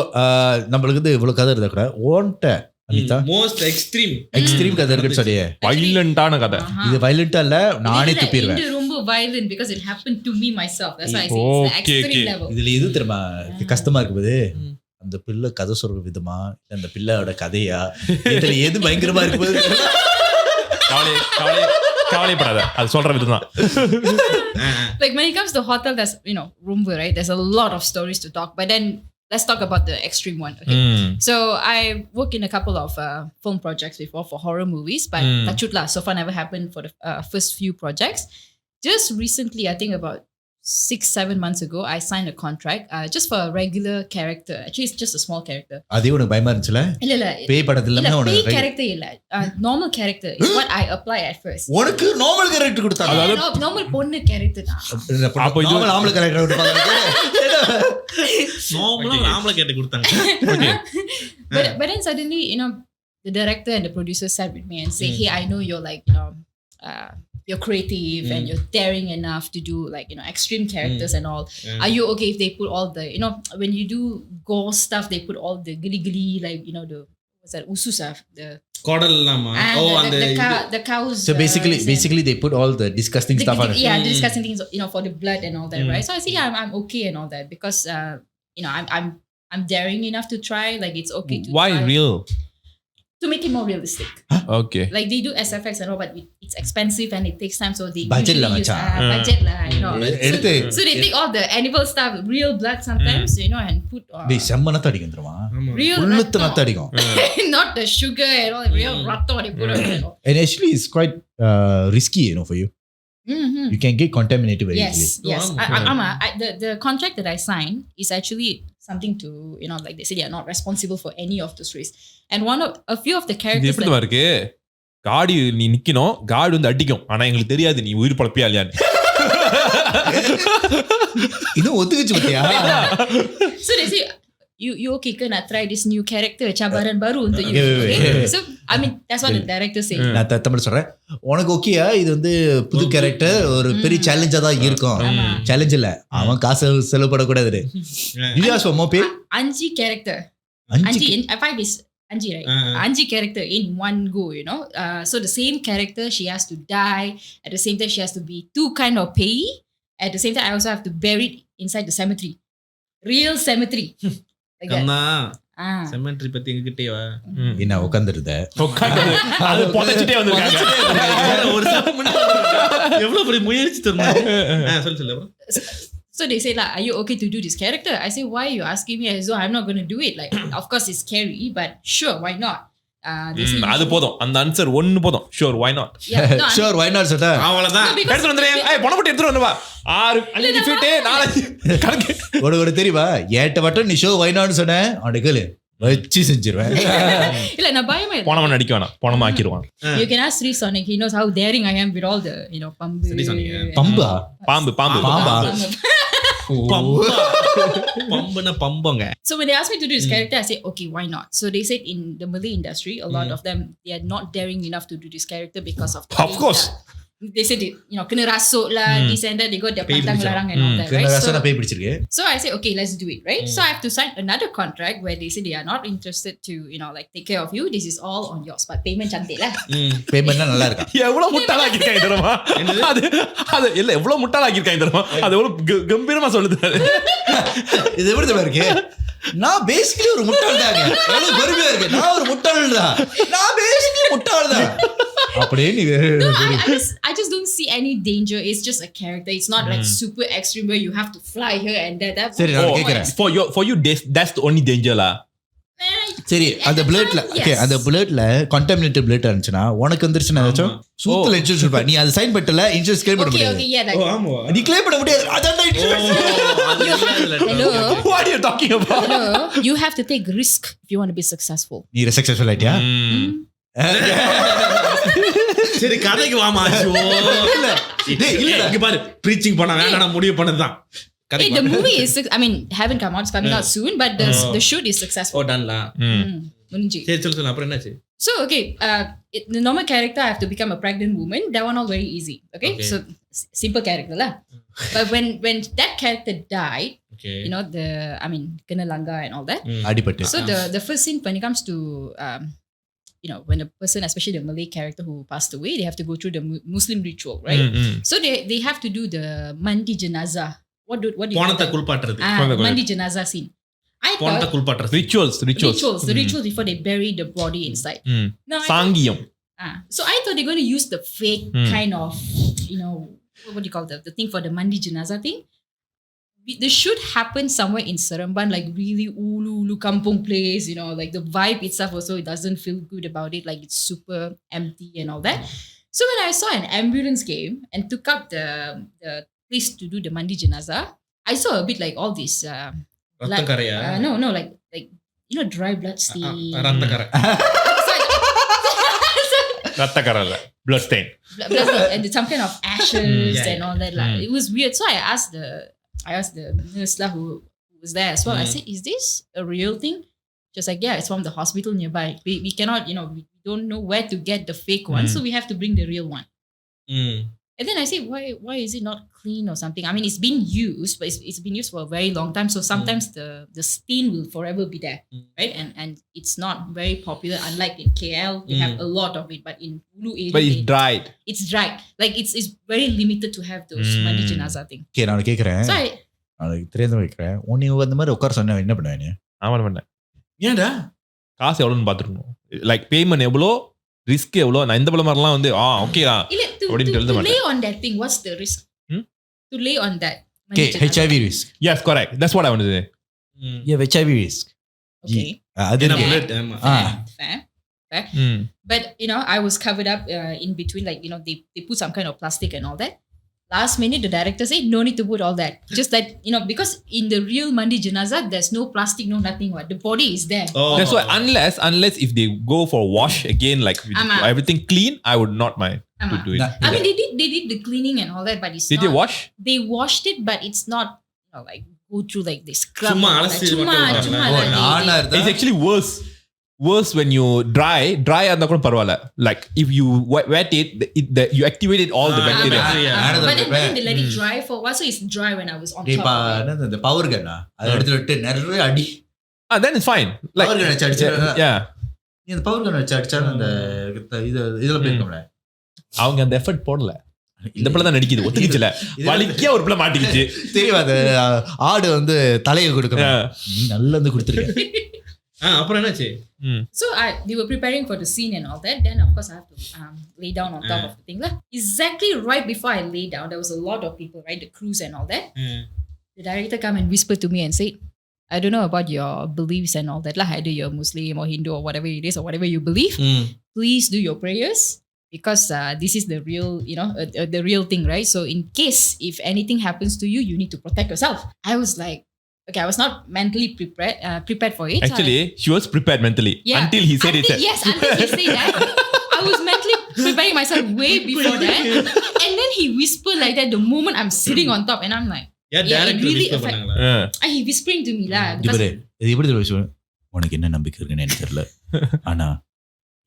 நம்மளுக்கு வந்து இவ்வளவு கதை இருந்தா கூட ஓன்ட்ட அனிதா மோஸ்ட் எக்ஸ்ட்ரீம் கதை இருக்குன்னு சொல்லியே. வயலண்டான கதை. இது வயலண்டா இல்ல, நானே துப்பிடுவேன். இது ரொம்ப violent because it happened to me myself. That's why I say it's the extreme level. இதுல எது தெரியுமா கஷ்டமா இருக்குது? அந்த பிள்ளை கதை சொல்ற விதமா இல்ல அந்த பிள்ளையோட கதையா இதுல எது பயங்கரமா இருக்குது? கவலைப்படாத, அது சொல்ற விதம் தான். Like when it comes to hotel, there's room, right? There's a lot of stories to talk, but then let's talk about the extreme one. Okay. So I work in a couple of film projects before for horror movies, but tachutla so far never happened for the first few projects. Just recently, I think about 6-7 months ago, I signed a contract just for a regular character. Actually, it's just a small character. அதே உனக்கு பயமா இருந்துச்சுல? இல்ல பேய் படத்துல இல்ல பேய் character இல்ல. Normal character is what I apply at first. உனக்கு normal character கொடுத்தாங்க. அதாவது normal பொண்ணு character தான். அப்ப இது normal character கொடுப்பாங்க. நார்மலா ஆம்பளை கேட்டு கொடுத்தாங்க. Okay. But then suddenly, the director and the producer sat with me and say, "Hey, I know you're like, you're creative and you're daring enough to do like extreme characters and all. Are you okay if they put all the when you do gore stuff they put all the gilly like the what's that ususa the kodalama and the cows. So basically they put all the disgusting stuff on it. Yeah, the disgusting things for the blood and all that, right? So I say I'm okay and all that because I'm daring enough to try. Like it's okay to why try. real To make it more realistic. Okay. Like they do SFX and all, but it's expensive and it takes time, so they budget lah use budget lah, So they take all the animal stuff, real blood sometimes, and put. டேய் செம்ம நத்த அடிக்கும் தெரியுமா? Real உள்ளத்து நத்த அடிக்கும். Not the sugar and all, real ratto they put on it. And actually it's quite risky, for you. Mm-hmm. You can get contaminated very easily. Yes. The contract that I signed is actually something to like they say they are not responsible for any of this risk. And a few of the characters. இது எப்படி இருக்கு? காடி நீ நிக்கணும், காடி வந்து அடிக்கும். ஆனா எங்களுக்கு தெரியாது நீ உயிர் பழப்பியா இல்லையான்னு. இன்னும் ஒத்துக்கிச்சு பத்தியா? So they say you okay can try this new character cabaran baru untuk you. So I mean that's what the director say. நான் தமிழ் சொல்றேன். உனக்கு ஓகேயா இது வந்து புது கேரக்டர் ஒரு பெரிய சேலஞ்சா தான் இருக்கும். சேலஞ்ச் இல்ல. அவன் காசு செலவு பண்ண கூடாது. இது ஆசோமோ பே Anji character. Anji in 5 is Anji, right? Anji character in one go, so the same character she has to die, at the same time she has to be two kind of pay, at the same time I also have to bury it inside the cemetery, real cemetery. Kanna cemetery பத்தி எங்ககிட்டே வா. என்ன உட்கார்ந்திருந்த? அது பொதச்சிட்டே வந்திருக்காங்க. ஒரு second முன்னாடி எவ்வளவு பெரிய முயற்சி தெரியுமா? சொல்லு bro. So they say like, are you okay to do this character? I say, why are you asking me as though I'm not going to do it? Like, of course it's scary, but sure, why not? அது போதும், அந்த answer ஒன்னு போதும். Sure, why not? Sure, why not சொல்றா? அவ்வளவுதான். எடுத்து வந்துறேன். பொணப்பட்டி எடுத்து வந்து வா. 6 5 ஃபீட் 4 கணக்கு. ஒரு தெரியுமா? ஏட்ட வட்டம் நீ ஷோ why not சொன்ன? அடக்கல. வச்சி செஞ்சிருவேன். இல்ல நான் பயமா இல்ல. போனவன் அடிக்க வேணாம். போனமா ஆக்கிடுவான். You can ask Sri Sonic. He knows how daring I am with all the, பம்பு. பம்பா? பாம்பா? பம்பங்க. So when they asked me to do this character, I said, okay, why not? So they said in the Malay industry, a lot of them, they are not daring enough to do this character because of Of course. They said, kena rasuk lah, this and that. They got their pantang larang and all that, kena right? rasa nak pay பிடிச்சிருக்கு. So I said, okay, let's do it, right? So I have to sign another contract where they say they are not interested to, like take care of you. This is all on yours, but payment cantik lah. பேமெண்ட்லாம் நல்லா இருக்கா? எவ்வளவு முட்டாளாக்கி இருக்காங்க தெரியுமா? அது இல்ல எவ்வளவு முட்டாளாக்கி இருக்காங்க தெரியுமா? அது எவ்வளவு கம்பீரமா சொல்லுது. இது எப்படி தெரியுமா இருக்கு? நான் பேசிக்கலி ஒரு முட்டாள் தாங்க. எவ்வளவு பெருமையா இருக்கு. நான் ஒரு முட்டாள் தான். நான் பேசிக்கலி முட்டாள் தான். அப்படியே நீ I just don't see any danger. It's just a character. It's not like super extreme where you have to fly here and there. சரி நான் கேக்குறேன். For you that's the only danger lah. சரி அந்த பிளட்ல okay அந்த பிளட்ல contaminated blood இருந்துச்சுனா உனக்கு வந்துருச்சுனா ஏதாச்சும் சூத்துல insurance இருப்பா நீ அது சைன் பண்ணல இன்சூரன்ஸ் கிளைம் பண்ண முடியாது. Okay, yeah, like, ஆமா. நீ கிளைம் பண்ண முடியாது. அதான் insurance. Hello. What are you talking about? Hello. You have to take risk if you want to be successful. நீ சக்சஸ்ஃபுல் ஆயிட்டியா? சரி கதைக்கு வாமா. இல்ல இங்க பாரு ப்ரீச்சிங் பண்ண வேண்டாம் முடிவு பண்ணதுதான். Hey, the movie is, I mean, haven't come out, it's coming out soon, but the shoot is successful. ஓ டன்ல. முடிஞ்சு. சரி சொல்லு அப்புறம் என்னாச்சு? So, okay, the normal character, I have to become a pregnant woman. That one all very easy. Okay? So, simple character lah. But when that character died, kena langgar and all that. அடிபட்டு. So, the first scene, when it comes to, when a person, especially the Malay character who passed away, they have to go through the Muslim ritual, right? So, they have to do the mandi jenazah. What do you போனத குல்பாட்றது. mandi jenazah scene. போனத குல்பாட்றது. Rituals. The rituals before they bury the body inside. Now, சாங்கியம். So I thought they're going to use the fake kind of, what do you call the thing for the mandi jenazah thing. This should happen somewhere in Seremban, like really ulu kampung place, like the vibe itself also, it doesn't feel good about it, like it's super empty and all that. So when I saw an ambulance came and took up the place to do the mandi jenazah, I saw a bit like all this ரத்தம் கரையா? no, like dry blood stain. ரத்த கரை. ரத்த கரை blood stain. Blood stain and some kind of ashes and all that. It was weird. So I asked the nurse lah who was there as well. I said, "Is this a real thing?" She was like, "Yeah, it's from the hospital nearby. We cannot, we don't know where to get the fake one, so we have to bring the real one." And then I said, why is it not clean or something? I mean, it's been used, but it's been used for a very long time. So sometimes the stain will forever be there, right? And it's not very popular. Unlike in KL, we have a lot of it, but in Ulu area, But it's dried. It's dried. Like it's very limited to have those mandi jenazah thing. Okay நான் கேக்குறேன். So நான் தெரியாத வைக்கிறேன். உன்னை அந்த மாதிரி உட்கார சொன்னா என்ன பண்ணுவ நீ? ஆமா பண்ணேன். ஏன்டா? காசு எவ்வளவுன்னு பாத்துறணும். லைக் பேமெண்ட் எவ்வளோ ரிஸ்க் எவ்வளோ நான் இந்த பல மாதிரிலாம் வந்து ஓகேடா அப்படின்னு எழுத மாட்டேன். To lay on that thing, what's the risk? To lay on that. Okay, HIV risk. Yes, correct. That's what I want to say. Yeah, HIV risk. Okay. அது Fair. But I was covered up in between, like they put some kind of plastic and all that. Last minute, the director said, no need to put all that. Just that, because in the real mandi jenazah, there's no plastic, no nothing. The body is there. Oh. That's why, unless if they go for wash again, like with everything clean, I would not mind to do it. I mean, they did the cleaning and all that, but it's Did not. they wash? They washed it, but it's not, like go through like they scrub. Chumma It's actually worse when you dry andha kuda parvala. Like if you wet it, you activated all the bacteria. But then they let it dry for a while, so it's dry when I was on top of it. The power gun அது எடுத்து விட்டு நிறைய அடி. Then it's fine. Like power gun அடிச்சு yeah. நீ அந்த power gun அடிச்சா அந்த இதுல போய்க்கோம்ல. அவங்க அந்த எஃபர்ட் போடல. இந்த பிள்ளை தான் நடிக்குது ஒத்துக்கிச்சுல வலிக்கே ஒரு பிள்ளை மாட்டிக்கிச்சு. தெரியும் அது ஆடு வந்து தலையை கொடுக்கணும். நீ நல்லா வந்து கொடுத்துருக்க. அப்புறம் என்னாச்சு? So they were preparing for the scene and all that. Then of course I have to lay down on top of the thing. Exactly right before I lay down, there was a lot of people, right? The crews and all that. The director come and whispered to me and said, I don't know about your beliefs and all that. Either you're Muslim or Hindu or whatever it is or whatever you believe. Please do your prayers. Because this is the real, the real thing, right? So in case if anything happens to you, you need to protect yourself. I was like, okay, I was not mentally prepared for it. Actually, she was prepared mentally until he said it. Yes, until he said that. I was mentally preparing myself way before that. And then he whispered like that the moment I'm sitting on top and I'm like, really affect. He whispering to me lah. இது எப்படி தெரியும் உனக்கு என்ன நம்பிக்கை இருக்குன்னு எனக்கு தெரியல ஆனா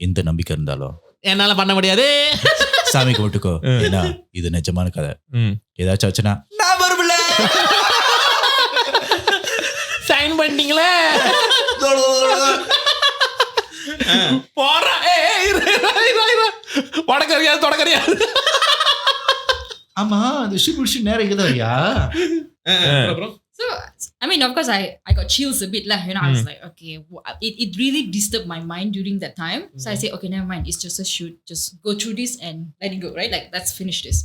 எந்த நம்பிக்கை இருந்தாலும் என்னால பண்ண முடியாது சாமி கும்பிட்டுக்கோ ஏன்னா இது நிஜமான கதை ஏதாச்சும் ஆச்சுன்னா நான் வருவல சைன் பண்ணிட்டீங்களே போறா தொடக்கறியா ஆமா அந்த ஷிட் நேரம் இங்கதான் வரியா So, I mean, of course, I got chills a bit lah. You know, I was like, okay, it really disturbed my mind during that time. So I said, okay, never mind. It's just a shoot. Just go through this and let it go, right? Like, let's finish this.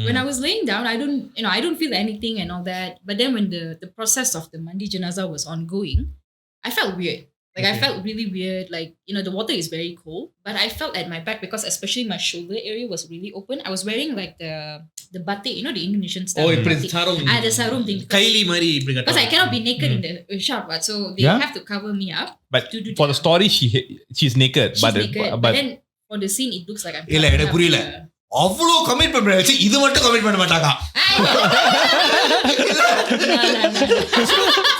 When I was laying down, I don't feel anything and all that. But then when the process of the mandi janazah was ongoing, I felt weird. Like, I felt really weird. Like, you know, the water is very cold. But I felt at my back because especially my shoulder area was really open. I was wearing like the batik, you know, the Indonesian style. Oh, it's sarung. The sarung thing. Kaili mari. Because I cannot be naked in the shot, but so they have to cover me up. But for the story, she's naked. But then for the scene, it looks like I'm. இல்ல எனக்கு புரியல. அவ்வளோ commitment வச்சு இது மட்டும் commit பண்ண மாட்டாங்க.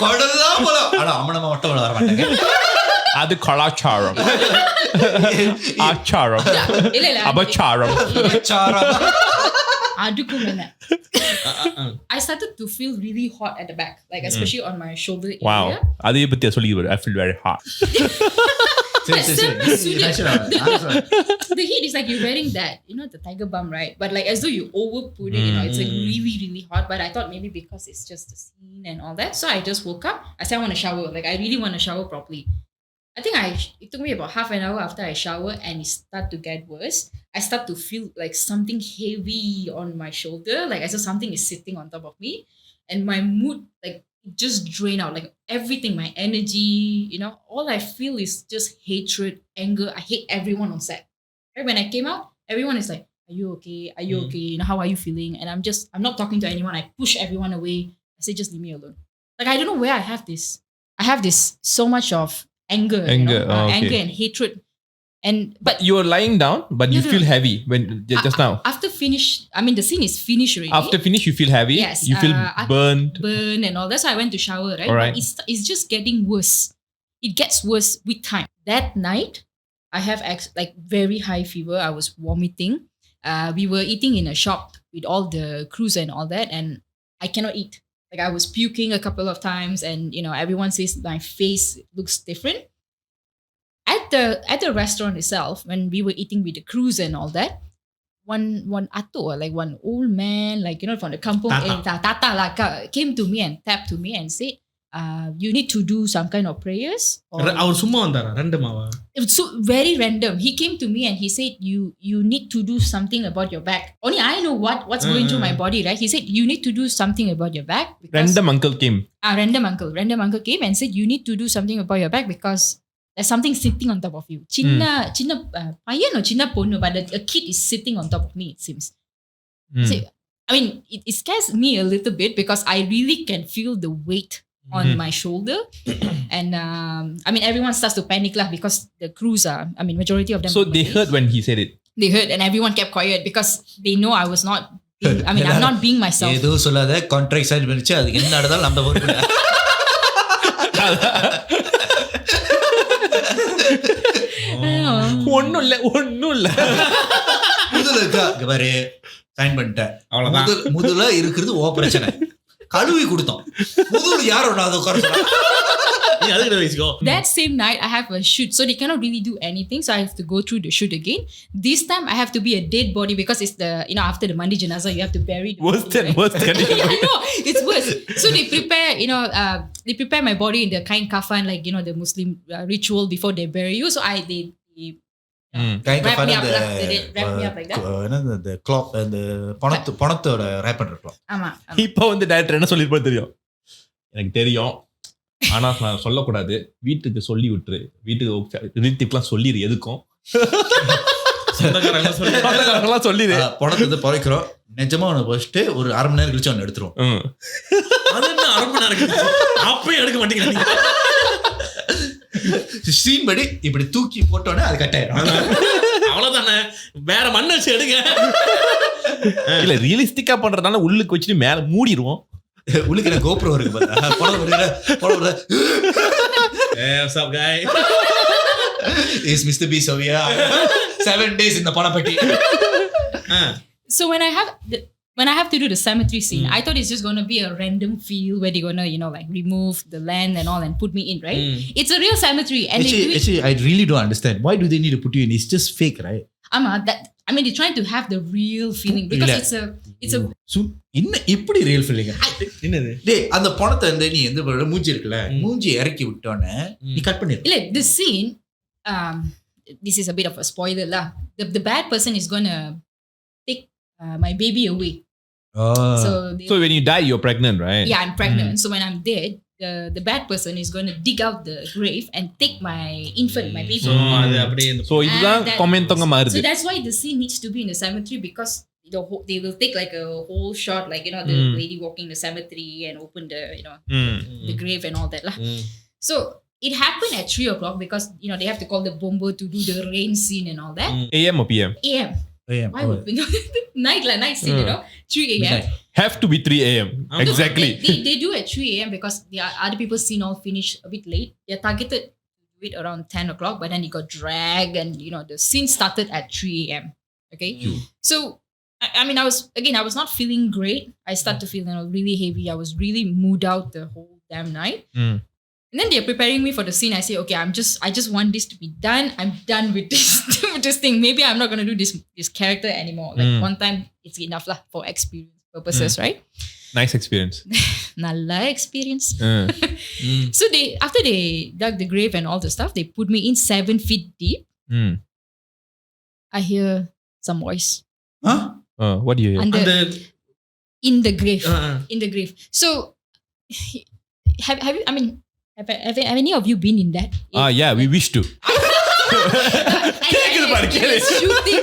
கடலாம் போல. அட அம்மனமா மட்டும் வர மாட்டாங்க. அது கலாச்சாரம். ஆச்சாரம். இல்ல அபச்சாரம். I started to feel really hot at the back, like especially on my shoulder area. Wow. அதே பத்தி சொல்லி I feel very hot. The heat is like you're wearing that, you know, the tiger balm, right? But like as though you over put it, you know, it's like really, really hot. But I thought maybe because it's just the scene and all that. So I just woke up. I said I want to shower. Like I really want to shower properly. I think it took me about half an hour after I shower and it started to get worse. I start to feel like something heavy on my shoulder. Like as though something is sitting on top of me. And my mood, like, it just drained out. Like everything, my energy, you know, all I feel is just hatred, anger. I hate everyone on set. Right? When I came out, everyone is like, are you okay? Are you okay? You know, how are you feeling? And I'm not talking to anyone. I push everyone away. I say, just leave me alone. Like, I don't know where I have this. I have this so much of anger, you know? Anger and hatred. But you are lying down, but you feel heavy when just now. After finish, I mean the scene is finished already. After finish, you feel heavy. Yes, you feel burn and all that. So I went to shower, right? All right. But it's just getting worse. It gets worse with time. That night, I have like very high fever. I was vomiting. We were eating in a shop with all the crews and all that, and I cannot eat. Like I was puking a couple of times, and you know everyone says my face looks different. At the restaurant itself, when we were eating with the crews and all that, one ato, like one old man, like you know from the kampung, tata like came to me and tapped to me and said, you need to do some kind of prayers. அவர் சும்மா வந்தாரா ரண்டமாவா? It was so very random. He came to me and he said, you need to do something about your back. Only I know what's going through my body, right? He said, you need to do something about your back. Random uncle came. Random uncle came and said, you need to do something about your back because there's something sitting on top of you. Chinna payan or chinna ponnu, but a kid is sitting on top of me, it seems. So, I mean, it scares me a little bit because I really can feel the weight on my shoulder. And I mean, everyone starts to panic lah because the crews are, I mean, majority of them. So they heard when he said it? They heard and everyone kept quiet because they know I was not, I'm not being myself. ஏதோ சொல்லாத contract sign பண்ணிச்சு அது என்ன நடந்தாலும் நம்ம பொறுப்பு. ஒண்ணும் இல்ல முதல்ல பாரு சைன் பண்ணிட்டேன் அவ்வளவுதான். முதல்ல இருக்கிறது ஓ பிரச்சனை. கழுவி கொடுத்தோம் முதல்ல யாரோட அதை உட்கார. That same night I have a shoot, so they cannot really do anything, so I have to go through the shoot again. This time I have to be a dead body because it's the, you know, after the mandi janazah you have to bury the worse body, worse I know it's worse. So they prepare, you know, they prepare my body in the kain kafan, like you know the Muslim ritual before they bury you. So they wrap me up like that. the cloth and the பணத்தோட wrap பண்ணிருக்கலாம். ஆமா. இப்போ வந்து director என்ன சொல்லிருப்பாரு தெரியும்? எனக்கு தெரியும். ஆனா நான் சொல்லக்கூடாது. வீட்டுக்கு சொல்லி விட்டுரு. வீட்டுக்கு ரிலேட்டிவ்லாம் சொல்லிரு எதுக்கும். சொந்தக்காரங்கலாம் சொல்லிரு. பணத்தை பறிக்கிறோம். நிஜமா அவனை வச்சுட்டு ஒரு அரை மணி நேரம் கழிச்சு அவனை எடுத்துருவோம். அது என்ன அரை மணி நேரம் கழிச்சு? அப்பயும் எடுக்க மாட்டேங்கிறாங்க. சீன் படி இப்படி தூக்கி போட்டோன்னே அது கட் ஆயிடும். அவ்வளவுதானே, வேற மண்ணை வச்சு எடுங்க. இல்ல ரியலிஸ்டிக்கா பண்றதுனால உள்ளுக்கு வச்சுட்டு மேல மூடிடுவோம். உள்ளுக்கு கோப்ரோ இருக்கு பார்த்தா படம் Hey, what's up, guy? is Mr. B Sovia 7 days in the panapatti. So when I have to do the cemetery scene, I thought it's just going to be a random field where they're going to, like remove the land and all and put me in, right? It's a real cemetery. And Actually, I really don't understand. Why do they need to put you in? It's just fake, right? they're trying to have the real feeling because it's a இன்ன இப்படி real feeling என்னது டேய் அந்த பணத்தை வந்து நீ எந்த மூஞ்சி இருக்குல்ல மூஞ்சி இறக்கி விட்டோனே நீ கட் பண்ணிரு இல்ல the scene this is a bit of a spoiler lah. The bad person is going to take my baby away. So when you die you're pregnant, right? Yeah, I'm pregnant. So when I'm dead, the bad person is going to dig out the grave and take my infant, my baby. அது அப்படியே So இதுதான் கமெண்டங்க மாறுது. So that's why the scene needs to be in the cemetery because they will take like a whole shot, like the lady walking the cemetery and open the the grave and all that lah. So it happened at 3:00 because they have to call the bomber to do the rain scene and all that. AM or PM? AM. Why would we night scene, 3 a.m. Have to be 3 a.m. Exactly. They do at 3 a.m. because the other people's scene all finished a bit late. They're targeted to do it around 10:00, but then it got dragged and the scene started at 3 a.m. Okay, so I was not feeling great. I started to feel really heavy. I was really mood out the whole damn night. And then they're preparing me for the scene. I say, okay, I just want this to be done. I'm done with this thing. Maybe I'm not going to do this character anymore. Like one time, it's enough lah for experience purposes, right? Nice experience. Nalla experience. So after they dug the grave and all the stuff, they put me in 7 feet deep. I hear some voice. Huh? What do you hear? In the grave. In the grave. So have you? Have any of you been in that? Yeah, we wish to. Shooting.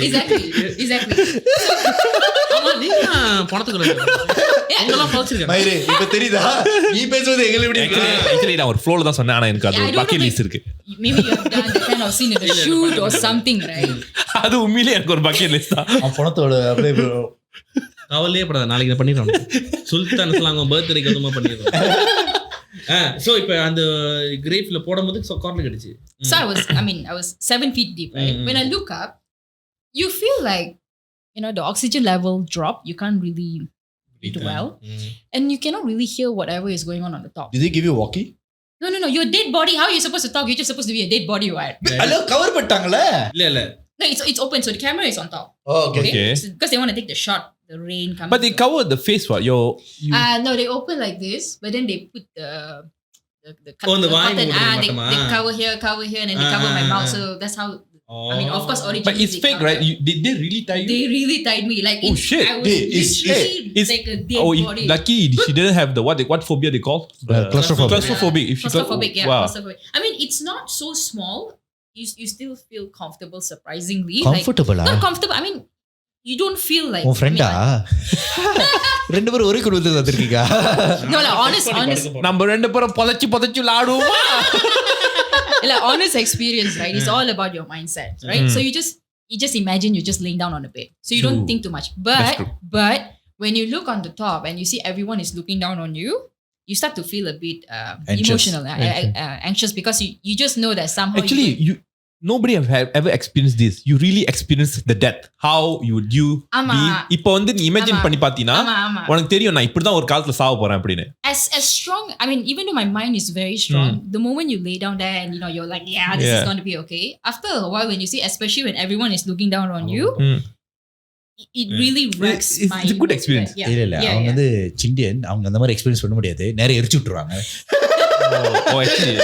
Exactly. ஆமா நீங்க பணத்துக்குள்ள எங்கெல்லாம் பழச்சிருக்கேன் மயிரே இப்ப தெரியுதா நீ பேசுறது எங்க எப்படி Actually நான் ஒரு ஃப்ளோல தான் சொன்னேன் ஆனா எனக்கு அது பக்கெட் லிஸ்ட் இருக்கு. Maybe you have done that kind of scene in a shoot or something, right? அது உண்மையிலேயே எனக்கு ஒரு பக்கெட் லிஸ்ட் தான். பணத்தோட அப்படியே கவலையே படாத நாளைக்கு இதை பண்ணிடுறோம். சுல்தான் அவங்க பர்த்டேக்கு அதுமா பண்ணிடுறோம். So இப்ப அந்த கிரேவ்ல போடும்போது கார்னர் கிடைச்சு. So I was 7 feet deep, right? When I look up, you feel like the oxygen level drop. You can't really breathe well, and you cannot really hear whatever is going on the top. Did they give you a walkie? No. You're a dead body. How are you supposed to talk? You're just supposed to be a dead body, right? Hello, cover பட்டாங்களே. இல்ல. No, it's open, so the camera is on top. Oh, okay. Because they want to take the shot. The rain comes. But they cover the face, what? No, they open like this, but then they put the on the cotton. They cover here, and then they cover my mouth. So that's how. Of course, originally. But it's fake, right? Did they really tie you? They really tied me. Like shit! I was literally like a dead body. Lucky she didn't have the what phobia they call? Claustrophobic. If she claustrophobic, got, yeah. wow. Claustrophobic. It's not so small. You still feel comfortable, surprisingly. Comfortable? Not comfortable. You don't feel like உன் ஃப்ரெண்டா ரெண்டு பேரும் ஒரே குடும்பத்துல வந்திருக்கீங்க. No, like honest நம்ம ரெண்டு பேரும் புதைச்சு விளையாடுவோமா? Like honest experience, right? It's all about your mindset, right? So you just imagine you're just laying down on the bed, so you don't think too much. But when you look on the top and you see everyone is looking down on you, you start to feel a bit emotional, anxious, because you just know that somehow actually nobody have ever experienced this. You really experience the death. How would you be? இப்போ வந்து நீ imagine பண்ணி பாத்தீனா உனக்கு தெரியும் நான் இப்படி தான் ஒரு காலத்துல சாவ போறேன் அப்படினு. As strong, even though my mind is very strong, the moment you lay down there and you're like, this is going to be okay. After a while, when you see, especially when everyone is looking down on you, it really wrecks my. It's a good experience. இல்ல அவங்க வந்து சிண்டியன், அவங்க அந்த மாதிரி experience பண்ண முடியாது, நேரா எரிச்சு விட்டுருவாங்க. Actually.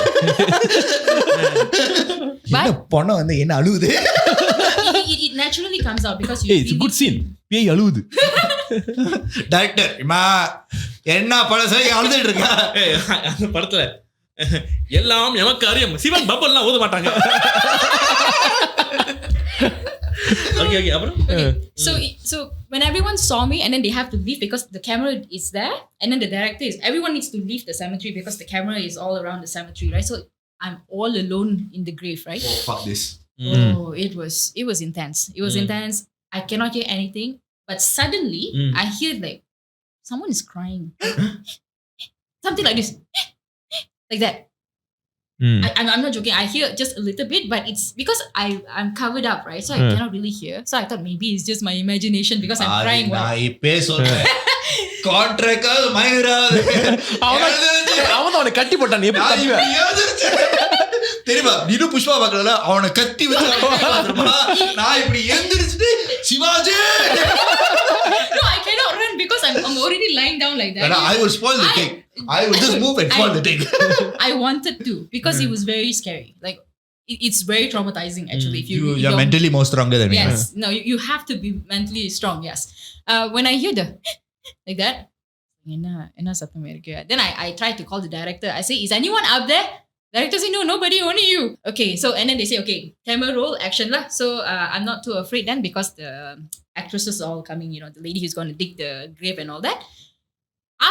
பணம் வந்து என்ன அழுவுது. It naturally comes out because it's a good scene. பேய் அழுவுது. டைரக்டர் என்ன படம் சரி அழுதுட்டு இருக்கா? அந்த படத்துல எல்லாம் எமக்கு அறியும் சிவன் பப்பல்லாம் ஊத மாட்டாங்க. Okay, அப்புறம் so when everyone saw me and then they have to leave because the camera is there, and then the director is, everyone needs to leave the cemetery because the camera is all around the cemetery, right? So I'm all alone in the grave, right? Oh, fuck this. It was intense. It was intense. I cannot hear anything. But suddenly, I hear like someone is crying. Something like this. Like that. I'm not joking. I hear just a little bit, but it's because I'm covered up, right? So I cannot really hear. So I thought maybe it's just my imagination because I'm crying. Contract மயிரா அவன் அவனை கட்டி போட்டான் எப்படி தெரியுமா நீனும் புஷ்பா பார்க்கல அவனை கட்டி வச்சு நான் இப்படி எந்திரிச்சிட்டு Sivaji No, I cannot run because I'm already lying down like that. I will spoil the cake. I will just move and spoil the cake. I wanted to because it was very scary. Like it's very traumatizing actually. If you're mentally more stronger than me. Yes, no, you have to be mentally strong. Yes. When I hear the like that, enna satham irukku. Then I tried to call the director. I say, is anyone up there? Director say, no, nobody, only you. Okay, so and then they say, okay, camera roll, action lah. So I'm not too afraid then because the actresses are all coming, the lady who's going to dig the grave and all that.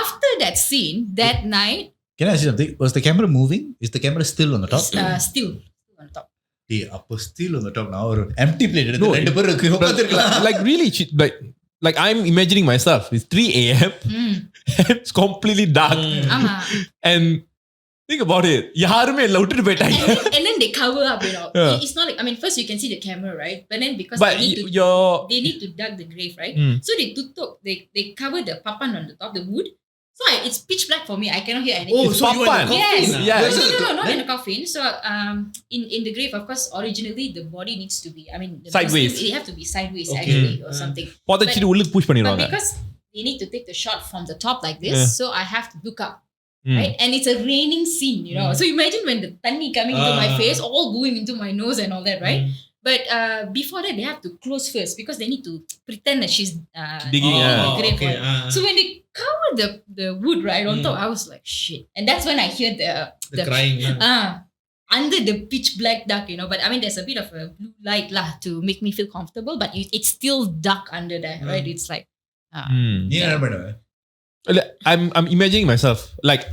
After that scene, that night. Can I say something? Was the camera moving? Is the camera still on the top? Still on the top. அப்போ still on the top. Now ஒரு empty plate எடுத்து ரெண்டு பேர் உட்கார்ந்திருக்கலாம். Like really, like I'm imagining myself. It's 3 a.m. It's completely dark. And think about it. யாருமே இல்ல விட்டுட்டு போயிட்டாங்க. And then they cover up, It's not like, I mean, first you can see the camera, right? But then because they need to dug the grave, right? So they they cover the papan on the top, the wood. So it's pitch black for me. I cannot hear anything. Oh, so you are in a coffin? Yes. Yeah. No, not in a coffin. So in the grave, of course, originally the body needs to be, I mean, sideways. They have to be sideways actually or something. புதைச்சிட்டு உள்ளுக்கு push But பண்ணிடுவாங்க. because they need to take the shot from the top like this, so I have to look up. Right? And it's a raining scene, So imagine when the tanni coming into my face, all going into my nose and all that, right? But before that, they have to close first because they need to pretend that she's digging the grave. Okay. So when they cover the wood right on top, I was like, shit. And that's when I hear the crying. Under the pitch black dark, But I mean, there's a bit of a blue light lah to make me feel comfortable, but it's still dark under there, right? It's like... I'm imagining myself. Like,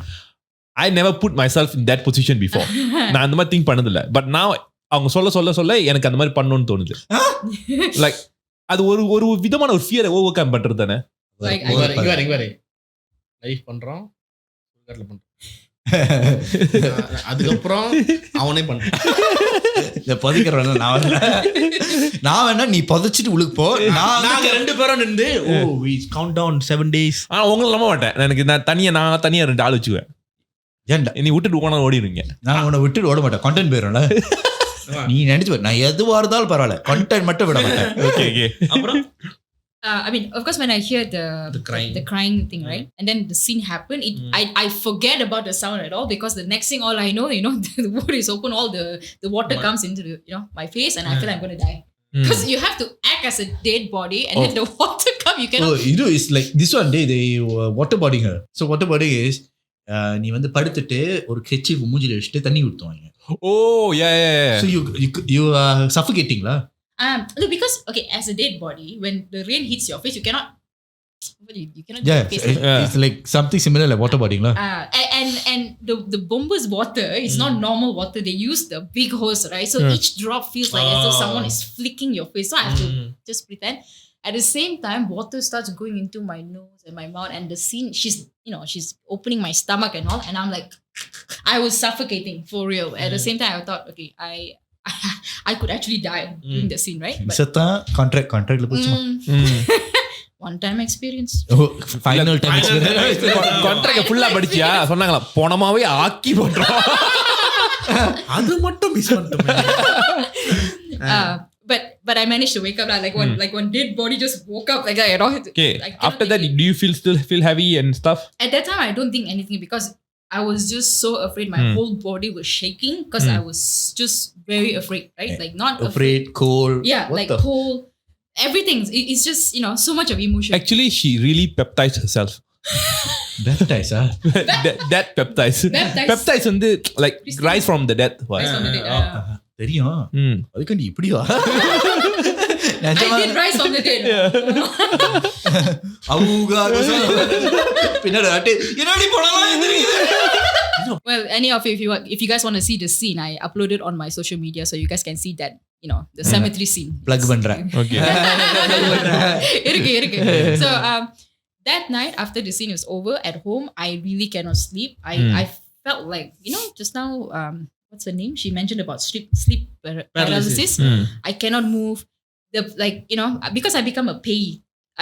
I never put myself in that position before. நான் அந்த மாதிரி think பண்ணதில்லை. But now அவங்க சொல்ல எனக்கு அந்த மாதிரி பண்ணணும்னு தோணுது. லைக் அது ஒரு விதமான ஒரு ஃபியரை ஓவர் கம் பண்றது தானே. இங்க லைஃப் பண்றோம், பண்றோம். அதுக்கப்புறம் அவனே பண்றான். இந்த புதைக்கிறவன நான் வேணா நீ புதைச்சிட்டு உழுக்கு போ. நாங்க ரெண்டு பேரும் நின்று we count down 7 days. உங்களை நம்ப மாட்டேன். நான் தனியா 2 ஆள் வச்சுக்குவேன். ஏன்டா நீ விட்டுட்டு போனா ஓடிடுவீங்க. நான் உன்னை விட்டுட்டு ஓட மாட்டேன். கண்டென்ட் போயிடும்ல. நீ நினைச்சு பாரு, நான் எதுவா இருந்தாலும் பரவாயில்ல, கண்டென்ட் மட்டும் விட மாட்டேன். ஓகே. அப்புறம் I mean, of course, when I hear the crying thing, right? And then the scene happened, I forget about the sound at all because the next thing, all I know, the wood is open, all the water comes into my face and I feel I'm going to die. Because you have to act as a dead body and then the water come, you cannot... it's like this one day, they waterboarding her. So waterboarding is, நீ வந்து படுத்துட்டு ஒரு கெச்சிஃப் மூஞ்சில வச்சுட்டு தண்ணி ஊத்துவாங்க. Oh, yeah. So you are suffocating lah. Look, because as a dead body, when the rain hits your face, you cannot. You cannot. It's like something similar like waterboarding lah. And the bomber's water is not normal water. They use the big hose, right? So each drop feels like as though someone is flicking your face. So I have to just pretend. At the same time, water starts going into my nose and my mouth, and the scene, she's opening my stomach and all, and I'm like, I was suffocating for real. At the same time, I thought, okay, I could actually die during the scene, right? Sata contract la pochuma. One time experience. Final time experience. Contract fulla படிச்சியா? சொன்னாங்களா போனமாவே ஆக்கி போட்றோம். அது மட்டும் miss பண்ணிட்டோமே. But I managed to wake up like when dead body just woke up like that, Okay. After that, do you still feel heavy and stuff? At that time, I don't think anything because I was just so afraid. My whole body was shaking because I was just very afraid, right? Like not afraid, cold. Yeah, like cold. Everything. It's just, so much of emotion. Actually, she really peptized herself. Baptize, that peptize. Peptize வந்து like rise from the death. Rise from the death. தெரியும். அதுக்கு நீ இப்படி வா. I did rise from the dead. அவுகா பின்னாடி அட்டே என்னடி போடலாம் எந்திரிக்குது. Well, any of you, if you guys want to see the scene, I uploaded on my social media so you guys can see that the cemetery scene. Plug பண்ற. Okay. இருக்கு. So that night after the scene was over at home, I really cannot sleep. I felt like, just now what's her name? She mentioned about sleep paralysis. I cannot move. Because I become a payee.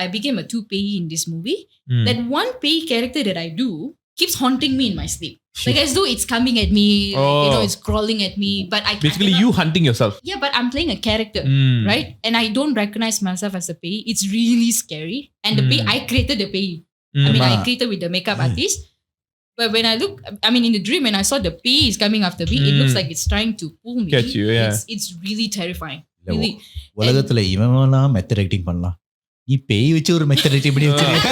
I became a 2 payee in this movie. That one payee character that I do keeps haunting me in my sleep. Like as though it's coming at me, it's crawling at me. But Basically, you hunting yourself. Yeah, but I'm playing a character, right? And I don't recognize myself as a payee. It's really scary. And the payee, I created the payee. I created with the makeup artist. But when I look, in the dream, when I saw the payee is coming after me, it looks like it's trying to pull me. Catch you, yeah. It's really terrifying. Really. உலகத்துல இவன்லாம் method acting பண்ணலாம். நீ பேய் வச்சு ஒரு method acting பண்ணி வச்சிருக்க.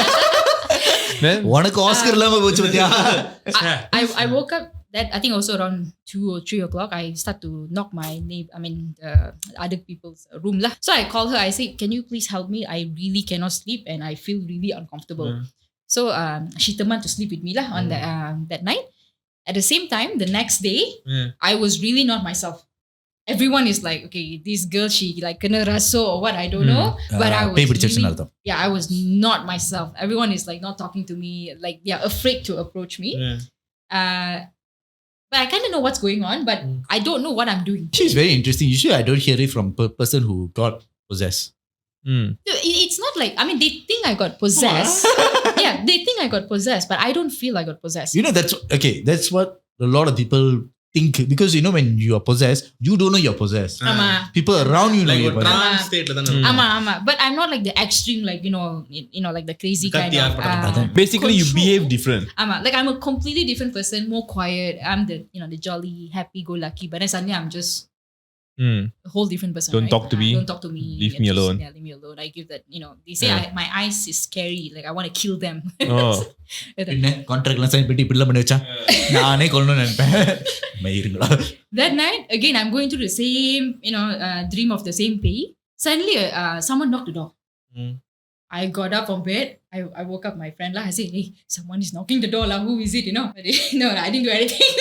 உனக்கு ஆஸ்கர் இல்லாம போச்சு பாத்தியா? I woke up that I think also around 2 or 3 o'clock. I start to knock my other people's room lah. So I call her. I say, "Can you please help me? I really cannot sleep and I feel really uncomfortable." So she teman to sleep with me lah on that night. At the same time, the next day, I was really not myself. Everyone is like, okay, this girl, she like kena raso or what, I don't know. But I was really, I was not myself. Everyone is like not talking to me, like they are afraid to approach me. But I kind of know what's going on, but I don't know what I'm doing. She's very interesting. Usually I don't hear it from a person who got possessed. It's not like, they think I got possessed. Yeah, they think I got possessed, but I don't feel I got possessed. That's what a lot of people think, because when you are possessed, you don't know you're possessed. People around you know you're possessed. But I'm not like the extreme, like like the crazy kind of. Basically, you behave different. Like I'm a completely different person, more quiet. I'm the jolly, happy-go-lucky, but then suddenly I'm just a whole different person. Don't talk to me. Don't talk to me. Leave me alone. Yeah, leave me alone. I give that. They say my eyes is scary. Like I want to kill them. என்ன கான்ட்ராக்ட்லாம் sign பண்ணி இப்படி பண்ணி வச்சா நானே கொல்லணும்னு நினைப்பேன். மயிருங்களா. That night again I'm going through the same dream of the same payee. Suddenly someone knocked the door. I got up from bed. I woke up my friend lah. I said, "Hey, someone is knocking the door lah. Who is it?" No, I didn't do anything.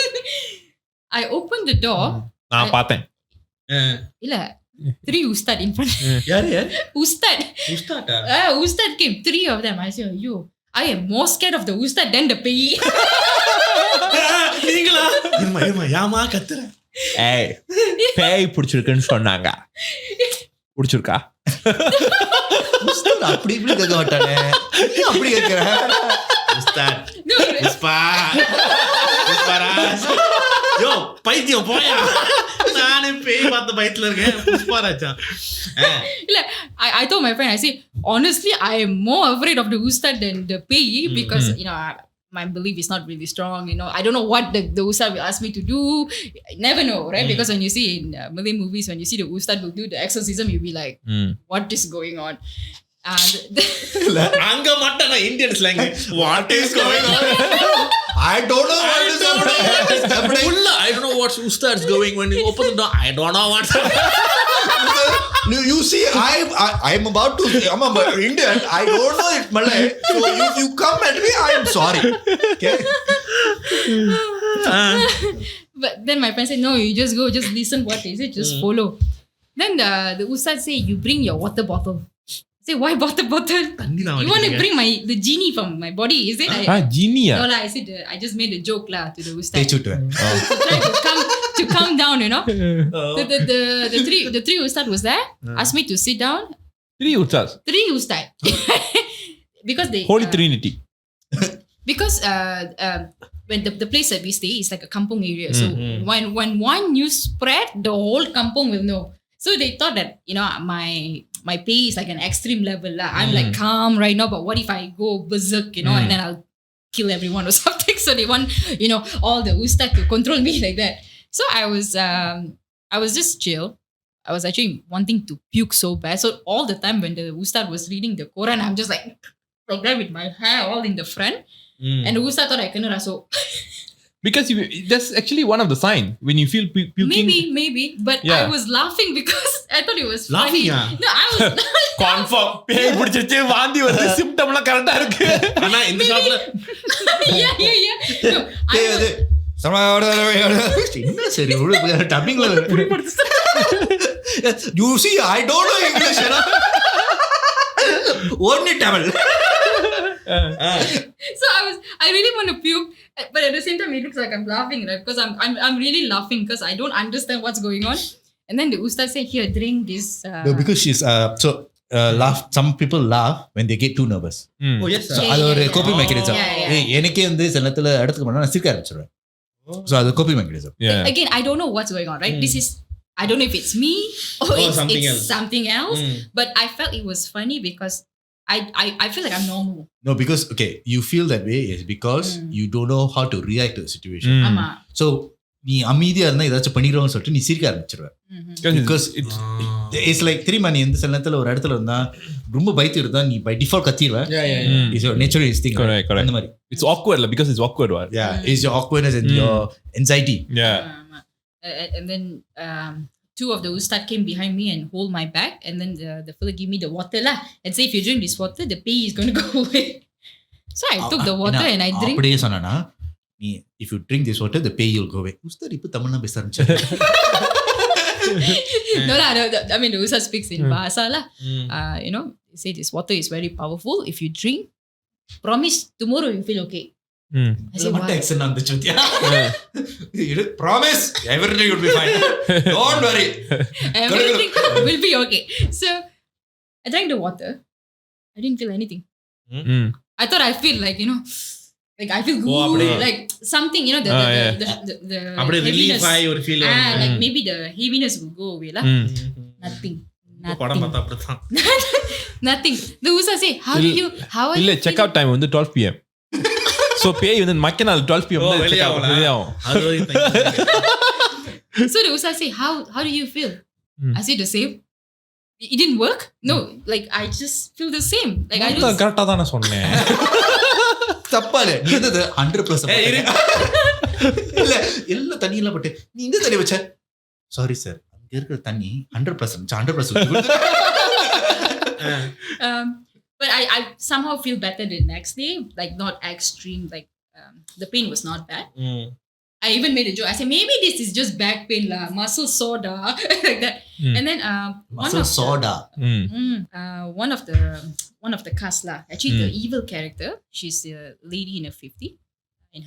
I opened the door. நான் பார்த்தேன். இல்ல 3 ustad in front. யார் Ustad came, 3 of them. I said, "Yo, I am more scared of the ustad than the payee." நீங்களா? இருமா யாமா கத்துற? ஏய், பேய் பிடிச்சிருக்குன்னு சொன்னாங்க. பிடிச்சிருக்கா? உஸ்தாத் அப்படி இப்படி கேட்க மாட்டானே. அப்படி கேட்கற? உஸ்தாத். புஷ்பாராஜ். யோ, பைத்தியம் போயா. நானே பேய் பார்த்த பயத்துல இருக்கேன். புஷ்பாராஜா. இல்ல, I told my friend, I said, honestly, I am more afraid of the ustad than the payee because my belief is not really strong. I don't know what the ustad will ask me to do. I never know, right? Because when you see in Malay movies, when you see the ustad will do the exorcism, you'll be like, what is going on? அங்க மட்டும் நான் Indian slang what is going on? I don't know what is happening. I don't know what ustad's going when you open the door. I don't know what's You see, I'm about to say, I'm Indian. I don't know it Malay. So if you come at me, I am sorry. Okay? But then my friend said, no, you just go, just listen what they say, just follow. Then the ustad say, you bring your water bottle. I say, why water bottle? You want to bring the genie from my body, is it? Genie? No lah, I said, I just made a joke lah to the ustad. To try to calm down, The three ustad was there, asked me to sit down. 3 ustads? 3 ustad. Because they... Holy Trinity. Because when the place that we stay is like a kampung area. So when one news spread, the whole kampung will know. So they thought that, my pay is like an extreme level. I'm like calm right now, but what if I go berserk, and then I'll kill everyone or something. So they want, all the ustad to control me like that. So I was just chill. I was actually wanting to puke so bad. So all the time when the ustad was reading the Quran, I'm just like that with my hair all in the front. And the ustad thought I kena raso. Because that's actually one of the signs when you feel puking. Maybe. But I was laughing because I thought it was funny. No, I was confirm. பேய் பிடிச்சிருச்சு வாந்தி வருது சிம்டம்லாம் கரெக்ட்டா இருக்கு. ஆனா இந்த ஷாட்ல Yeah. No, என்ன சரி டப்பிங்ல you see I don't know English only Tamil. So I really want to puke, but at the same time it looks like I'm laughing, right? Because I'm really laughing because I don't understand what's going on. And then the ustad said, "Here, drink this." No, because she's laugh. Some people laugh when they get too nervous. Oh yes. So அது ஒரு coping mechanism. Yeah. எனக்கே வந்து சில நேரத்துல இடத்துக்கு போனா நான் சிரிக்க ஆரம்பிச்சிடுவேன். So அது coping mechanism. Again, I don't know what's going on, right? This is, I don't know if it's me or it's something else. But I felt it was funny because I feel like I'm normal. No, because okay, you feel that way is because you don't know how to react to the situation. Ama. So நீ அமைதியா இருந்தா ஏதாச்சும் பண்ணிடுவோம்னு சொல்லிட்டு நீ சிரிக்க ஆரம்பிச்சிருவ. Because it's like தெரியுமா நீ எந்த சில நேரத்துல ஒரு இடத்துல இருந்தா ரொம்ப பயத்து இருந்தா நீ by default கத்திடுவ. It's your natural instinct. Correct. அந்த மாதிரி. It's awkward because it's awkward. Right? Yeah, it's your awkwardness and your anxiety. Yeah. And then two of the ustad came behind me and hold my back, and then the fella give me the water lah and say, if you drink this water the pain is going to go away. So I took the water and I drink. அப்படியே சொன்னானா நீ if you drink this water the pain will go away. ustad இப்ப தமிழ்ல பேச ஆரம்பிச்சாரு. No lah, I mean the ustad speaks in bahasa lah. You know, he said this water is very powerful. If you drink, promise tomorrow you feel okay. I said, what accent on the chutia? You promise everything will be fine. Don't worry. Everything will be okay. So I drank the water. I didn't feel anything. I thought I feel like, you know, like I feel good, like something, you know, the relief I would feel. Like maybe the heaviness will go away lah. Nothing. Nothing. The ustad say, how are you check out time வந்து 12 pm. So pay வந்து மக்கனால 12 pm வந்து check out வெளியாகும். So the ustad say, how do you feel? I say the same. It didn't work. No, like I just feel the same. Like I just கரெக்ட்டா தான சொன்னேன். தப்பால நீ வந்து 100% இல்ல எல்லா தண்ணியில போட்டு நீ இந்த தண்ணி வச்ச சாரி சார் அங்க இருக்கிற தண்ணி 100% but I somehow feel better the next day, like not extreme, like the pain was not bad. I even made a joke. I said maybe this is just back pain lah, muscle soda like that. And then muscle soda. One of the cast lah, actually the evil character, she's a lady in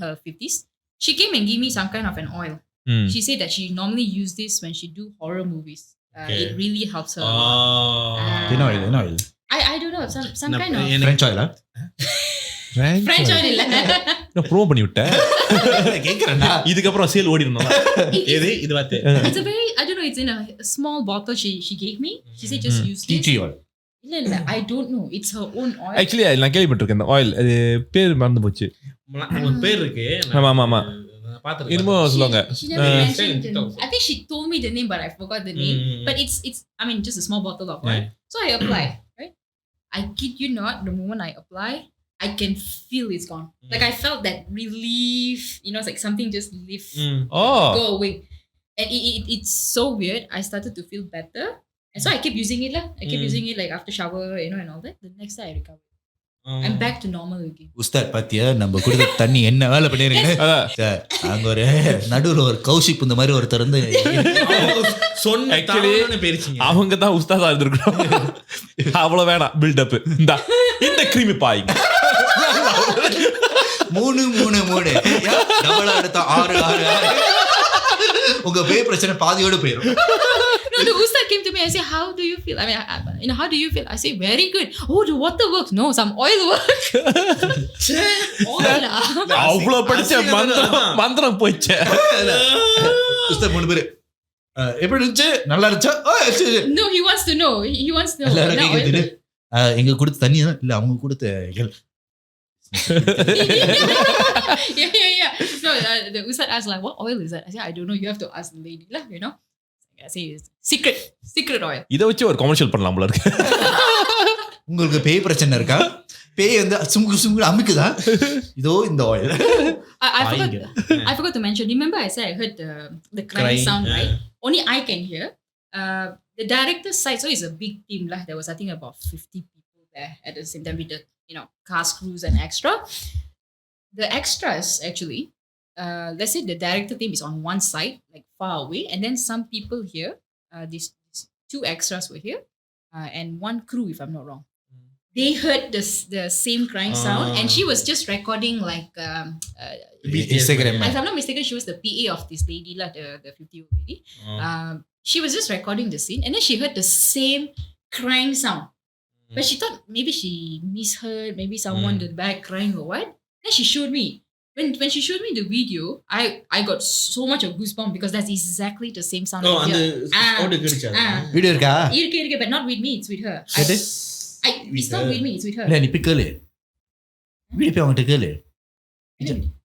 her 50s. She came and gave me some kind of an oil. She said that she normally use this when she do horror movies. It really helps her. Oil. I don't know, some kind of French oil. French oil இல்ல. நான் bro பண்ணி விட்டேன். கேக்குறேன்டா. இதுக்கு அப்புறம் sale ஓடிரணும். இது வாத்து. It's a very, I don't know, it's in a small bottle she gave me. She said just use this. Tea oil. இல்ல I don't know, it's her own oil. Actually நான் கேள்விப்பட்டிருக்கேன் இந்த ஆயில் அது பேர் மறந்து போச்சு. ஒரு பேர் இருக்கு. ஆமா. இன்னும் சொல்லுங்க. She never mentioned. I think she told me the name but I forgot the name. But it's I mean just a small bottle of oil. So I apply, right? I kid you not, the moment I apply, I can feel it's gone. Like I felt that relief, you know, it's like something just lift, go away. And it's so weird. I started to feel better. And so I kept using it lah. I kept using it like after shower, you know, and all that. The next day I recovered. I'm back to normal again. Ustad பாத்தியா நம்ம குடிக்கிற தண்ணி என்ன வேலை பண்ணிருக்கீங்க sir அங்க ஒரு நடுவுல ஒரு கௌஷிப் இந்த மாதிரி ஒருத்தர் வந்து சொன்ன தானே பேரிச்சிங்க அவங்க தான் உஸ்தாதா இருந்திருக்கணும். அவ்வளவு வேணாம் பில்ட் அப். இந்த கிரீமி பாயிங்க 3 டபுள் எடுத்தா 6 உங்க பே பிரச்சனை பாதியோட போயிடும். No, the ustad came to me and said, how do you feel? I mean, you know, how do you feel? I say, very good. Oh, the water works. No, some oil works. Oil lah. அவ்வளவு படிச்ச மந்திரம் போச்சு. உஸ்தாத் 3 பேர் எப்படி இருந்துச்சு நல்லா இருந்துச்சா? No, he wants to know. He wants to know. எங்க கொடுத்த தண்ணி இல்ல அவங்க கொடுத்த yeah. No, the ustad asked like, what oil is that? I said, I don't know. You have to ask the lady lah, you know. I say it's secret oil. இத வச்சு ஒரு commercial பண்ணலாம் போல இருக்கு. உங்களுக்கு பேய் பிரச்சனை இருக்கா? பேய் வந்து சுங்கு அமுக்குதா? இதோ இந்த oil. I forgot to mention. Remember I said I heard the crying sound, right? Only I can hear. The director's side, so it's a big team lah. There was I think about 50 people there at the same time with the, you know, cast, crews and extra. The extras actually let's say the director team is on one side, like far away, and then some people here, these 2 extras were here, and 1 crew, if I'm not wrong. They heard the same crying sound, and she was just recording like Instagram. if I'm not mistaken, she was the PA of this lady, the 50-year-old lady. She was just recording the scene, and then she heard the same crying sound. But she thought maybe she misheard, maybe someone in the back crying or what. Then she showed me. When she showed me the video, I got so much of goosebumps because that's exactly the same sound. Video இருக்கா? இருக்கு, but not with me, it's with her. It's not with me, it's with her. இல்ல நீ போய் கேளு. Video போய் அவங்ககிட்ட கேளு.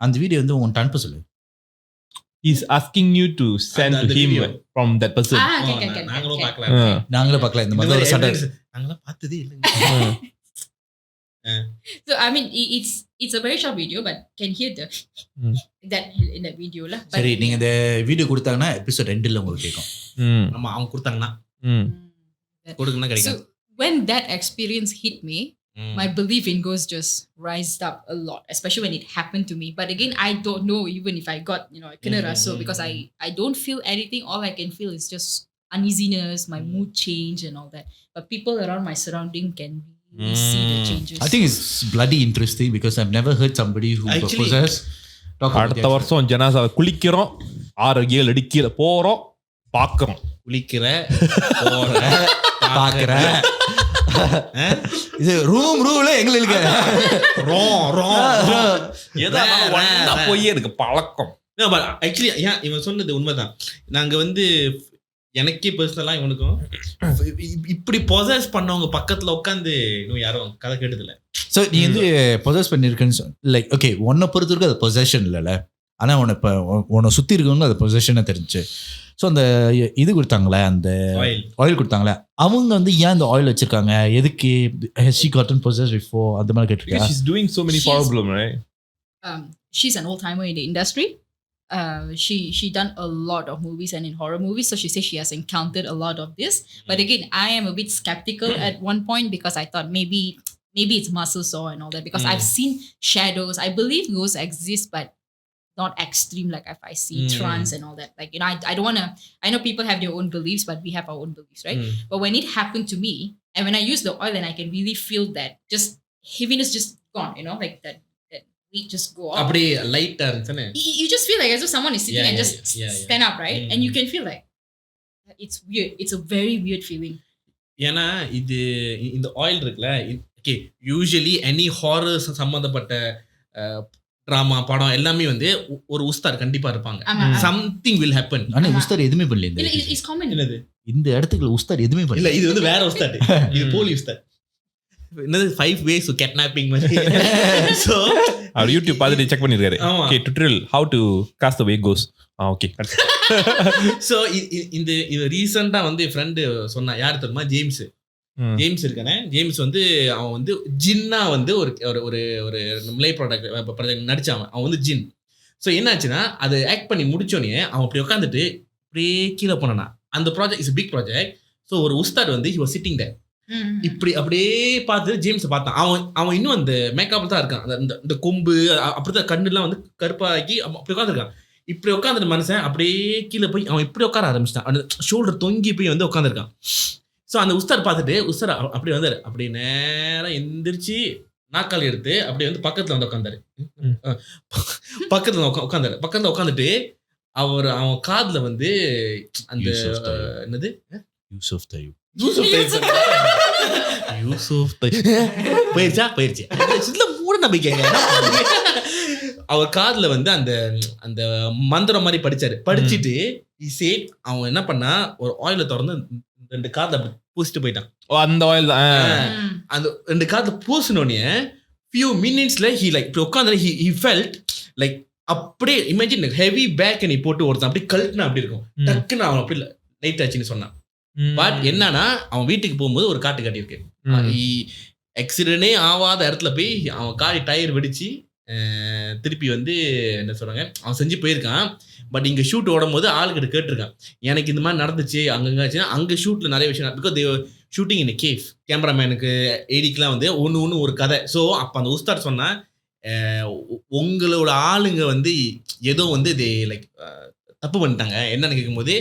அந்த வீடியோ வந்து உன்கிட்ட அனுப்ப சொல்லு. He's asking you to send to him from that person. நாங்களும் பார்க்கலாம் இந்த மாதிரி ஒரு சண்டை. நாங்களும் பார்த்ததே இல்லைங்க. So I mean it's a very short video, but can hear that in that video lah. சரி, நீங்க இந்த வீடியோ கொடுத்தாங்கன்னா எபிசோட் 2ல உங்களுக்கு கேட்கும். நம்ம அவங்க கொடுத்தாங்கன்னா கொடுக்கணும் கிடைக்கும். So when that experience hit me, my belief in ghosts just rised up a lot, especially when it happened to me. But again, I don't know even if I got, kena raso, because I don't feel anything. All I can feel is just uneasiness, my mood change and all that. But people around my surrounding can really see the changes. I think it's bloody interesting because I've never heard somebody who possessed talk about அடுத்த வருஷம் ஜனாசாவை குளிக்கிறோம், 6-7 அடி கீழே போறோம், பாக்குறோம், குளிக்கிற போற பாக்குற. இது ரூம்ல எங்களுக்கு போய் எனக்கு பழக்கம். ஆக்சுவலி இவன் சொன்னது உண்மைதான். நாங்க வந்து எனக்கே பர்சனலா இவனுக்கும் இப்படி பொசஸ் பண்ணவங்க பக்கத்துல உட்காந்து இன்னும் யாரும் கதை கேட்டதில்ல. ஸோ நீ வந்து பொசஸ் பண்ணிருக்கேன்னு லைக் ஓகே, உன்னை பொறுத்த வரைக்கும் அது பொசஷன் இல்லைல்ல, ஆனால் உன்னை சுற்றி இருக்கவங்க அது பொசஷனாக தெரிஞ்சு. ஸோ அந்த இது கொடுத்தாங்களே, அந்த ஆயில் கொடுத்தாங்களே, அவங்க வந்து ஏன் அந்த ஆயில் வச்சிருக்காங்க, எதுக்கு she gotten possessed before அந்த மாதிரி கேட்டிருக்கா? She's doing so many problems, right? She's an old timer in the industry. She done a lot of movies and in horror movies, so she says she has encountered a lot of this. But again, I am a bit skeptical at one point because I thought maybe it's muscle sore and all that, because I've seen shadows. I believe ghosts exist, but not extreme like if I see trance and all that. Like, I don't want to, I know people have their own beliefs, but we have our own beliefs, right? But when it happened to me, and when I use the oil, then I can really feel that just heaviness just gone, like that weight just go off. அப்படியே லைட்டா இருந்துச்சுனே. You just feel like as if someone is sitting and just stand up, right? And you can feel like it's weird. It's a very weird feeling. ஏன்னா இது இந்த oil இருக்குல்ல, okay, usually any horror சம்பந்தப்பட்ட drama படம் எல்லாமே வந்து ஒரு உஸ்தார் கண்டிப்பா இருப்பாங்க. Something will happen. ஆனா உஸ்தார் எதுவுமே பண்ணல. It's common. என்னது இந்த இடத்துக்கு உஸ்தார் எதுவுமே பண்ணல. இல்ல, இது வந்து வேற உஸ்தார். இது போலி உஸ்தார். என்னது 5 ways to kidnapping மாதிரி. So அவர் YouTube பார்த்துட்டு செக் பண்ணிருக்காரு. Okay, tutorial how to cast away ghost. Okay. So இந்த ரீசன்ட்டா வந்து ஃப்ரெண்ட் சொன்னா, யார் தெரியுமா? ஜேம்ஸ் இருக்கானே. ஜேம்ஸ் வந்து அவன் வந்து ஜின்னா வந்து ஒரு மிலை ப்ராடக்ட் நடிச்சான். அவன் வந்து ஜின். ஸோ என்னாச்சுன்னா, அது ஆக்ட் பண்ணி முடிச்சோடனே அவன் அப்படி உட்காந்துட்டு அப்படியே கீழே போனானா. அந்த project is big project. So ஒரு உஸ்தார் வந்து he was sitting there. இப்படி அப்படியே பார்த்து ஜேம்ஸை பார்த்தான். அவன் இன்னும் அந்த மேக்கப்ல தான் இருக்கான். இந்த கொம்பு அப்படிதான், கண்ணுலாம் வந்து கருப்பாக்கி அப்படி உட்காந்துருக்கான். இப்படி உட்காந்துட்டு மனுஷன் அப்படியே கீழே போய் அவன் இப்படி உட்கார ஆரம்பிச்சிட்டான். அந்த ஷோல்டர் தொங்கி போய் வந்து உட்காந்துருக்கான். ஸோ அந்த உஸ்தார் பார்த்துட்டு உஸ்தார் அப்படி வந்தாரு. அப்படி நேரம் எந்திரிச்சு நாக்கால் எடுத்து அப்படியே வந்து பக்கத்துல வந்து உட்காந்தாரு. பக்கத்துல உட்காந்துட்டு அவன் காதுல வந்து அந்த என்னது போயிருச்சு மூட நம்பிக்கைங்க. அவர் காதுல வந்து அந்த அந்த மந்திரம் மாதிரி படிச்சுட்டு அவன் என்ன பண்ணா, ஒரு ஆயில திறந்து 2 காதுல பூசிட்டு போயிட்டான். அந்த ஆயில் அந்த 2 காதுல பூசினோடனே few minutesல he like உட்கார்ந்து he felt like அப்படியே இமேஜின் ஹெவி பேக் நீ போட்டு ஒருத்தன் அப்படியே கழட்டினா அப்படி இருக்கும். டக்குன்னு அவன் அப்படி லைட் ஆச்சுன்னு சொன்னான். பட் என்னன்னா, அவன் வீட்டுக்கு போகும்போது ஒரு காட்டு கட்டியிருக்கு. ஆக்சிடென்டே ஆகாத இடத்துல போய் அவன் காடி டயர் வெடிச்சு திருப்பி வந்து என்ன சொல்றாங்க, அவன் செஞ்சு போயிருக்கான். பட் இங்க ஷூட் ஓடும் போது ஆளுக்கிட்ட கேட்டிருக்கான், எனக்கு இந்த மாதிரி நடந்துச்சு அங்கங்க. அங்க ஷூட்ல நிறைய விஷயம், because they shooting in cafe. கேமராமேனுக்கு ஏடிக்கெல்லாம் வந்து ஒன்று ஒரு கதை. ஸோ அப்போ அந்த உஸ்தார் சொன்னா, உங்களோட ஆளுங்க வந்து ஏதோ வந்து லைக் தப்பு பண்ணிட்டாங்க என்னன்னு கேட்கும்போது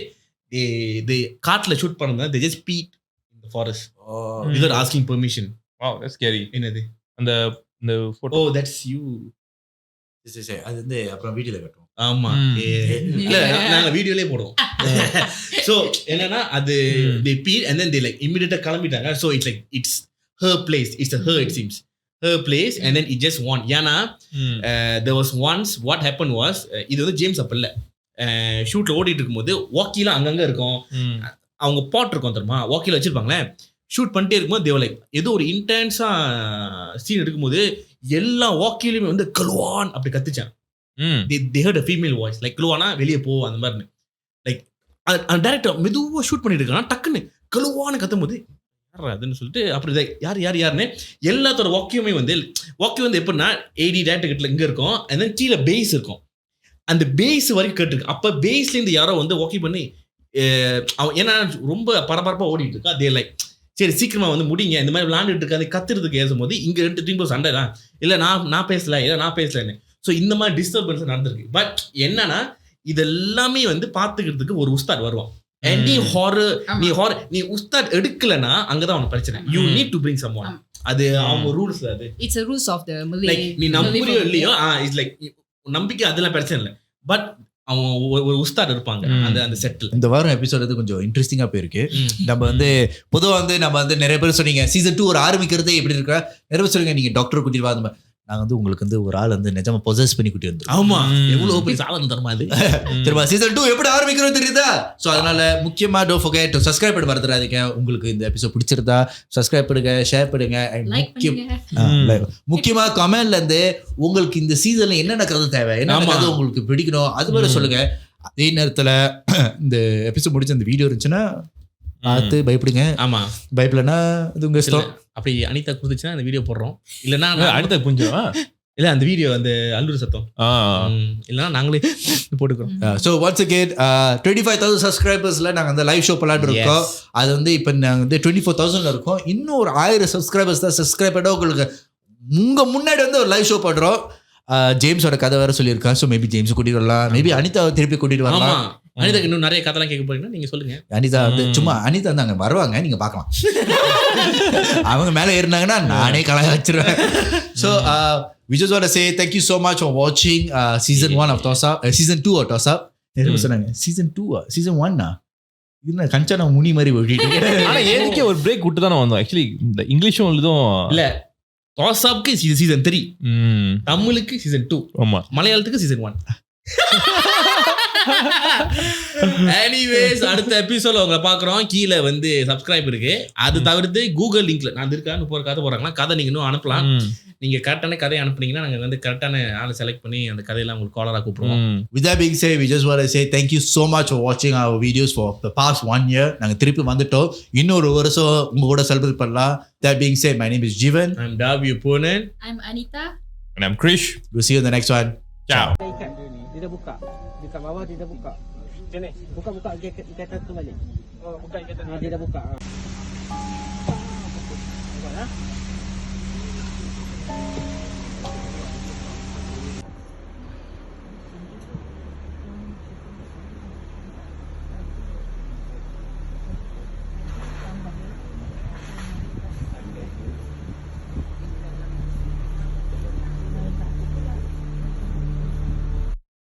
காட்டுல ஷூட் பண்ணது they just peed in the forest without asking permission. Wow, that's scary. என்னது அந்த photo. Oh, that's you. அது வந்து அப்புறம் வீடியோல காட்டுவோம். ஆமா இல்ல நாங்க வீடியோலயே போடுவோம். So என்னன்னா அது they peed and then they like immediately கிளம்பிட்டாங்க. So it's like it's her place, it's a her, it seems her place, and then it just won. ஏன்னா there was once what happened was இது வந்து James அப்ப இல்ல ஷூட்ல ஓடிட்டு இருக்கும்போது வாக்கில அங்கங்க இருக்கும் அவங்க பாட் இருக்கும் தெரியுமா வாக்கில வச்சிருப்பாங்களே ஷூட் பண்ணிட்டே இருக்கும்போது தேவ லைக் ஏதோ ஒரு இன்டென்ஸா சீன் எடுக்கும்போது எல்லா வாக்கிலையுமே வந்து கலுவான் அப்படி கத்துச்சான். they heard a female voice like கலுவானா வெளியே போ அந்த மாதிரி லைக் டைரக்டர் மெதுவா ஷூட் பண்ணிட்டு இருக்கான் டக்குன்னு கலுவான்னு கத்தும்போது யார் அதுன்னு சொல்லிட்டு அப்படி யாருன்னு எல்லாத்தோட வாக்கியுமே வந்து வாக்கியம் வந்து எப்படின்னா ஏடி டேரக்டர் கிட்ட இங்க இருக்கும் and then கீழே பேஸ் இருக்கும் அந்த பேஸ் வரைக்கும் கேட்டுருக்கு. அப்ப பேஸ்ல இருந்து யாரோ வந்து வாக்கி பண்ணி ஏன்னா ரொம்ப பரபரப்பா ஓடிட்டு இருக்கா அதே லைக் சரி சீக்கிரமா வந்து முடிங்க இந்த மாதிரி விளையாண்டுட்டு இருக்காது கத்துறதுக்கு ஏசும்போது இங்க 2 டீம் சண்டை தான் இல்ல நான் பேசலன்னு. ஸோ இந்த மாதிரி டிஸ்டர்பன்ஸ் நடந்திருக்கு. பட் என்னன்னா இதெல்லாமே வந்து பாத்துக்கிறதுக்கு ஒரு உஸ்தாத் வருவான். நீ உஸ்தாத் எடுக்கலனா அங்கதான் அவனுக்கு பிரச்சனை. You need to bring someone. அது அவங்க ரூல்ஸ். அது it's a rules of the Malay. Like நீ நம்புறியோ இல்லையோ இட்ஸ் லைக் நம்பிக்கை அதெல்லாம் பிரச்சனை இல்லை. பட் அவங்க ஒரு உஸ்தாத் இருப்பாங்க அந்த செட்டில். இந்த வாரம் எபிசோட் வந்து கொஞ்சம் இன்ட்ரெஸ்டிங்கா போயிருக்கு. நம்ம வந்து பொதுவாக வந்து நம்ம வந்து நிறைய பேர் சொன்னீங்க சீசன் 2 ஒரு ஆரம்பிக்கிறதே எப்படி இருக்கா நிறைய பேர் சொல்லுங்க நீங்க டாக்டர் கூட்டிட்டு வா நாங்க வந்து உங்களுக்கு வந்து ஒரு ஆள் வந்து நிஜமா பொசஸ் பண்ணி கூட்டி வந்துரும். ஆமா எவ்வளவு பெரிய சாதனை தரமா அது. திரும்ப சீசன் 2 எப்படி ஆரம்பிக்கிறோம் தெரியுதா? சோ அதனால முக்கியமா டோன்ட் ஃபர்கெட் டு சப்ஸ்கிரைப் பண்ண மறந்துடாதீங்க. உங்களுக்கு இந்த எபிசோட் பிடிச்சிருந்தா சப்ஸ்கிரைப் பண்ணுங்க, ஷேர் பண்ணுங்க, முக்கியமா கமெண்ட்ல இருந்து உங்களுக்கு இந்த சீசன்ல என்னென்ன கதை தேவை என்ன கதை உங்களுக்கு பிடிக்கணும் அது மாதிரி சொல்லுங்க. அதே நேரத்துல இந்த எபிசோட் முடிச்ச அந்த வீடியோ இருந்துச்சுன்னா பார்த்து பயப்படுங்க. ஆமா பயப்படலன்னா அது உங்க இஷ்டம். அப்படி அனிதா கொடுத்துச்சுன்னா அந்த வீடியோ போடுறோம். இல்லைன்னா அனிதா புரிஞ்சுவா இல்ல அந்த வீடியோ அந்த அல்லூர் சத்தம் இல்லைன்னா நாங்களே போட்டுக்கிறோம். ஸோ ஒன்ஸ் அகேன் 25,000 சப்ஸ்கிரைபர்ஸ்ல நாங்கள் அந்த லைவ் ஷோ பண்ணலான்னு இருக்கோம். அது வந்து இப்போ நாங்கள் வந்து 24,000 இருக்கோம். இன்னும் ஒரு 1000 சப்ஸ்கிரைபர்ஸ் தான் சப்ஸ்கிரைப் பண்ண உங்களுக்கு உங்க முன்னாடி வந்து ஒரு லைவ் ஷோ பண்றோம். ஜேம்ஸோட கதை வேற சொல்லியிருக்கான். ஸோ மேபி ஜேம்ஸ் கூட்டிட்டு வரலாம், மேபி அனிதாவை திருப்பி கூட்டிட்டு வரலாம். அனிதாக்கு இன்னும் நிறைய கதைலாம் கேட்க போறீங்கன்னா நீங்க சொல்லுங்க. அனிதா வந்து சும்மா அனிதா வந்து அங்க வருவாங்க, நீங்க பார்க்கலாம். அவங்க மேல ஏறினாங்கன்னா நானே கலாய வச்சிருவேன். So we just want to say thank you so much for watching season 1 of Toss Up, season 2 of Toss Up. சொன்னாங்க season 2 season 1 இது கஞ்சனா முனி மாதிரி ஓடிட்டு. ஆனா ஏதுக்கே ஒரு பிரேக் விட்டு தானே வந்தோம். ஆக்சுவலி இந்த இங்கிலீஷும் எழுதும் இல்ல Toss Upக்கு season 3, தமிழுக்கு season 2, ஆமா மலையாளத்துக்கு season 1. எனிவேஸ் அடுத்த எபிசோட்ல உங்களை பாக்குறோம். கீழே வந்து சப்ஸ்கிரைப் இருக்கு. அது தவிர்த்து கூகுள் லிங்க்ல நான் இருக்கான்னு போற கதை போறாங்களா கதை நீங்க இன்னும் அனுப்பலாம். நீங்க கரெக்டான கதையை அனுப்புனீங்கன்னா நாங்க வந்து கரெக்டான ஆளை செலக்ட் பண்ணி அந்த கதையெல்லாம் உங்களுக்கு காலரா கூப்பிடுவோம். With that being said, we just want to say thank you so much for watching our videos for the past 1 year. நாங்க திருப்பி வந்துட்டோம். இன்னொரு வருஷம் உங்க கூட செலிப்ரேட் பண்ணலாம். That being said, my name is Jiven. I'm Puvanan. I'm Anita. And I'm Kris. We'll see you in the next one. Ciao. Dia dah buka. Dekat bawah dia dah buka. Macam ni? Buka ikatan tu balik. Oh, buka ikatan. Dia dah buka. Nampak tak?